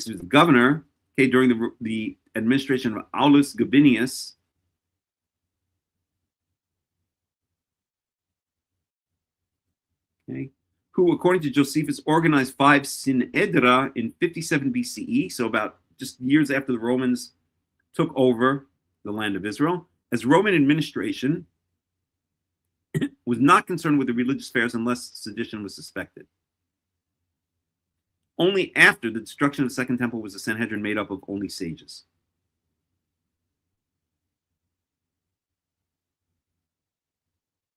he was the governor. Okay, during the administration of Aulus Gabinius. Okay. Who, according to Josephus, organized 5 Synedra in 57 BCE, so about just years after the Romans took over the land of Israel. As Roman administration was not concerned with the religious affairs unless sedition was suspected. Only after the destruction of the Second Temple was the Sanhedrin made up of only sages.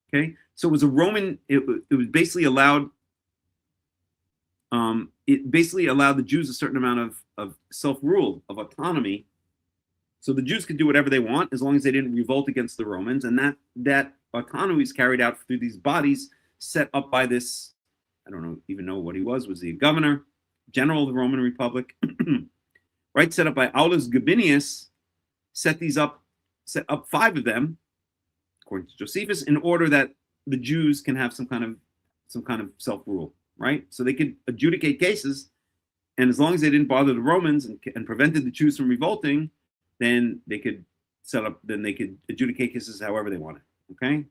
Okay, so it was a Roman, it was basically allowed, the Jews a certain amount of self-rule, of autonomy. So the Jews could do whatever they want as long as they didn't revolt against the Romans. And that autonomy is carried out through these bodies set up by this, I don't even know what he was he a governor, general of the Roman Republic, right? Set up by Aulus Gabinius, set up 5 of them, according to Josephus, in order that the Jews can have some kind of self-rule, right? So they could adjudicate cases, and as long as they didn't bother the Romans and prevented the Jews from revolting, then they could adjudicate cases however they wanted, okay?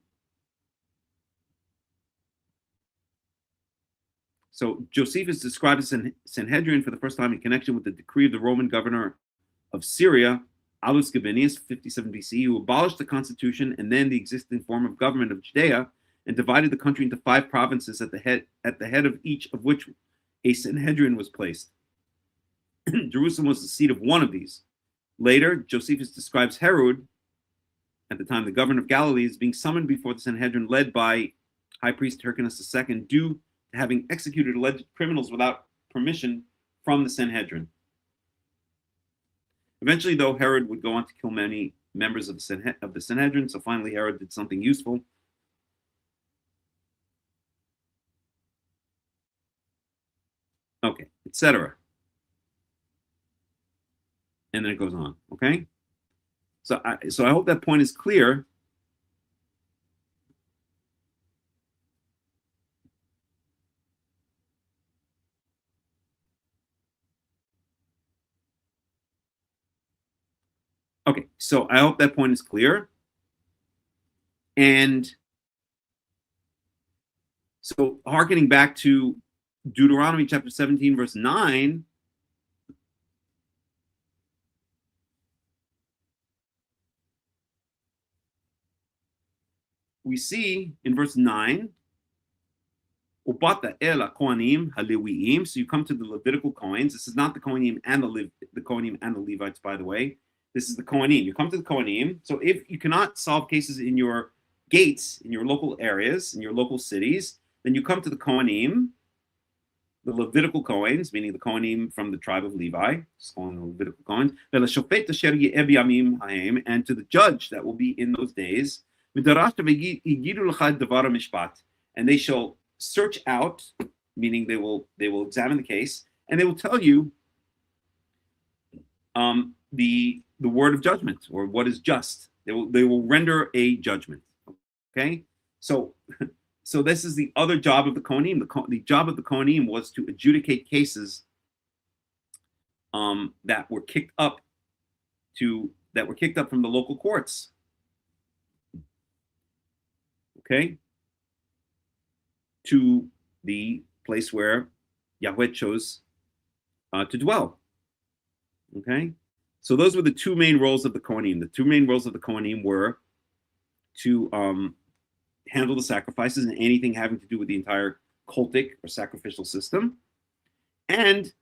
So Josephus describes Sanhedrin for the first time in connection with the decree of the Roman governor of Syria, Aulus Gabinius, 57 BC, who abolished the constitution and then the existing form of government of Judea and divided the country into 5 provinces at the head of each of which a Sanhedrin was placed. Jerusalem was the seat of one of these. Later, Josephus describes Herod, at the time the governor of Galilee, as being summoned before the Sanhedrin led by High Priest Hyrcanus II due to having executed alleged criminals without permission from the Sanhedrin. Eventually, though, Herod would go on to kill many members of the Sanhedrin, so finally Herod did something useful. etc. And then it goes on. Okay. So I hope that point is clear. Okay, so I hope that point is clear. And so hearkening back to Deuteronomy chapter 17, verse 9, we see in verse 9, Ubata el Kohanim halewiim. So you come to the Levitical Cohens. This is not the Kohanim and the Kohanim and the Levites, by the way. This is the Kohanim. You come to the Kohanim. So if you cannot solve cases in your gates, in your local areas, in your local cities, then you come to the Kohanim, the Levitical Cohens, meaning the Kohanim from the tribe of Levi, just calling the Levitical Cohens, and to the judge that will be in those days, and they shall search out, meaning they will examine the case, and they will tell you the word of judgment, or what is just. They will render a judgment. Okay, so this is the other job of the Kohanim. The job of the Kohanim was to adjudicate cases that were kicked up from the local courts. Okay, to the place where Yahweh chose to dwell. Okay, so those were the two main roles of the Kohanim. The two main roles of the Kohanim were to handle the sacrifices and anything having to do with the entire cultic or sacrificial system, and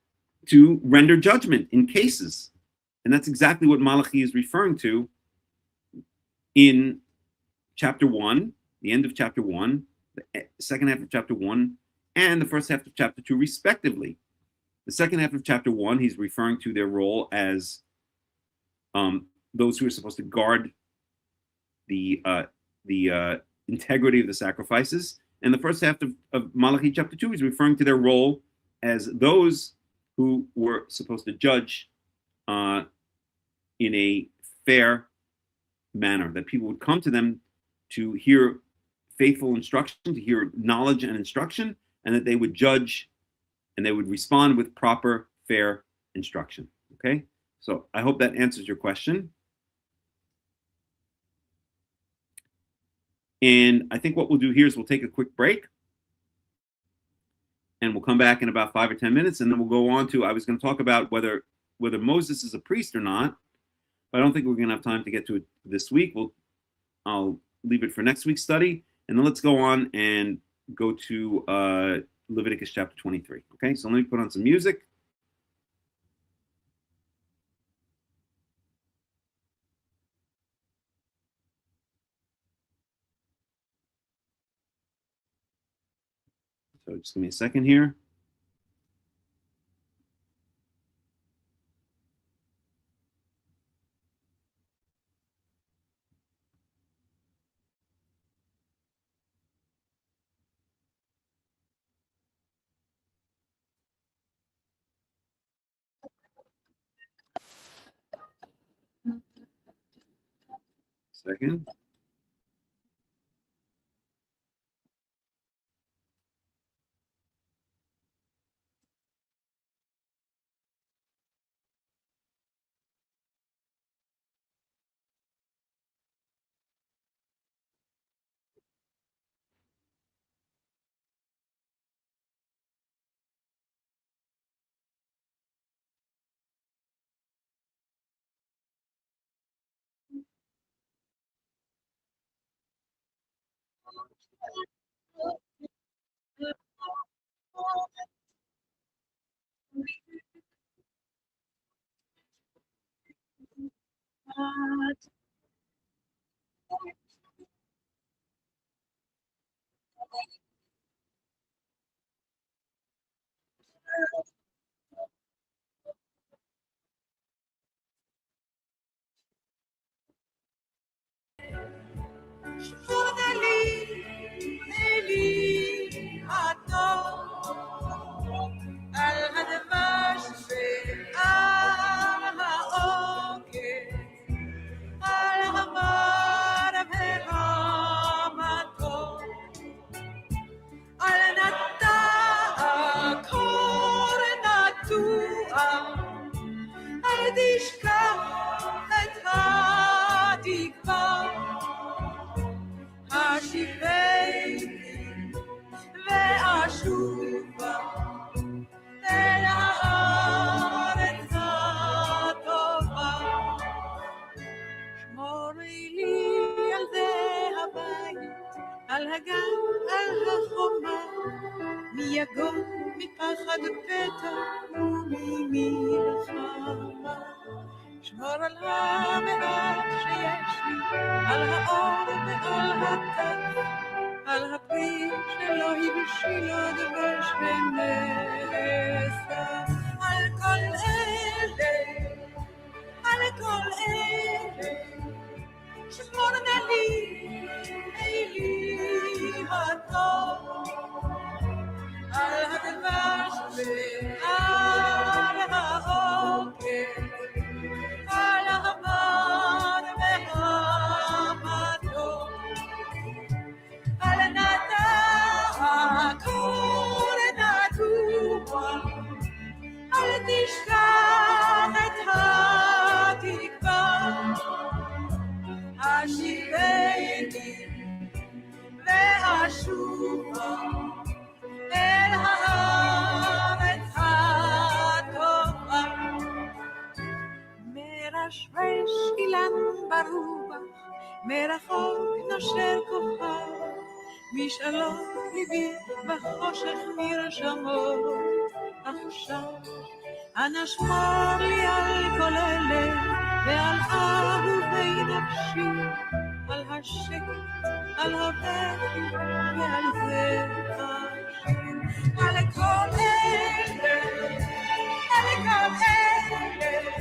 to render judgment in cases. And that's exactly what Malachi is referring to in chapter 1, the end of chapter 1, the second half of chapter 1, and the first half of chapter 2, respectively. The second half of chapter 1, he's referring to their role as those who are supposed to guard the integrity of the sacrifices. And the first half of Malachi chapter 2 is referring to their role as those who were supposed to judge in a fair manner, that people would come to them to hear faithful instruction, to hear knowledge and instruction, and that they would judge and they would respond with proper, fair instruction. Okay? So I hope that answers your question. And I think what we'll do here is we'll take a quick break, and we'll come back in about 5 or 10 minutes, and then we'll go on to, I was going to talk about whether Moses is a priest or not, but I don't think we're going to have time to get to it this week. I'll leave it for next week's study, and then let's go on and go to Leviticus chapter 23. Okay, so let me put on some music. So just give me a second here. Second. על הדבר תשכח את התקווה, השיבני ואשובה אל הארץ הטובה. שמורי לי על זה הבית, על הגן, על החומה, מיגון, מפחד פתע וממלחמה. שמור על המעט שיש לי, על האור ועל הטף, על הפרי שלא הבשיל עוד ושנסה. על כל אלה, על כל אלה, שמור נא לי, אלי הטוב, על הדבש ועל העוקר, על המר והמתוק, על נטעקור נטוע, אל תשכח את התקווה, השיבני ואשובה אל הארץ הטובה. מרשרש אילן ברוח, מרחוק נושר כוכב, משאלות ליבי בחושך מרשמות עכשיו. אנא שמור לי על כל אלה ועל אהובי נפשי, על השקט, על הבכי ועל זה השיר. על כל אלה, על כל אלה,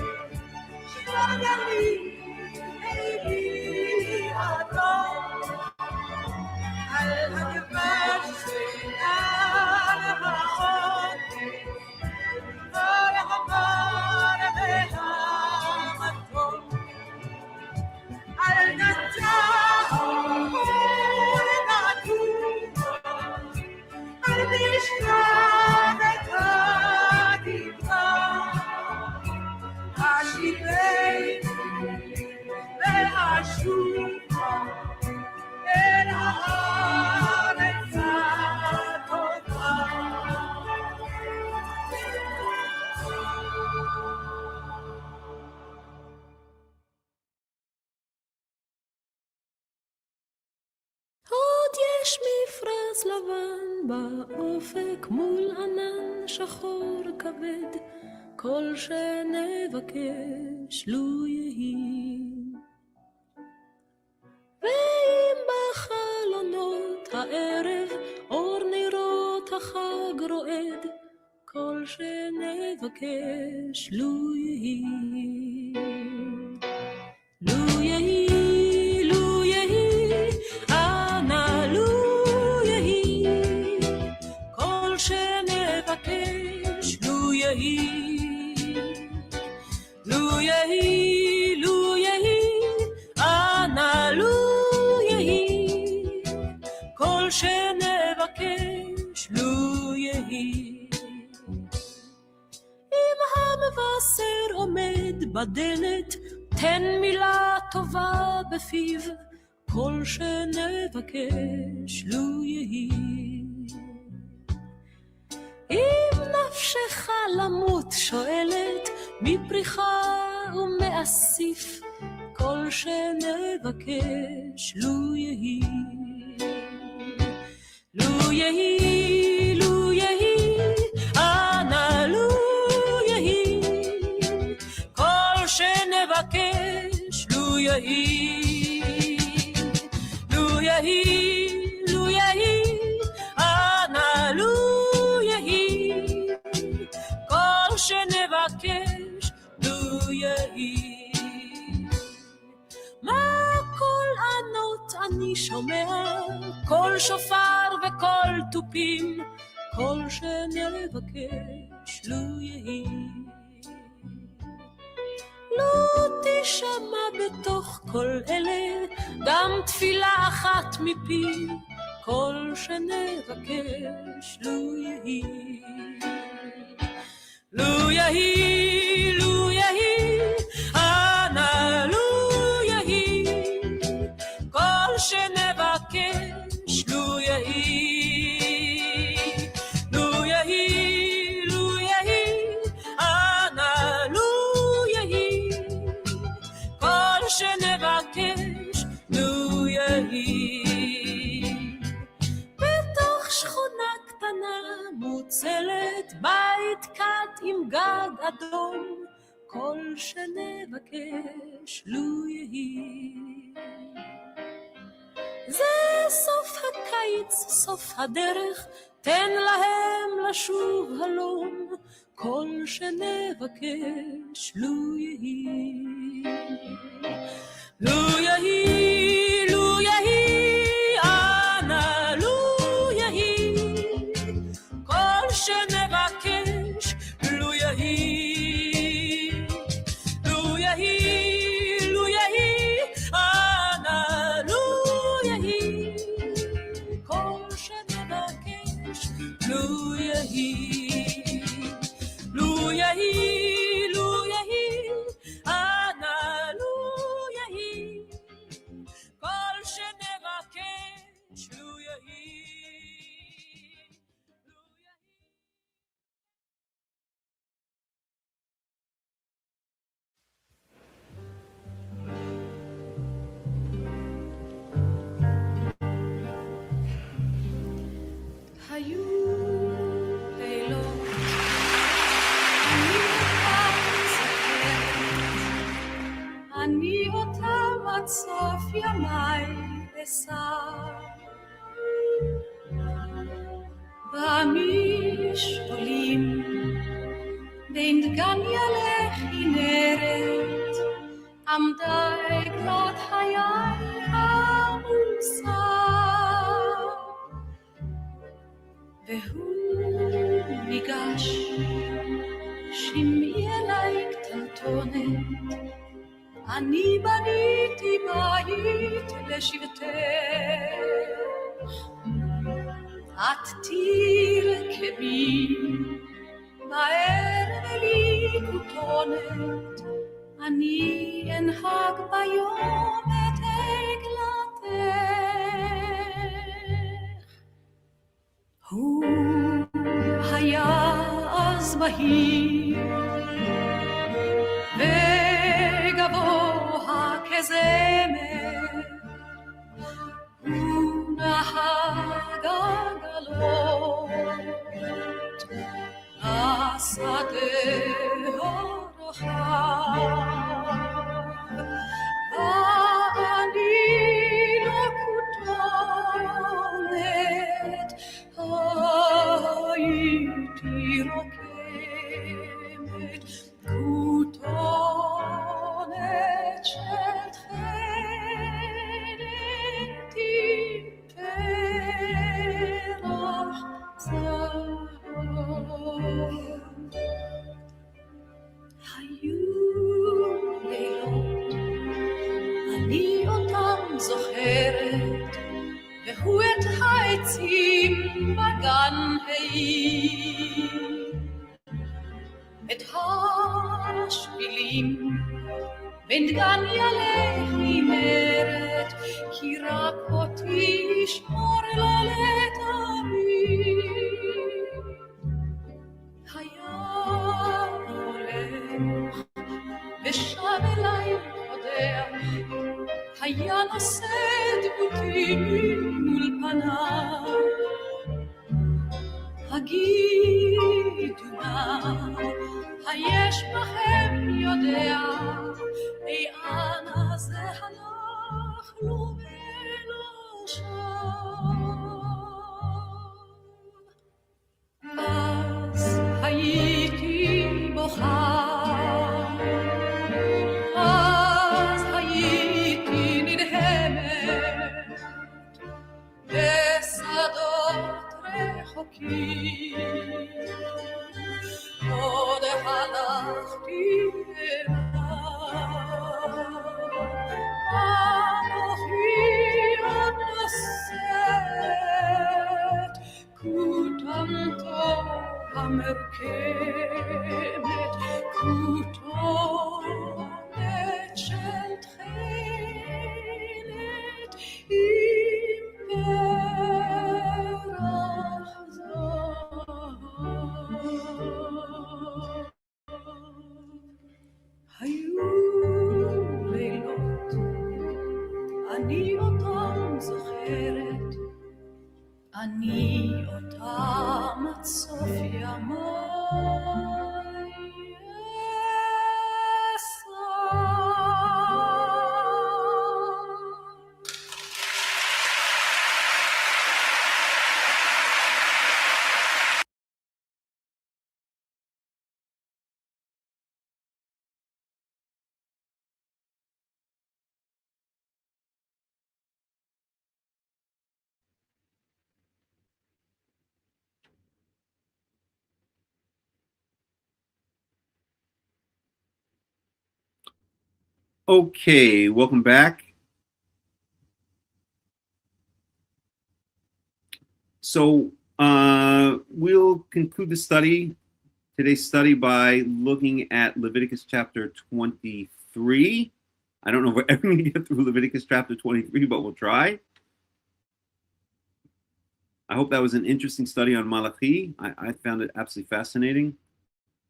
שמור לי, אלי הטוב, על הדבש ועל העוקר, על המר והמתוק, על נטעקור נטוע, אל תשכח את התקווה, השיבני ואשובה אל הארץ הטובה. עוד יש מפרש לבן באופק מול ענן שחור כבד, כל שנבקש לו יהי. ואם בחלונות הערב אור נרות החג רועד, כל שנבקש לו יהי. לו יהי, לו יהי, אנא לו יהי, כל שנבקש לו יהי. לו יהי, לו יהי, אנא לו יהי, כל שנבקש לו יהי. אם המבשר עומד בדלת, תן מילה טובה בפיו, כל שנבקש לו יהי. אם נפשך למות שואלת, מפריחה ומאסיף, כל שנבקש לו יהי. לו יהי, לו יהי, אנא לו יהי, כל שנבקש לו יהי. לו יהי, לו יהי, אנא לו יהי, כל שנבקש לו יהי. מה כל ענות אני שומע, כל שופר וכל תופים, כל שנבקש לו יהי. לא תשמע בתוך כל אלה גם תפילה אחת מפי, כל שנבקש לו יהי. לו יהי, לו יהי, בית קט עם גג אדום, כל שנבקש לו יהי. זה סוף הקיץ, סוף הדרך, תן להם לשוב הלום, כל שנבקש לו יהי. לו יהי, לו יהי, אנא לו יהי, כל שנבקש לו יהי. לו יהי, לו יהי, אנא לו יהי, כל שנבקש לו יהי. לו יהי, לו יהי, אנא לו יהי, כל שנבקש לו יהי. היו לילות אני אותם עד סוף ימיי אשא, במשעולים בין דגניה לכנרת עמדה עגלת חיי העמוסה, והוא ניגש שמעי אליי קטנטונת, אני בניתי בית לשבטך, את תרקבי בערב לי כותונת, אני אנהג ביום את עגלתך. הוא היה אז בהיר וגבוה כזמר, הוא נהג עגלות לשדה הרחב, ואני לא כותונת הייתי רוקמת, כותונת של תכלת עם פרח זהב. היו לילות אני אותם זוכרת, והוא את העצים בגן העיר, את השבילים בין דגניה לכנרת, כי רק אותי ישמור לה לתמיד. היה הולך ושב אליי קודח, היה נושא דמותי מול פניו, הגידו נא, היש בכם יודע, אי אנה זה הלך לו ולא שב. אז הייתי בוכה, אז הייתי נדהמת בשדות רחוקים, עוד הלכתי אליו, אנוכי עוד נושאת כותנתו המרכבת, כותונת של תכלת עם פרח זהב. היו לילות אני אותם זוכרת, אני אותם עד סוף ימיי Okay, welcome back. So we'll conclude today's study, by looking at Leviticus chapter 23. I don't know if we're ever going to get through Leviticus chapter 23, but we'll try. I hope that was an interesting study on Malachi. I found it absolutely fascinating. I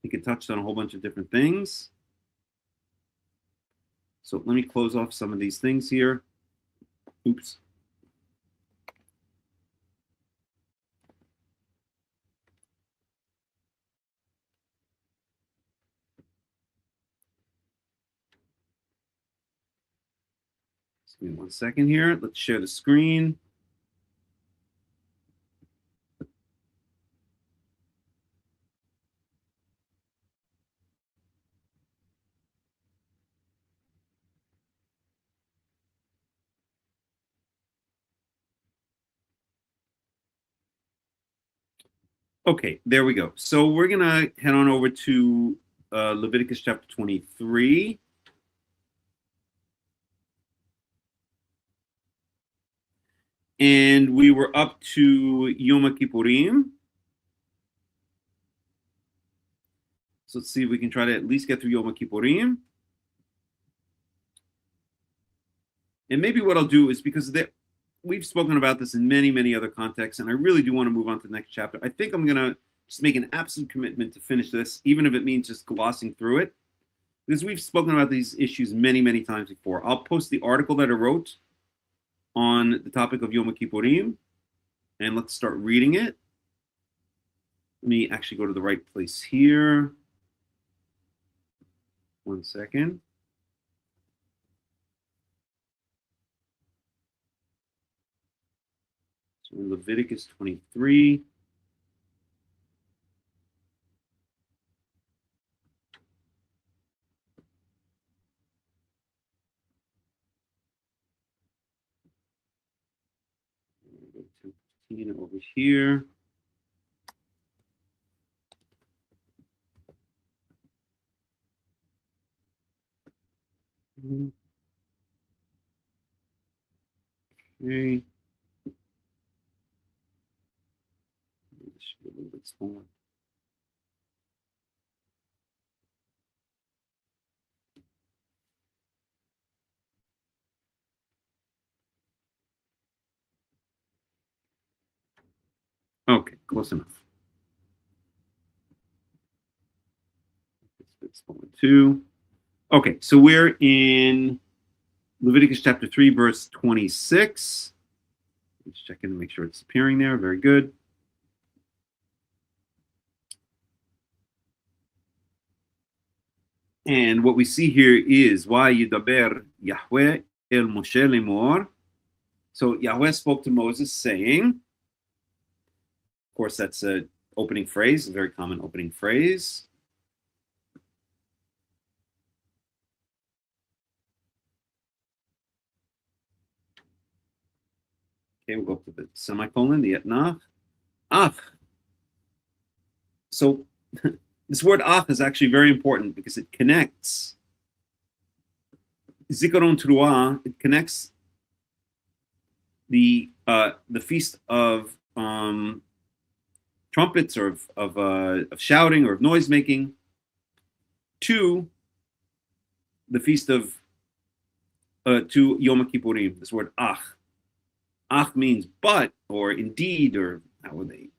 think it touched on a whole bunch of different things. So let me close off some of these things here. Oops. Just give me 1 second here. Let's share the screen. Okay, there we go. So we're going to head on over to Leviticus chapter 23. And we were up to Yom HaKippurim. So let's see if we can try to at least get through Yom HaKippurim. And maybe what I'll do is, because we've spoken about this in many, many other contexts, and I really do want to move on to the next chapter. I think I'm going to just make an absolute commitment to finish this, even if it means just glossing through it, because we've spoken about these issues many, many times before. I'll post the article that I wrote on the topic of Yom HaKippurim, and let's start reading it. Let me actually go to the right place here. 1 second. So in Leviticus 23. Go to 15 over here. Okay. This should be a little bit smaller. Okay, close enough. It's a bit smaller too. Okay, so we're in Leviticus chapter 3, verse 26. Let's check in to make sure it's appearing there. Very good. And what we see here is why Yidaber Yahweh el Moshe lemor. So Yahweh spoke to Moses saying, of course, that's an opening phrase, a very common opening phrase. Okay, we'll go up to the semicolon, the etnach. Ach. So this word ach is actually very important because it connects Zikaron Teruah. It connects the feast of trumpets, or of shouting, or of noise making, to the feast of to Yom HaKippurim. This word ach. Ach means but, or indeed, or how would they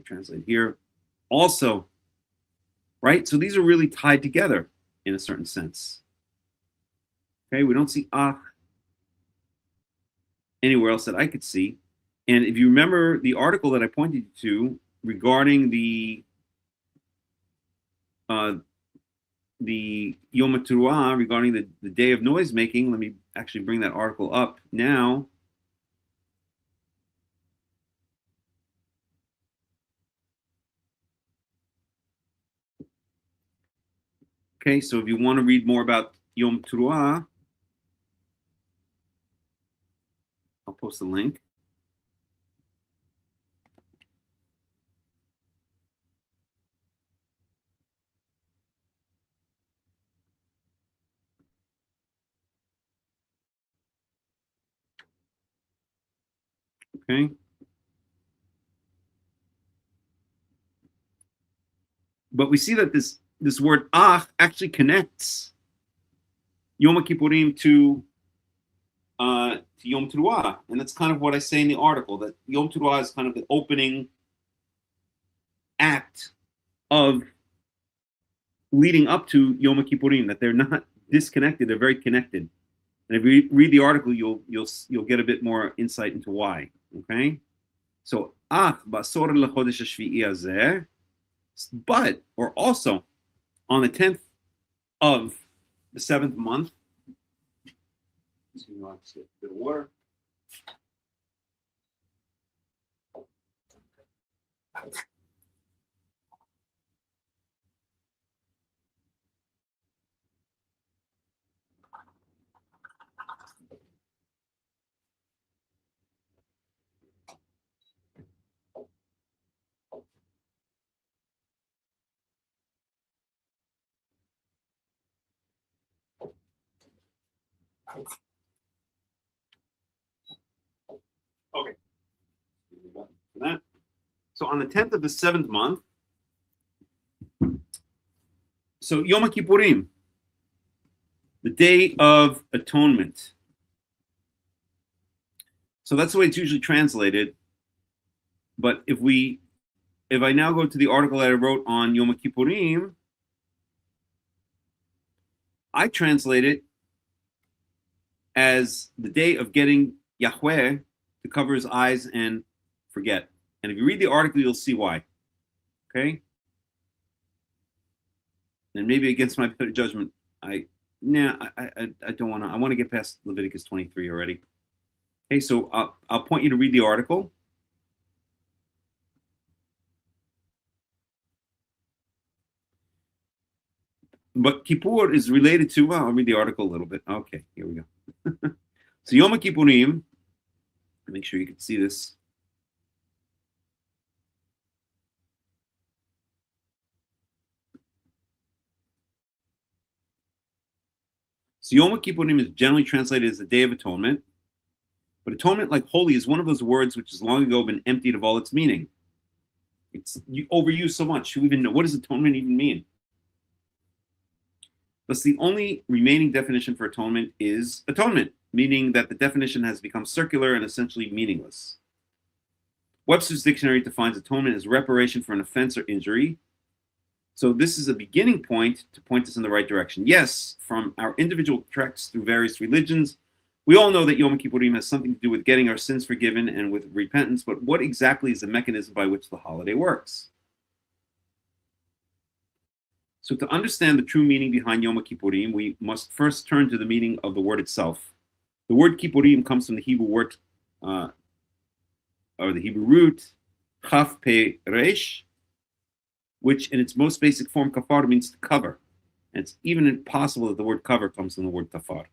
translate here? Also, right? So these are really tied together in a certain sense. Okay, we don't see ach anywhere else that I could see. And if you remember the article that I pointed you to regarding the Yom HaTeruah, regarding the day of noise making, let me actually bring that article up now. Okay, so if you want to read more about Yom Teruah, I'll post a link. Okay. But we see that this word ach actually connects Yom HaKippurim to Yom Teruah, and that's kind of what I say in the article, that Yom Teruah is kind of the opening act of leading up to Yom HaKippurim, that they're not disconnected, they're very connected. And if you read the article, you'll get a bit more insight into why. Okay, so basor lechodesh hashvi'i hazeh, but or also on the 10th of the 7th month. So you want to get a bit of water. Okay. For that. So on the 10th of the 7th month, so Yom HaKippurim, the Day of Atonement. So that's the way it's usually translated. But if I now go to the article that I wrote on Yom HaKippurim, I translate it as the day of getting Yahweh to cover his eyes and forget. And if you read the article, you'll see why. Okay? And maybe against my better judgment, I don't want to. I want to get past Leviticus 23 already. Okay, so I'll point you to read the article. But Kippur is related to, well, I'll read the article a little bit. Okay, here we go. So Yom HaKippurim, make sure you can see this. So Yom HaKippurim is generally translated as the Day of Atonement. But atonement, like holy, is one of those words which has long ago been emptied of all its meaning. It's overused so much. Who even know? What does atonement even mean? Thus, the only remaining definition for atonement is atonement, meaning that the definition has become circular and essentially meaningless. Webster's dictionary defines atonement as reparation for an offense or injury. So this is a beginning point to point us in the right direction. Yes, from our individual treks through various religions, we all know that Yom Kippurim has something to do with getting our sins forgiven and with repentance, but what exactly is the mechanism by which the holiday works? So to understand the true meaning behind Yom Kippurim, we must first turn to the meaning of the word itself. The word Kippurim comes from the Hebrew word, or the Hebrew root, Chaf Pe Resh, which in its most basic form, kafar, means to cover. And it's even impossible that the word cover comes from the word kafar.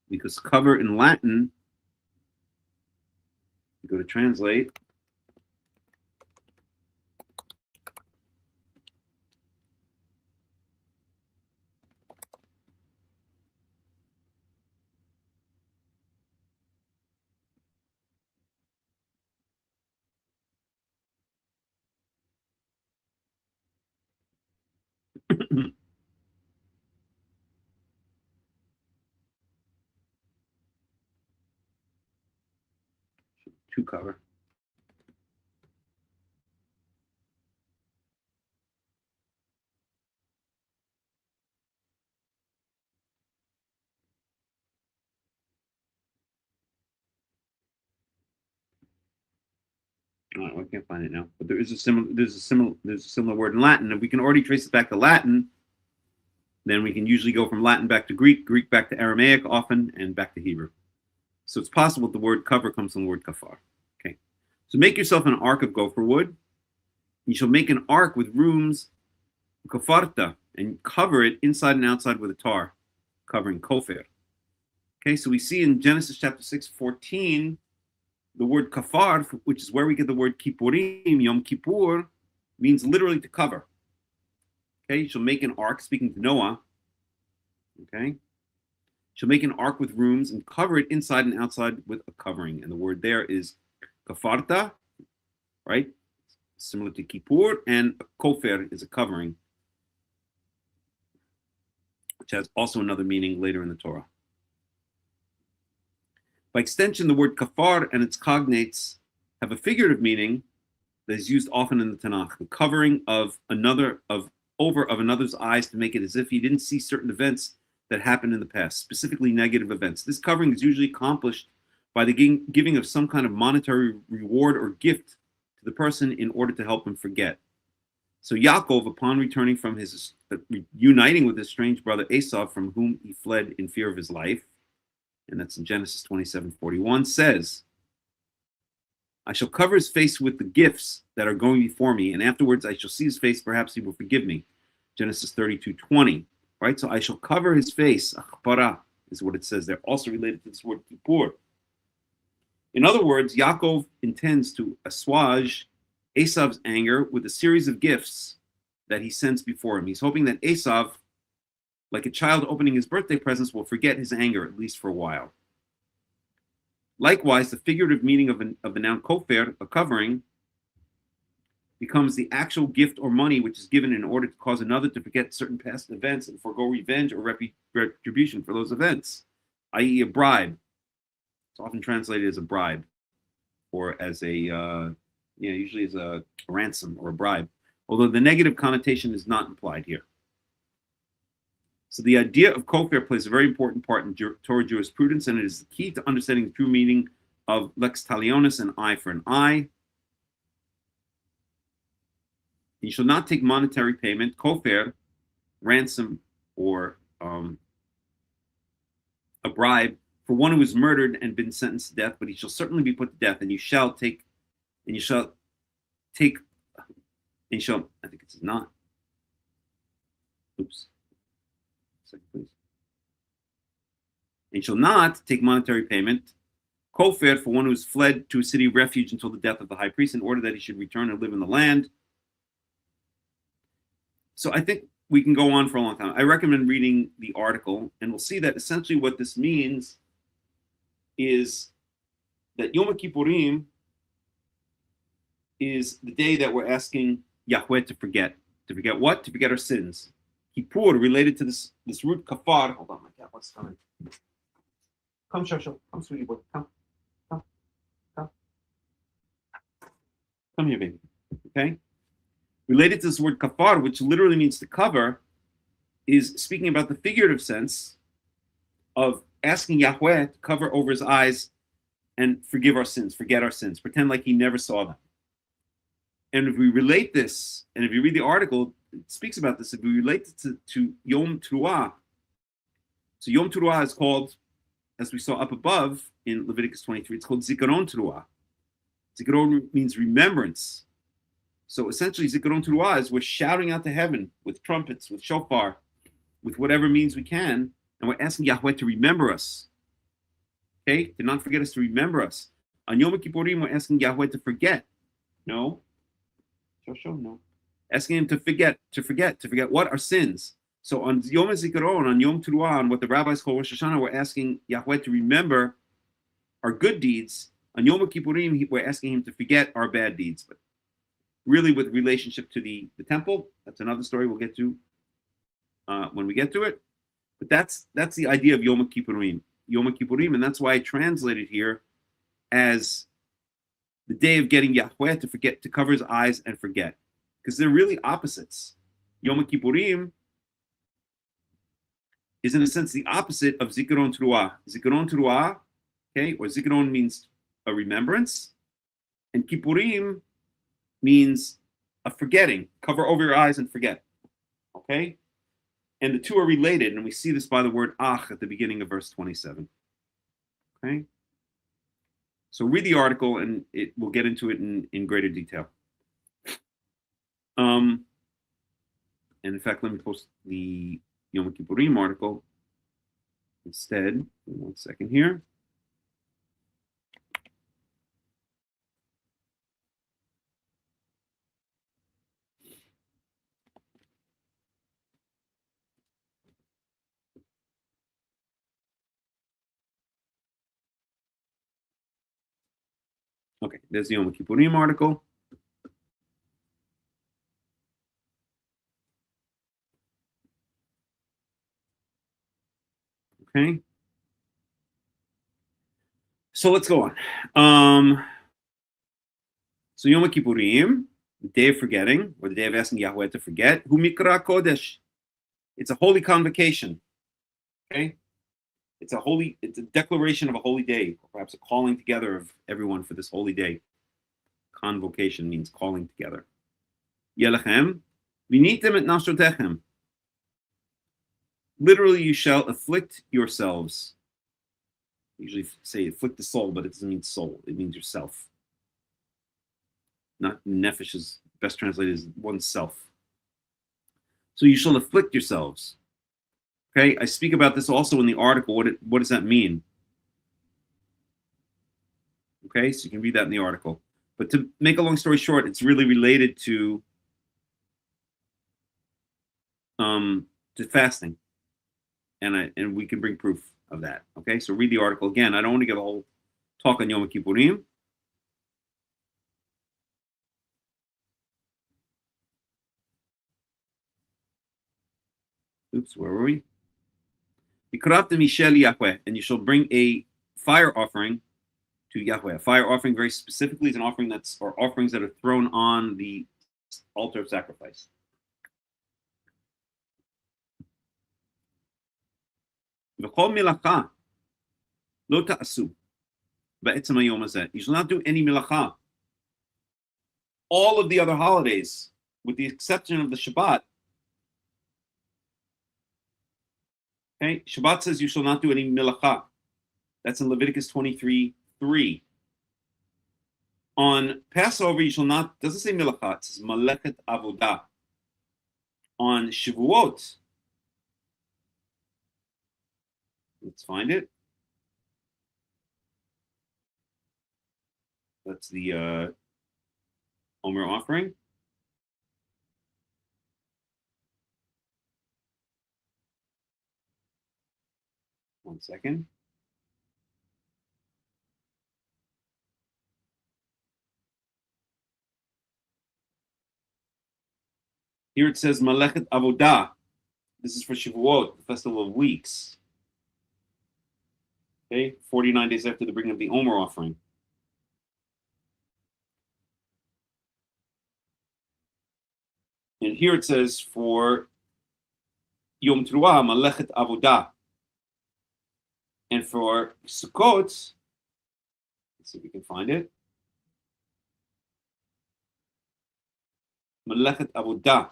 Because cover in Latin, you go to translate, to cover. Oh, I can't find it now, but there's a similar word in Latin. If we can already trace it back to Latin, then we can usually go from Latin back to Greek, Greek back to Aramaic often, and back to Hebrew. So it's possible that the word cover comes from the word kafar. Okay, so make yourself an ark of gopher wood. You shall make an ark with rooms, kafarta, and cover it inside and outside with a tar, covering kofir. Okay, so we see in Genesis chapter 6:14, the word kafar, which is where we get the word kippurim, Yom Kippur, means literally to cover. Okay, you shall make an ark, speaking to Noah, Okay? Shall make an ark with rooms and cover it inside and outside with a covering. And the word there is kafarta, right? Similar to kippur, and kofer is a covering, which has also another meaning later in the Torah. By extension, the word kafar and its cognates have a figurative meaning that is used often in the Tanakh, the covering of another's eyes to make it as if he didn't see certain events that happened in the past, specifically negative events. This covering is usually accomplished by the giving of some kind of monetary reward or gift to the person in order to help him forget. So Yaakov, upon returning from his uniting with his strange brother Esau, from whom he fled in fear of his life, and that's in Genesis 27:41, says, I shall cover his face with the gifts that are going before me, and afterwards I shall see his face, perhaps he will forgive me. Genesis 32:20, right? So I shall cover his face, achpara is what it says there, also related to this word kippur. In other words, Yaakov intends to assuage Esau's anger with a series of gifts that he sends before him. He's hoping that Esau, like a child opening his birthday presents, will forget his anger, at least for a while. Likewise, the figurative meaning of the noun kofer, a covering, becomes the actual gift or money which is given in order to cause another to forget certain past events and forego revenge or retribution for those events, i.e. a bribe. It's often translated as a bribe, or as usually as a ransom or a bribe, although the negative connotation is not implied here. So the idea of kofer plays a very important part in Torah jurisprudence, and it is the key to understanding the true meaning of lex talionis, an eye for an eye. You shall not take monetary payment, kofer, ransom, or a bribe, for one who is murdered and been sentenced to death, but he shall certainly be put to death, and I think it's not. Oops. Second, please. And shall not take monetary payment, kofer, for one who has fled to a city of refuge until the death of the high priest, in order that he should return and live in the land. So I think we can go on for a long time. I recommend reading the article, and we'll see that essentially what this means is that Yom HaKippurim is the day that we're asking Yahweh to forget. To forget what? To forget our sins. Kippur, related to this root kafar. Hold on, my cat, what's coming? Come, Shosho. Come, sweetie boy. Come. Come here, baby. Okay? Related to this word kafar, which literally means to cover, is speaking about the figurative sense of asking Yahweh to cover over his eyes and forgive our sins, forget our sins, pretend like he never saw them. And if we relate this, and if you read the article, it speaks about this, if we relate it to Yom Teruah, so Yom Teruah is called, as we saw up above in Leviticus 23, it's called Zikaron Teruah. Zikaron means remembrance. So essentially, Zikaron Teruah is we're shouting out to heaven with trumpets, with shofar, with whatever means we can, and we're asking Yahweh to remember us. Okay? To not forget us, to remember us. On Yom Kippurim, we're asking Yahweh to forget. No. No. Asking him to forget what? Our sins. So on Yom HaZikaron, on Yom Teruah, on what the rabbis call Rosh Hashanah, we're asking Yahweh to remember our good deeds. On Yom Kippurim, we're asking him to forget our bad deeds. But really with relationship to the temple, that's another story we'll get to when we get to it. But that's the idea of Yom Kippurim, and that's why I translated here as the day of getting Yahweh to forget, to cover his eyes and forget, because they're really opposites. Yom Kippurim is in a sense the opposite of Zikaron Teruah. Zikaron Teruah, okay, or Zikaron means a remembrance, and Kippurim means a forgetting, cover over your eyes and forget, okay? And the two are related, and we see this by the word ach at the beginning of verse 27, okay? So read the article, and we'll get into it in greater detail. And in fact, let me post the Yom Kippurim article instead. 1 second here. Okay, there's the Yom HaKippurim article. Okay. So let's go on. So Yom HaKippurim, the day of forgetting, or the day of asking Yahweh to forget, Hu Mikra Kodesh. It's a holy convocation. Okay? It's a declaration of a holy day, or perhaps a calling together of everyone for this holy day. Convocation means calling together. Yelechem, vinitem et nafshotechem. Literally, you shall afflict yourselves. Usually say afflict the soul, but it doesn't mean soul. It means yourself. Not nefesh is best translated as oneself. So you shall afflict yourselves. Okay, I speak about this also in the article. What does that mean? Okay, so you can read that in the article. But to make a long story short, it's really related to fasting, and we can bring proof of that. Okay, so read the article again. I don't want to give a whole talk on Yom HaKippurim. Oops, where were we? And you shall bring a fire offering to Yahweh. A fire offering, very specifically, is an offering or offerings that are thrown on the altar of sacrifice. You shall not do any milacha. All of the other holidays, with the exception of the Shabbat. Okay, Shabbat says you shall not do any milacha. That's in Leviticus 23:3. On Passover, you shall not, doesn't say milacha, it says malechet avodah. On Shavuot, let's find it. That's the Omer offering. One second. Here it says Malechet Avodah. This is for Shavuot, the festival of weeks. Okay, 49 days after the bringing of the Omer offering. And here it says for Yom Teruah, Malechet Avodah. And for Sukkot, let's see if we can find it. Malechet Avodah.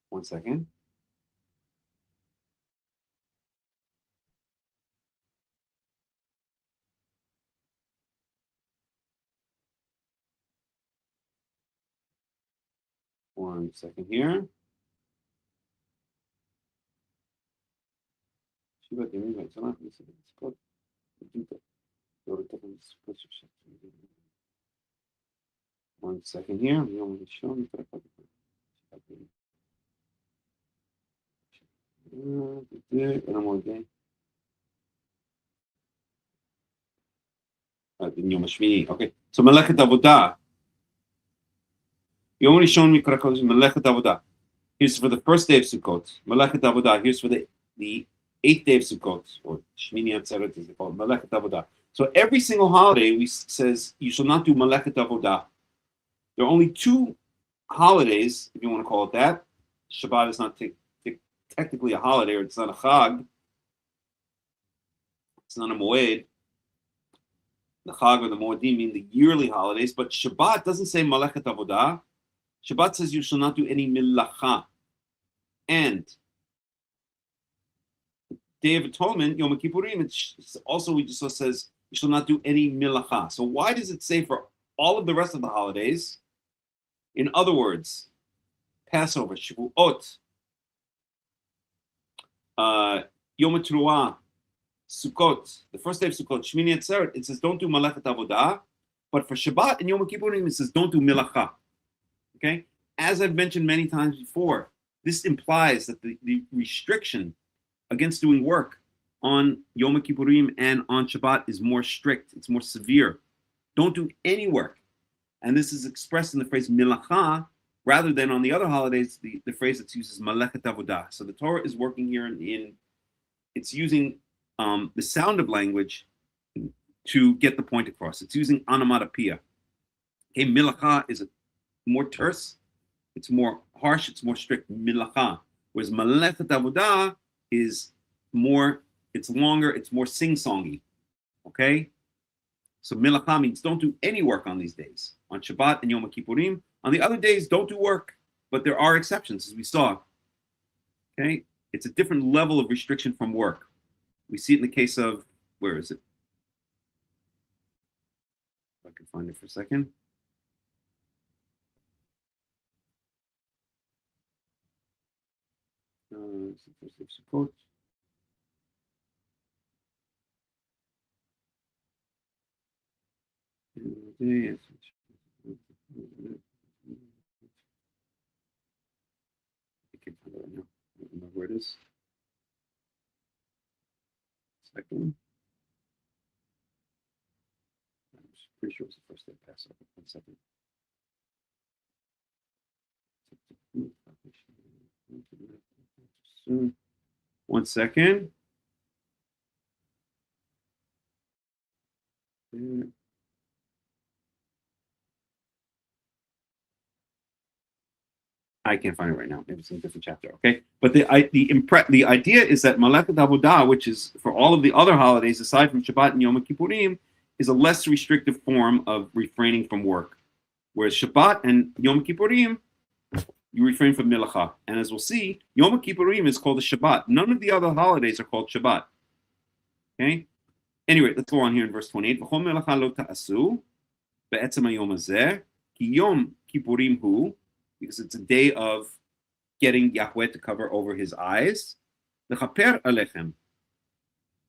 One second. One second here. One second here. Okay, so Malechet Avodah. You only shown me Malechet Avodah. Here's for the first day of Sukkot. Malechet Avodah. Here's for the 8th day of Sukkot, or Shmini Atzeret, as they call it, Malechet Avodah. So every single holiday says you shall not do Malechet Avodah. There are only 2 holidays, if you want to call it that. Shabbat is not technically a holiday, or it's not a Chag. It's not a Moed. The Chag or the Moedim mean the yearly holidays, but Shabbat doesn't say Malechet Avodah. Shabbat says you shall not do any milacha. And Day of Atonement, Yom HaKippurim, it's also, we just says you shall not do any milacha. So why does it say for all of the rest of the holidays? In other words, Passover, Shavuot, Yom Teruah, Sukkot, the first day of Sukkot, Shmini Atzeret, it says don't do Malechet Avodah, but for Shabbat and Yom HaKippurim, it says don't do milacha. Okay? As I've mentioned many times before, this implies that the restriction against doing work on Yom HaKippurim and on Shabbat is more strict. It's more severe. Don't do any work. And this is expressed in the phrase milacha, rather than on the other holidays, the phrase that's used is malechet avodah. So the Torah is working here it's using the sound of language to get the point across. It's using onomatopoeia. Okay, milacha is more terse, it's more harsh, it's more strict, milacha. Whereas malechet avodah is more, it's longer, it's more sing-songy. Okay? So milacha means don't do any work on these days. On Shabbat and Yom HaKippurim. On the other days, don't do work. But there are exceptions, as we saw. Okay? It's a different level of restriction from work. We see it in the case of, where is it? If I can find it for a second. Support. Yes. I can't find it right now. I don't know where it is. Second. I'm pretty sure it's the first day of Passover. 1 second. Soon. 1 second. There. I can't find it right now. Maybe it's in a different chapter. Okay, but the idea is that Malechet Avodah, which is for all of the other holidays aside from Shabbat and Yom HaKippurim, is a less restrictive form of refraining from work. Whereas Shabbat and Yom HaKippurim, you refrain from Milacha. And as we'll see, Yom HaKippurim is called a Shabbat. None of the other holidays are called Shabbat. Okay. Anyway, let's go on here in verse 28. V'chol melacha lo ta'asu be'etzem hayom hazeh ki Yom Kippurim hu, because it's a day of getting Yahweh to cover over his eyes, l'chaper alechem,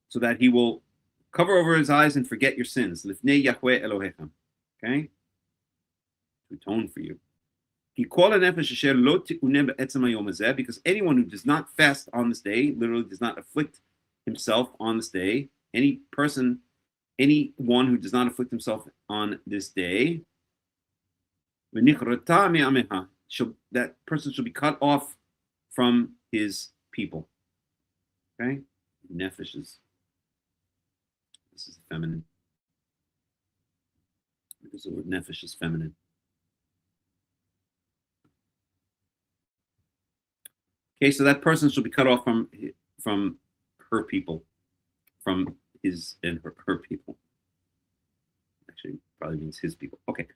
so that he will cover over his eyes and forget your sins, lifnei Yahweh Elohechem, okay, to atone for you. Because anyone who does not fast on this day, literally does not afflict himself on this day, anyone who does not afflict himself on this day, that person shall be cut off from his people. Okay? Nefesh is, this is feminine. Because the word nefesh is feminine. Okay, so that person shall be cut off from her people, from his and her people. Actually, probably means his people. Okay.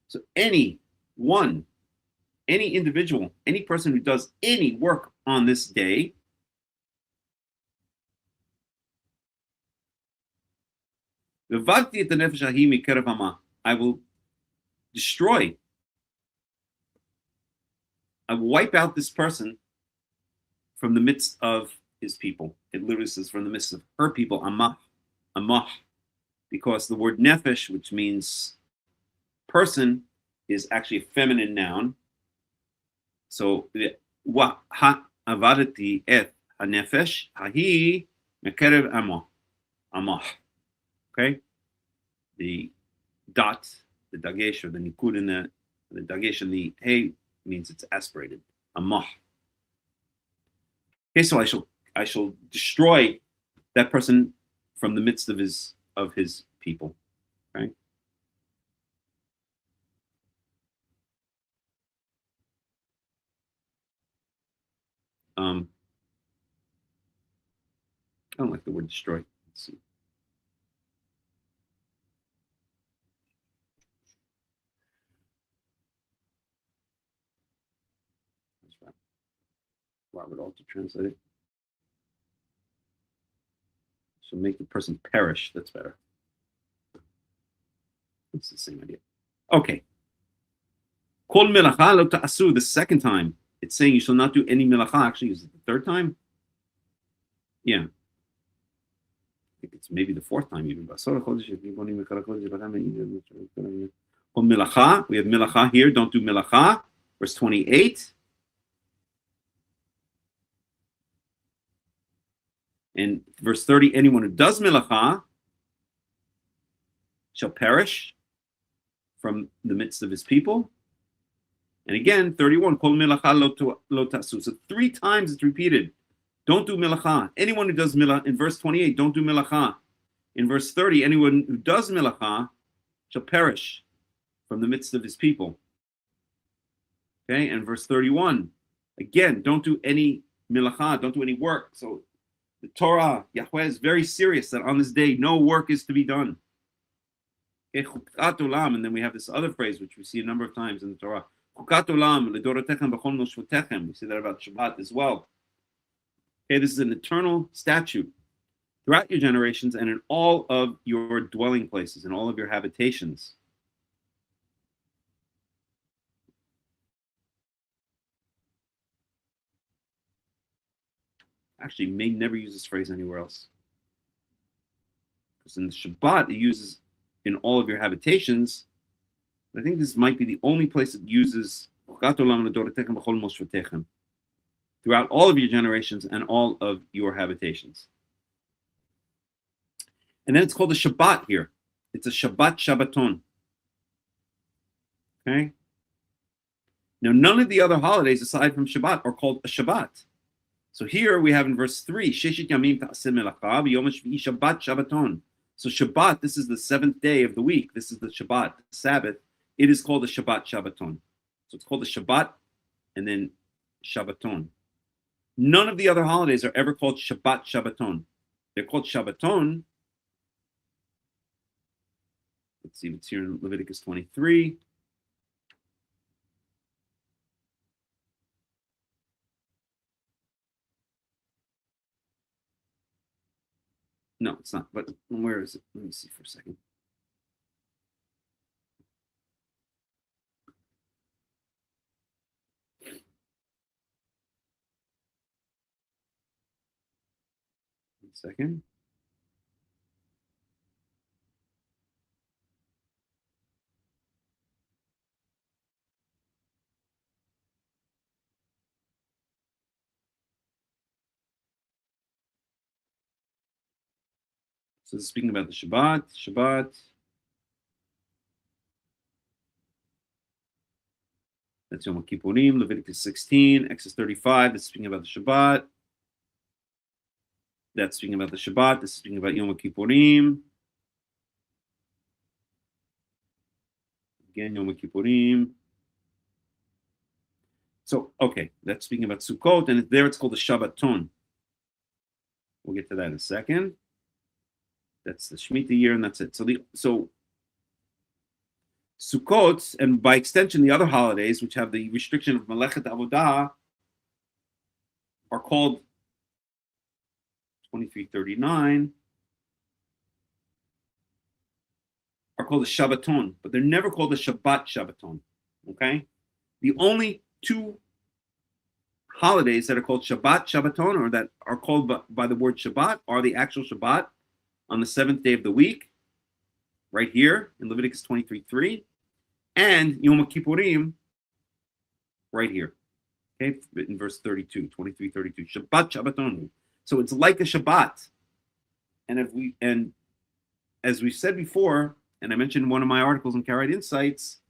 So any individual, any person who does any work on this day, I will destroy, I will wipe out this person from the midst of his people. It literally says from the midst of her people, amah, because the word nefesh, which means person, is actually a feminine noun. So wa ha avadati et hanefesh hahi mekerev amah. Okay, the dot, the dagesh, or the nikud in the dagesh and the hey means it's aspirated. Amah. Okay, so I shall destroy that person from the midst of his people. Okay. I don't like the word destroy. Let's see. That's right. Robert Alter translated. So make the person perish. That's better. It's the same idea. Okay. Kol melacha lo ta'asu, the second time. It's saying you shall not do any melacha. Actually, is it the third time? Yeah. I think it's maybe the fourth time even. Kol melacha. We have melacha here. Don't do melacha. Verse 28. And verse 30, anyone who does melacha shall perish from the midst of his people. And again, 31, kol melacha lo tasu. So 3 times it's repeated. Don't do melacha. Anyone who does melacha, in verse 28, don't do melacha. In verse 30, anyone who does melacha shall perish from the midst of his people. Okay, and verse 31, again, don't do any melacha, don't do any work. So the Torah, Yahweh is very serious that on this day, no work is to be done. Okay, chukat olam, and then we have this other phrase, which we see a number of times in the Torah. Chukat olam, ledorotechem b'chol noshvotechem. We see that about Shabbat as well. Okay, this is an eternal statute throughout your generations and in all of your dwelling places, in all of your habitations. Actually, may never use this phrase anywhere else. Because in the Shabbat, it uses in all of your habitations. I think this might be the only place it uses throughout all of your generations and all of your habitations. And then it's called a Shabbat here. It's a Shabbat Shabbaton. Okay? Now, none of the other holidays aside from Shabbat are called a Shabbat. So here we have in verse 3, Sheshit Yamim Ta'aseh Melacha V'Yom HaShvi'i Shabbat Shabbaton. So Shabbat, this is the 7th day of the week. This is the Shabbat, the Sabbath. It is called a Shabbat Shabbaton. So it's called a Shabbat and then Shabbaton. None of the other holidays are ever called Shabbat Shabbaton. They're called Shabbaton. Let's see, it's here in Leviticus 23. No, it's not. But where is it? Let me see for a second. One second. So this is speaking about the Shabbat. That's Yom HaKippurim, Leviticus 16, Exodus 35. That's speaking about the Shabbat. That's speaking about the Shabbat. This is speaking about Yom HaKippurim. Again, Yom HaKippurim. So, okay, that's speaking about Sukkot, and there it's called the Shabbaton. We'll get to that in a second. That's the Shemitah year, and that's it. So Sukkot, and by extension the other holidays, which have the restriction of Melechet Avodah, are called 2339, are called the Shabbaton, but they're never called the Shabbat Shabbaton. Okay? The only 2 holidays that are called Shabbat Shabbaton, or that are called by the word Shabbat, are the actual Shabbat on the 7th day of the week, right here in Leviticus 23:3, and Yom HaKippurim, right here, okay, in verse 32, 23:32, Shabbat Shabbaton. So it's like a Shabbat, and as we said before, and I mentioned in one of my articles in Karaite Insights,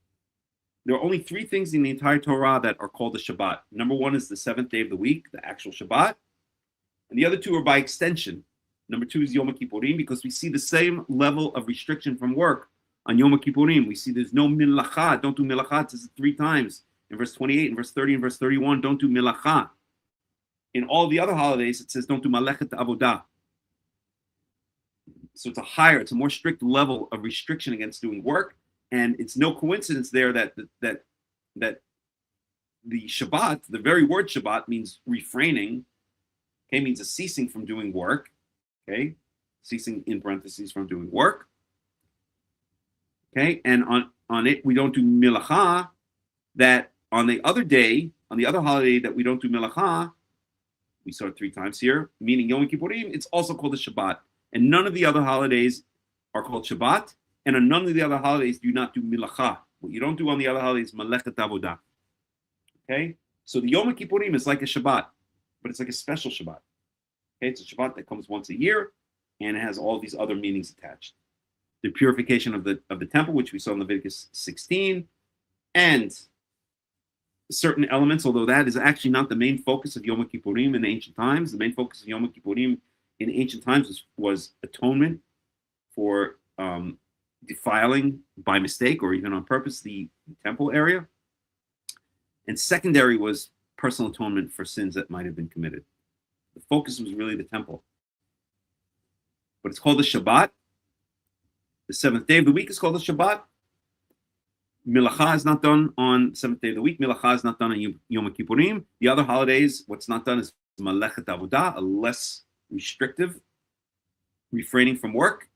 there are only 3 things in the entire Torah that are called a Shabbat. Number 1 is the 7th day of the week, the actual Shabbat, and the other 2 are by extension. Number 2 is Yom HaKippurim, because we see the same level of restriction from work on Yom HaKippurim. We see there's no milacha. Don't do milacha. It says it 3 times. In verse 28, in verse 30, in verse 31, don't do milacha. In all the other holidays, it says don't do malechet avodah. So it's a more strict level of restriction against doing work. And it's no coincidence there that the Shabbat, the very word Shabbat, means refraining. Okay, means a ceasing from doing work. Okay, ceasing in parentheses from doing work. Okay, and on it we don't do milacha. That on the other day, on the other holiday that we don't do milacha, we saw it 3 times here, meaning Yom Kippurim, it's also called a Shabbat. And none of the other holidays are called Shabbat, and on none of the other holidays do not do milacha. What you don't do on the other holidays is malechet avodah. Okay, so the Yom Kippurim is like a Shabbat, but it's like a special Shabbat. Okay, it's a Shabbat that comes once a year, and it has all these other meanings attached. The purification of the temple, which we saw in Leviticus 16, and certain elements, although that is actually not the main focus of Yom HaKippurim in ancient times. The main focus of Yom HaKippurim in ancient times was atonement for defiling by mistake or even on purpose the temple area. And secondary was personal atonement for sins that might have been committed. The focus was really the temple. But it's called the Shabbat. The seventh day of the week is called the Shabbat. Melacha is not done on the seventh day of the week. Melacha is not done on Yom HaKippurim. The other holidays, what's not done is Melechet Avodah, a less restrictive refraining from work,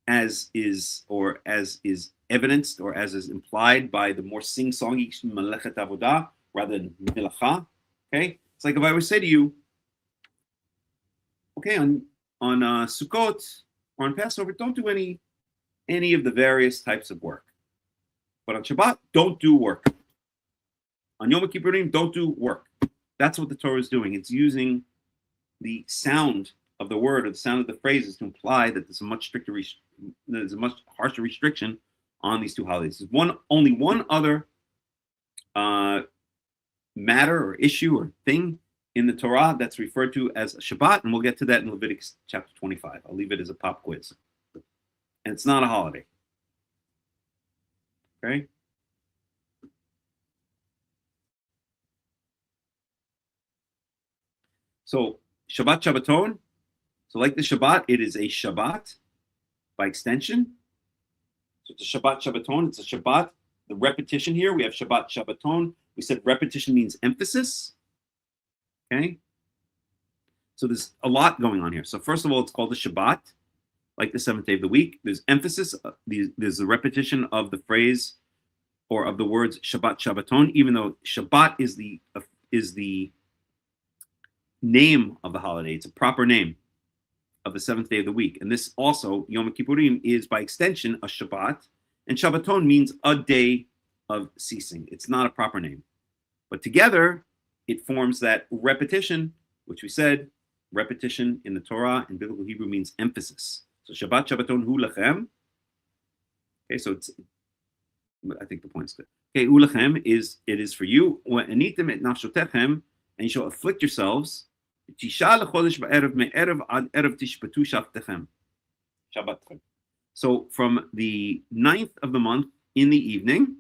as is evidenced or as is implied by the more sing-songy Melechet Avodah rather than Melacha. Okay, it's like if I would say to you, okay, on Sukkot or on Passover, don't do any of the various types of work. But on Shabbat, don't do work. On Yom HaKippurim, don't do work. That's what the Torah is doing. It's using the sound of the word or the sound of the phrases to imply that there's a much stricter, there's a much harsher restriction on these two holidays. There's only one other matter or issue or thing in the Torah that's referred to as a Shabbat, and we'll get to that in Leviticus chapter 25. I'll leave it as a pop quiz. And it's not a holiday. Okay? So, Shabbat Shabbaton. So, like the Shabbat, it is a Shabbat by extension. So, it's a Shabbat Shabbaton. It's a Shabbat. The repetition here, we have Shabbat Shabbaton. We said repetition means emphasis. Okay? So, there's a lot going on here. So, first of all, it's called the Shabbat. Like the seventh day of the week, there's emphasis. There's a repetition of the phrase or of the words Shabbat Shabbaton, even though Shabbat is the name of the holiday. It's a proper name of the seventh day of the week. And this also, Yom Kippurim, is by extension a Shabbat. And Shabbaton means a day of ceasing. It's not a proper name. But together, it forms that repetition, which we said, repetition in the Torah in biblical Hebrew means emphasis. So Shabbat Shabbaton hu lachem. Okay, so it's, I think the point's good. Okay, hu lachem is, it is for you. Anitem et nafshotechem, and you shall afflict yourselves. Tisha lechodesh ba'erev me'erev ad erev tishpatu shaftechem. Shabbatchem. So from the 9th of the month in the evening,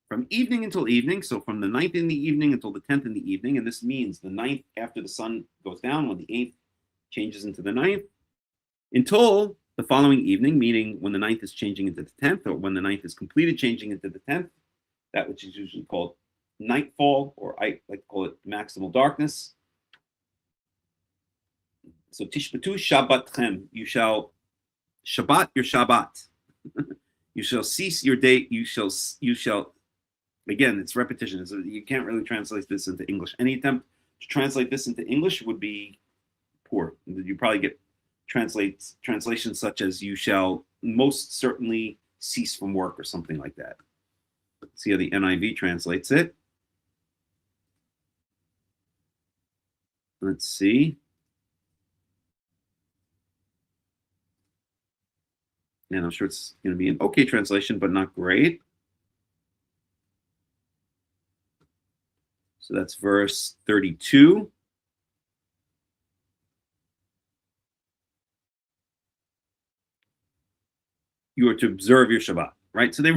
from evening until evening, so from the 9th in the evening until the 10th in the evening, and this means the 9th after the sun goes down, when the 8th changes into the 9th, until the following evening, meaning when the 9th is changing into the 10th, or when the 9th is completed changing into the 10th, that which is usually called nightfall, or I like to call it maximal darkness. So tishpatu shabbatchem, you shall Shabbat your Shabbat. You shall cease your day, you shall, again, it's repetition. You can't really translate this into English. Any attempt to translate this into English would be poor. You probably get translations such as you shall most certainly cease from work or something like that. Let's see how the NIV translates it. Let's see. And I'm sure it's going to be an okay translation, but not great. So that's verse 32. You are to observe your Shabbat, right? So they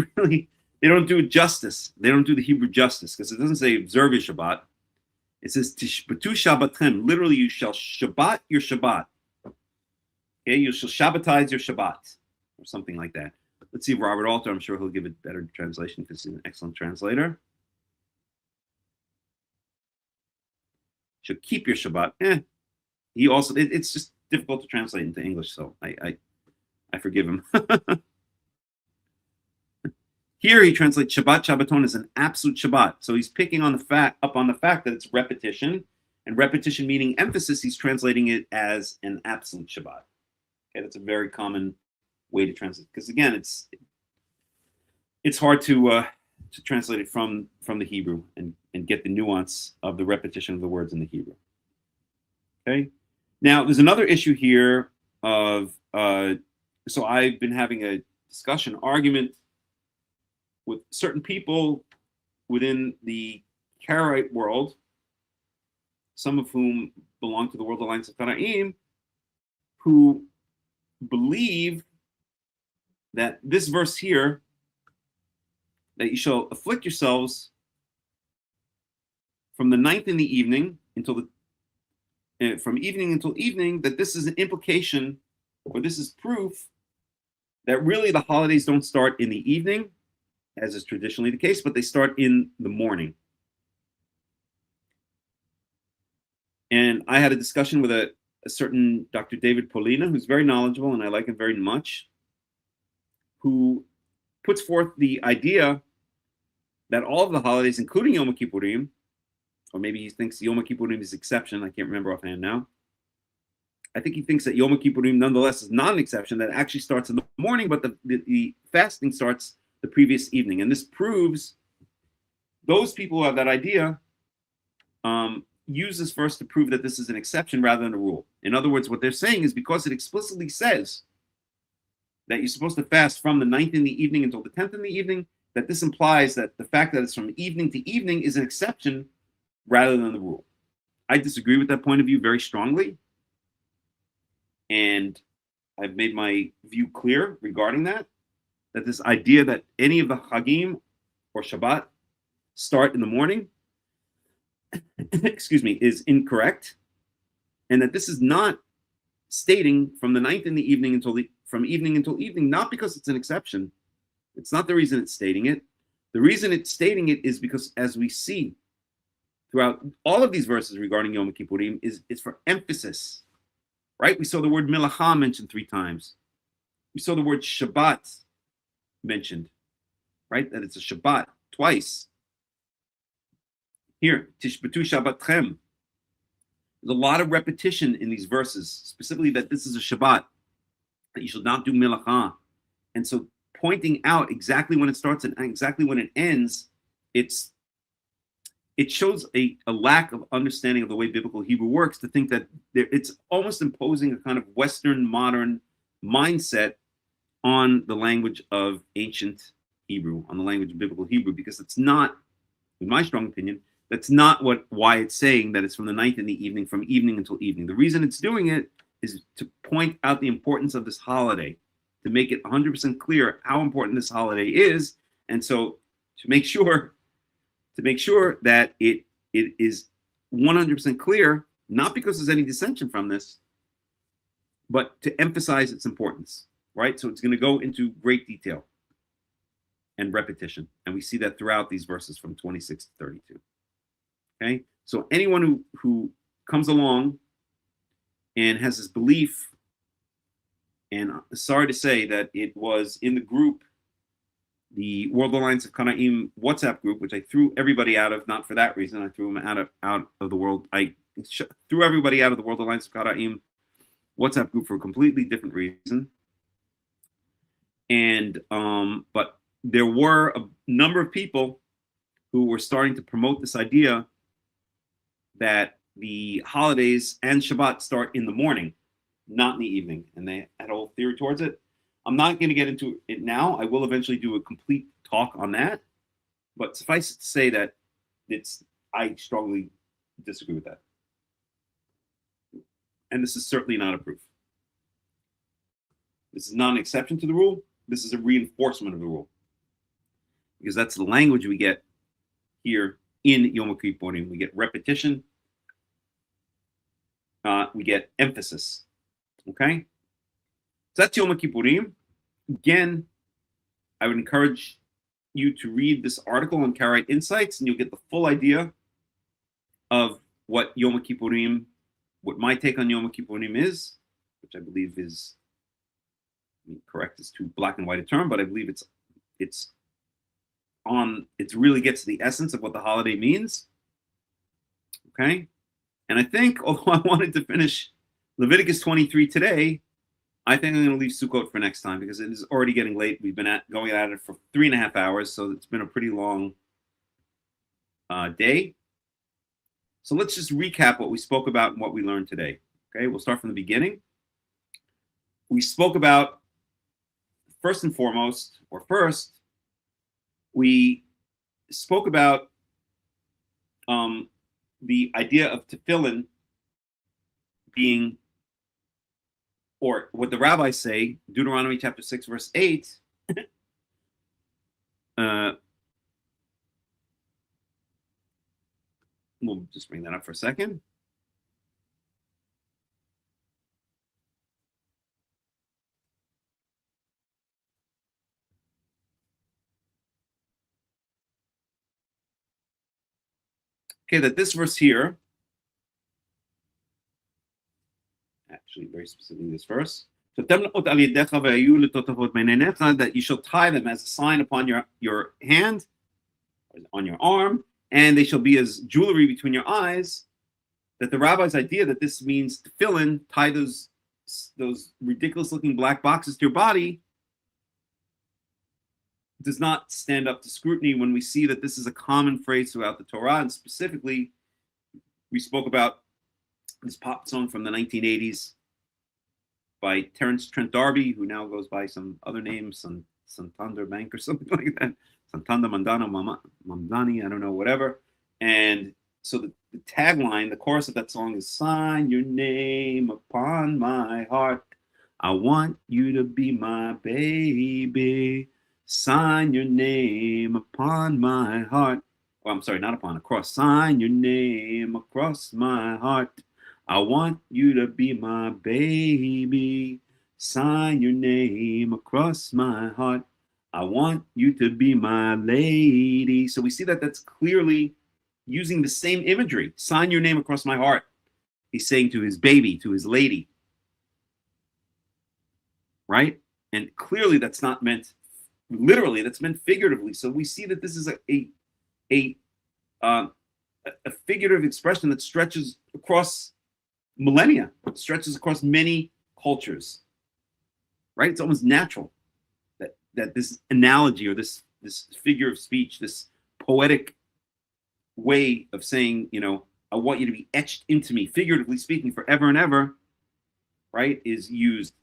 don't do it justice. They don't do the Hebrew justice, because it doesn't say observe your Shabbat. It says tishbatu Shabbatchem. Literally, you shall Shabbat your Shabbat. Okay, you shall Shabbatize your Shabbat, or something like that. Let's see if Robert Alter, I'm sure he'll give a better translation because he's an excellent translator. Shall keep your Shabbat. He also, it's just difficult to translate into English, so I forgive him. Here he translates Shabbat Shabbaton as an absolute Shabbat. So he's picking on the fact that it's repetition, and repetition meaning emphasis. He's translating it as an absolute Shabbat. Okay, that's a very common way to translate, because again, it's hard to translate it from the Hebrew and get the nuance of the repetition of the words in the Hebrew. Okay. Now, there's another issue here of, so I've been having a discussion, argument with certain people within the Karaite world, some of whom belong to the World Alliance of Qara'im, who believe that this verse here, that you shall afflict yourselves from the ninth in the evening until from evening until evening, that this is an implication, or this is proof, that really the holidays don't start in the evening, as is traditionally the case, but they start in the morning. And I had a discussion with a certain Dr. David Polina, who's very knowledgeable, and I like him very much, who puts forth the idea that all of the holidays, including Yom HaKippurim, or maybe he thinks Yom HaKippurim is exception, I can't remember offhand now. I think he thinks that Yom HaKippurim nonetheless is not an exception, that it actually starts in the morning, but the fasting starts the previous evening. And this proves those people who have that idea use this verse to prove that this is an exception rather than a rule. In other words, what they're saying is because it explicitly says that you're supposed to fast from the 9th in the evening until the 10th in the evening, that this implies that the fact that it's from evening to evening is an exception rather than the rule. I disagree with that point of view very strongly. And I've made my view clear regarding that this idea that any of the Chagim or Shabbat start in the morning, excuse me, is incorrect. And that this is not stating from the 9th in the evening from evening until evening, not because it's an exception. It's not the reason it's stating it. The reason it's stating it is because, as we see throughout all of these verses regarding Yom Kippurim, is for emphasis, right? We saw the word Malachi mentioned 3 times. We saw the word Shabbat mentioned, right? That it's a Shabbat twice. Here, Tishbatu Shabbatchem. There's a lot of repetition in these verses, specifically that this is a Shabbat, that you should not do Melacha. And so pointing out exactly when it starts and exactly when it ends, it shows a lack of understanding of the way biblical Hebrew works, to think that it's almost imposing a kind of Western modern mindset on the language of ancient Hebrew, on the language of biblical Hebrew, because it's not, in my strong opinion, that's not why it's saying that it's from the 9th in the evening, from evening until evening. The reason it's doing it is to point out the importance of this holiday, to make it 100% clear how important this holiday is, and so to make sure that it is 100% clear, not because there's any dissension from this, but to emphasize its importance, right? So it's going to go into great detail and repetition, and we see that throughout these verses from 26 to 32. Okay, so anyone who comes along and has this belief, and sorry to say that it was in the group, the World Alliance of Qara'im WhatsApp group, which I threw everybody out of, not for that reason. I threw them out of the world. I threw everybody out of the World Alliance of Qara'im WhatsApp group for a completely different reason. And but there were a number of people who were starting to promote this idea that the holidays and Shabbat start in the morning, not in the evening, and they had a whole theory towards it. I'm not going to get into it now. I will eventually do a complete talk on that, but suffice it to say that I strongly disagree with that. And this is certainly not a proof. This is not an exception to the rule. This is a reinforcement of the rule, because that's the language we get here in Yom HaKippurim. We get repetition. We get emphasis. Okay? So that's Yom HaKippurim. Again, I would encourage you to read this article on Karaite Insights, and you'll get the full idea of what Yom HaKippurim, what my take on Yom HaKippurim is, which I believe is, correct is too black and white a term, but I believe it really gets to the essence of what the holiday means. Okay? And I think, although I wanted to finish Leviticus 23 today, I think I'm going to leave Sukkot for next time, because it is already getting late. We've been going at it for 3.5 hours, so it's been a pretty long day. So let's just recap what we spoke about and what we learned today. Okay, we'll start from the beginning. We spoke about, first, we spoke about the idea of tefillin being, or what the rabbis say, Deuteronomy chapter 6, verse 8, we'll just bring that up for a second. Okay, that this verse here, actually very specifically this verse, that you shall tie them as a sign upon your hand, on your arm, and they shall be as jewelry between your eyes. That the rabbi's idea that this means tefillin, tie those ridiculous looking black boxes to your body, does not stand up to scrutiny when we see that this is a common phrase throughout the Torah. And specifically, we spoke about this pop song from the 1980s by Terence Trent D'Arby, who now goes by some other name, Santander Bank or something like that. Santander Mandano Mamdani, I don't know, whatever. And so the tagline, the chorus of that song is, sign your name upon my heart. I want you to be my baby. Sign your name upon my heart. Well, I'm sorry, not upon, across. Sign your name across my heart. I want you to be my baby. Sign your name across my heart. I want you to be my lady. So we see that that's clearly using the same imagery. Sign your name across my heart. He's saying to his baby, to his lady. Right? And clearly that's not meant literally, that's meant figuratively. So we see that this is a figurative expression that stretches across millennia, stretches across many cultures. Right? It's almost natural that this analogy or this figure of speech, this poetic way of saying, I want you to be etched into me, figuratively speaking, forever and ever, right, is used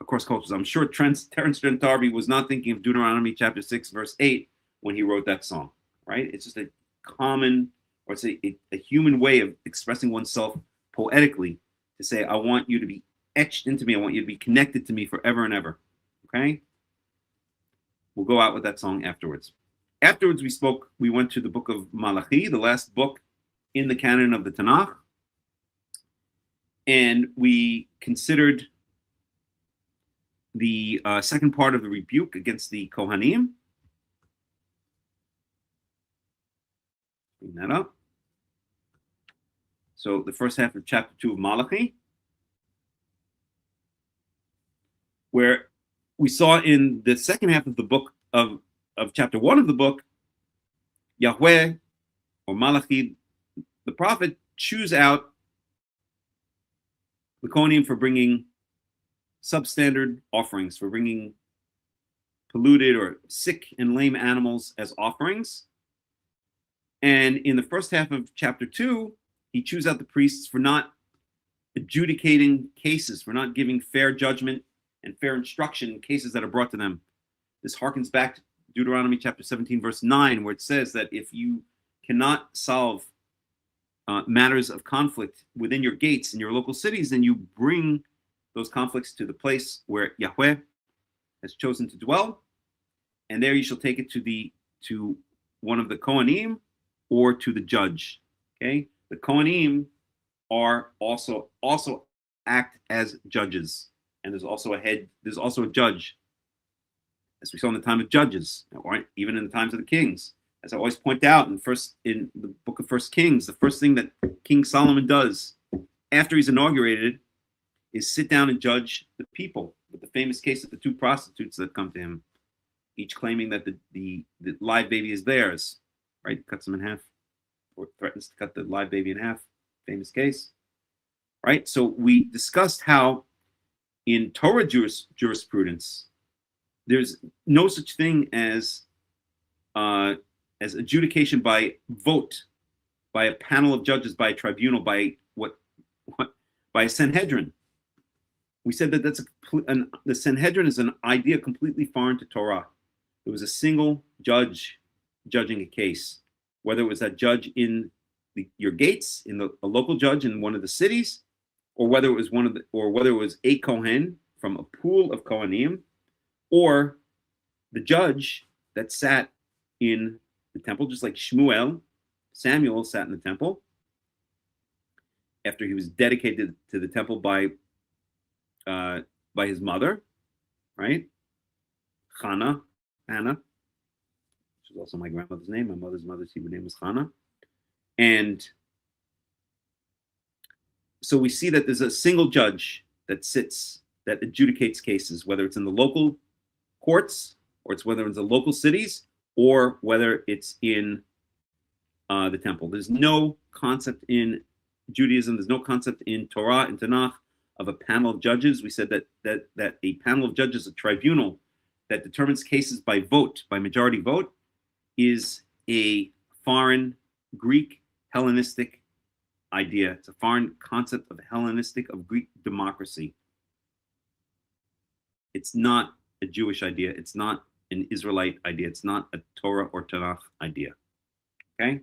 across cultures. I'm sure Terence Trent D'Arby was not thinking of Deuteronomy chapter 6, verse 8 when he wrote that song, right? It's just a common, or it's a human way of expressing oneself poetically to say, I want you to be etched into me. I want you to be connected to me forever and ever, okay? We'll go out with that song afterwards. Afterwards, we went to the book of Malachi, the last book in the canon of the Tanakh, and we considered the second part of the rebuke against the Kohanim. Bring that up. So the first half of chapter 2 of Malachi, where we saw in the second half of the book of chapter 1 of the book, Yahweh, or Malachi, the prophet, choose out the Kohanim for bringing substandard offerings, for bringing polluted or sick and lame animals as offerings. And in the first half of chapter 2, he chooses out the priests for not adjudicating cases, for not giving fair judgment and fair instruction in cases that are brought to them. This harkens back to Deuteronomy chapter 17, verse 9, where it says that if you cannot solve matters of conflict within your gates in your local cities, then you bring those conflicts to the place where Yahweh has chosen to dwell, and there you shall take it to one of the Kohanim or to the judge. Okay, the Kohanim are also act as judges, and there's also a head. There's also a judge, as we saw in the time of Judges, or even in the times of the kings. As I always point out in the book of First Kings, the first thing that King Solomon does after he's inaugurated is sit down and judge the people. With the famous case of the two prostitutes that come to him, each claiming that the live baby is theirs, right? Cuts them in half, or threatens to cut the live baby in half. Famous case, right? So we discussed how in Torah jurisprudence, there's no such thing as adjudication by vote by a panel of judges, by a tribunal, by by a Sanhedrin. We said that the Sanhedrin is an idea completely foreign to Torah. It was a single judge judging a case, whether it was that judge in your gates, a local judge in one of the cities, or whether it was a Cohen from a pool of Kohanim, or the judge that sat in the temple, just like Samuel sat in the temple after he was dedicated to the temple by his mother, right? Hannah, which is also my grandmother's name. My mother's Hebrew name was Hannah. And so we see that there's a single judge that adjudicates cases, whether it's in the local courts, or whether it's in the local cities, or whether it's in the temple. There's no concept in Judaism, there's no concept in Torah and Tanakh of a panel of judges. We said that a panel of judges, a tribunal that determines cases by majority vote, is a foreign Greek Hellenistic idea. It's a foreign concept of Greek democracy. It's not a Jewish idea. It's not an Israelite idea. It's not a Torah or Tanakh idea. Okay?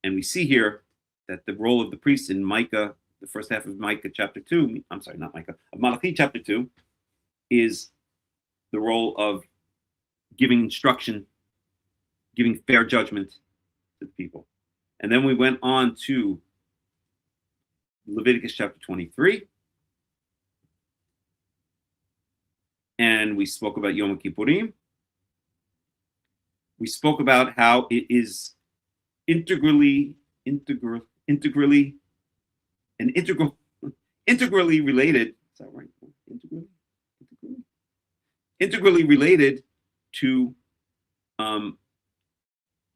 And we see here that the role of the priest in Micah, the first half of Micah chapter 2, I'm sorry, not Micah, of Malachi chapter 2, is the role of giving instruction, giving fair judgment to the people. And then we went on to Leviticus chapter 23. And we spoke about Yom HaKippurim. We spoke about how it is integrally related. Is that right? Integrally related to Yom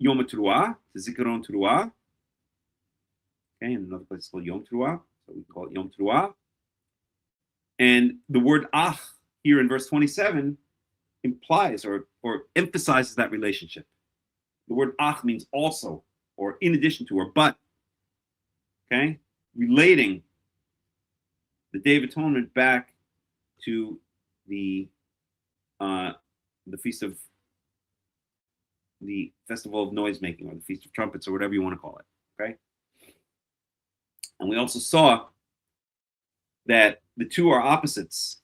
HaTeruah, the Zikaron Teruah. Okay, and another place is called Yom Teruah, so we call it Yom Teruah. And the word ach here in verse 27 implies or emphasizes that relationship. The word ach means also, or in addition to, or but. Okay, relating the Day of Atonement back to the feast of the festival of noise making, or the Feast of Trumpets, or whatever you want to call it. Okay, and we also saw that the two are opposites.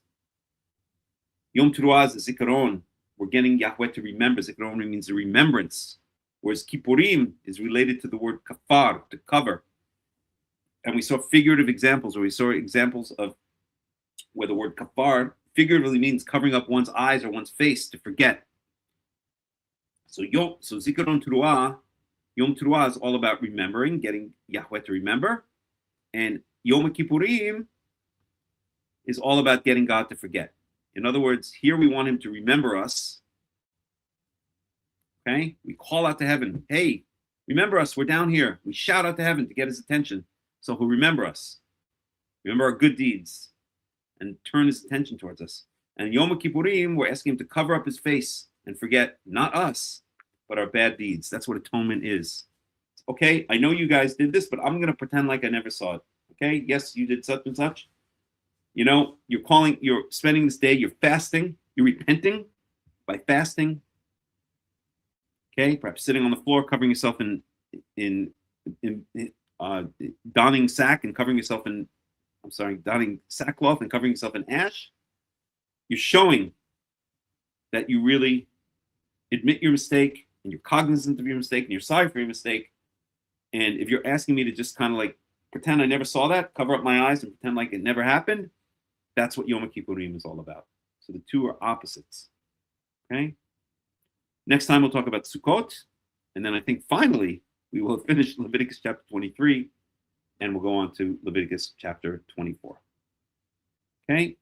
Yom Teruah is Zikaron. We're getting Yahweh to remember. Zikaron means the remembrance, whereas Kippurim is related to the word kafar, to cover. And we saw figurative examples, or we saw examples of where the word kafar figuratively means covering up one's eyes or one's face to forget. So Zikaron Teruah, Yom Teruah is all about remembering, getting Yahweh to remember. And Yom HaKippurim is all about getting God to forget. In other words, here we want him to remember us. Okay? We call out to heaven, hey, remember us, we're down here. We shout out to heaven to get his attention. So he'll remember us. Remember our good deeds and turn his attention towards us. And Yom HaKippurim, we're asking him to cover up his face and forget not us, but our bad deeds. That's what atonement is. Okay, I know you guys did this, but I'm going to pretend like I never saw it. Okay, yes, you did such and such. You know, you're spending this day, you're fasting, you're repenting by fasting. Okay, perhaps sitting on the floor, covering yourself in donning sack and covering yourself in, donning sackcloth and covering yourself in ash. You're showing that you really admit your mistake and you're cognizant of your mistake and you're sorry for your mistake. And if you're asking me to just kind of like pretend I never saw that, cover up my eyes and pretend like it never happened, that's what Yom HaKippurim is all about. So the two are opposites. Okay? Next time we'll talk about Sukkot. And then I think finally we will finish Leviticus chapter 23 and we'll go on to Leviticus chapter 24. Okay?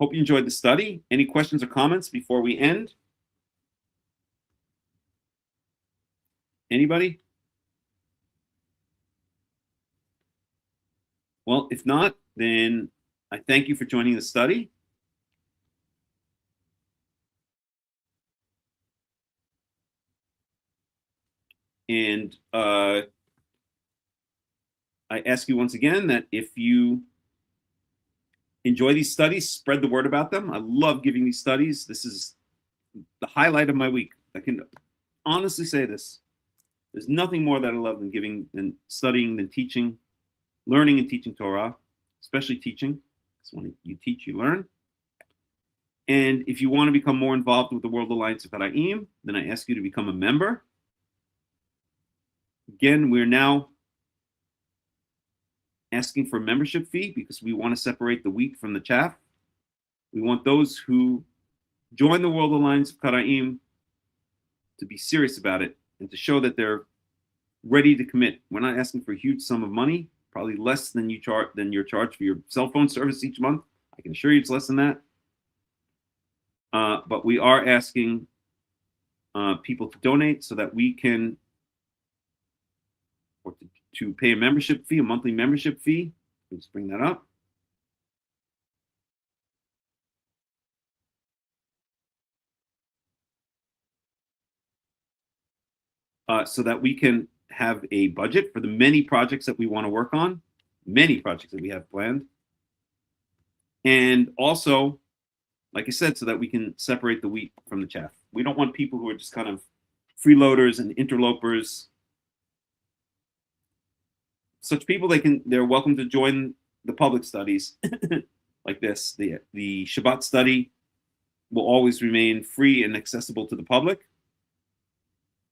Hope you enjoyed the study. Any questions or comments before we end? Anybody? Well, if not, then I thank you for joining the study. And I ask you once again that if you enjoy these studies, spread the word about them. I love giving these studies. This is the highlight of my week. I can honestly say this. There's nothing more that I love than studying, than teaching, learning and teaching Torah, especially teaching. Because when you teach, you learn. And if you want to become more involved with the World Alliance of Qara'im, then I ask you to become a member. Again, we're now asking for a membership fee because we want to separate the wheat from the chaff. We want those who join the World Alliance of Qara'im to be serious about it and to show that they're ready to commit. We're not asking for a huge sum of money, probably less than your charge for your cell phone service each month. I can assure you it's less than that. But we are asking people to donate so that we can, or to pay a membership fee, a monthly membership fee. Let's bring that up. So that we can have a budget for the many projects that we want to work on, many projects that we have planned. And also, like I said, so that we can separate the wheat from the chaff. We don't want people who are just kind of freeloaders and interlopers. Such people, they're welcome to join the public studies like this. The Shabbat study will always remain free and accessible to the public.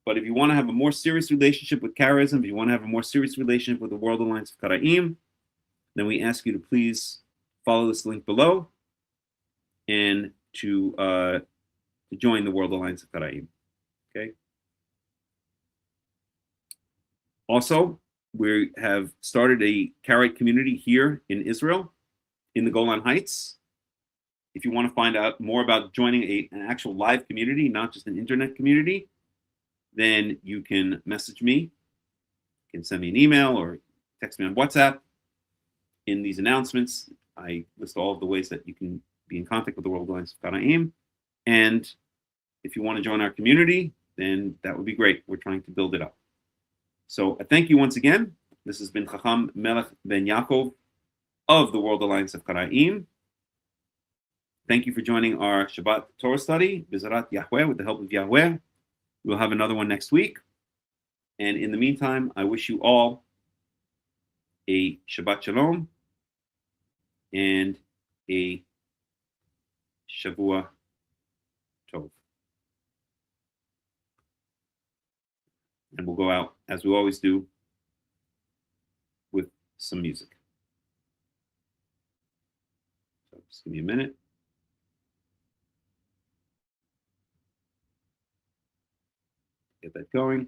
But if you want to have a more serious relationship with Karaism, if you want to have a more serious relationship with the World Alliance of Qara'im, then we ask you to please follow this link below and to join the World Alliance of Qara'im. Okay. Also, we have started a Karaite community here in Israel, in the Golan Heights. If you want to find out more about joining an actual live community, not just an internet community, then you can message me. You can send me an email or text me on WhatsApp. In these announcements, I list all of the ways that you can be in contact with the World Alliance of Qara'im. And if you want to join our community, then that would be great. We're trying to build it up. So I thank you once again. This has been Hakham Melech ben Yaakov of the World Alliance of Qara'im. Thank you for joining our Shabbat Torah study, B'ezrat Yahweh, with the help of Yahweh. We'll have another one next week. And in the meantime, I wish you all a Shabbat Shalom and a Shavua Tov. And we'll go out, as we always do, with some music. So just give me a minute. Get that going.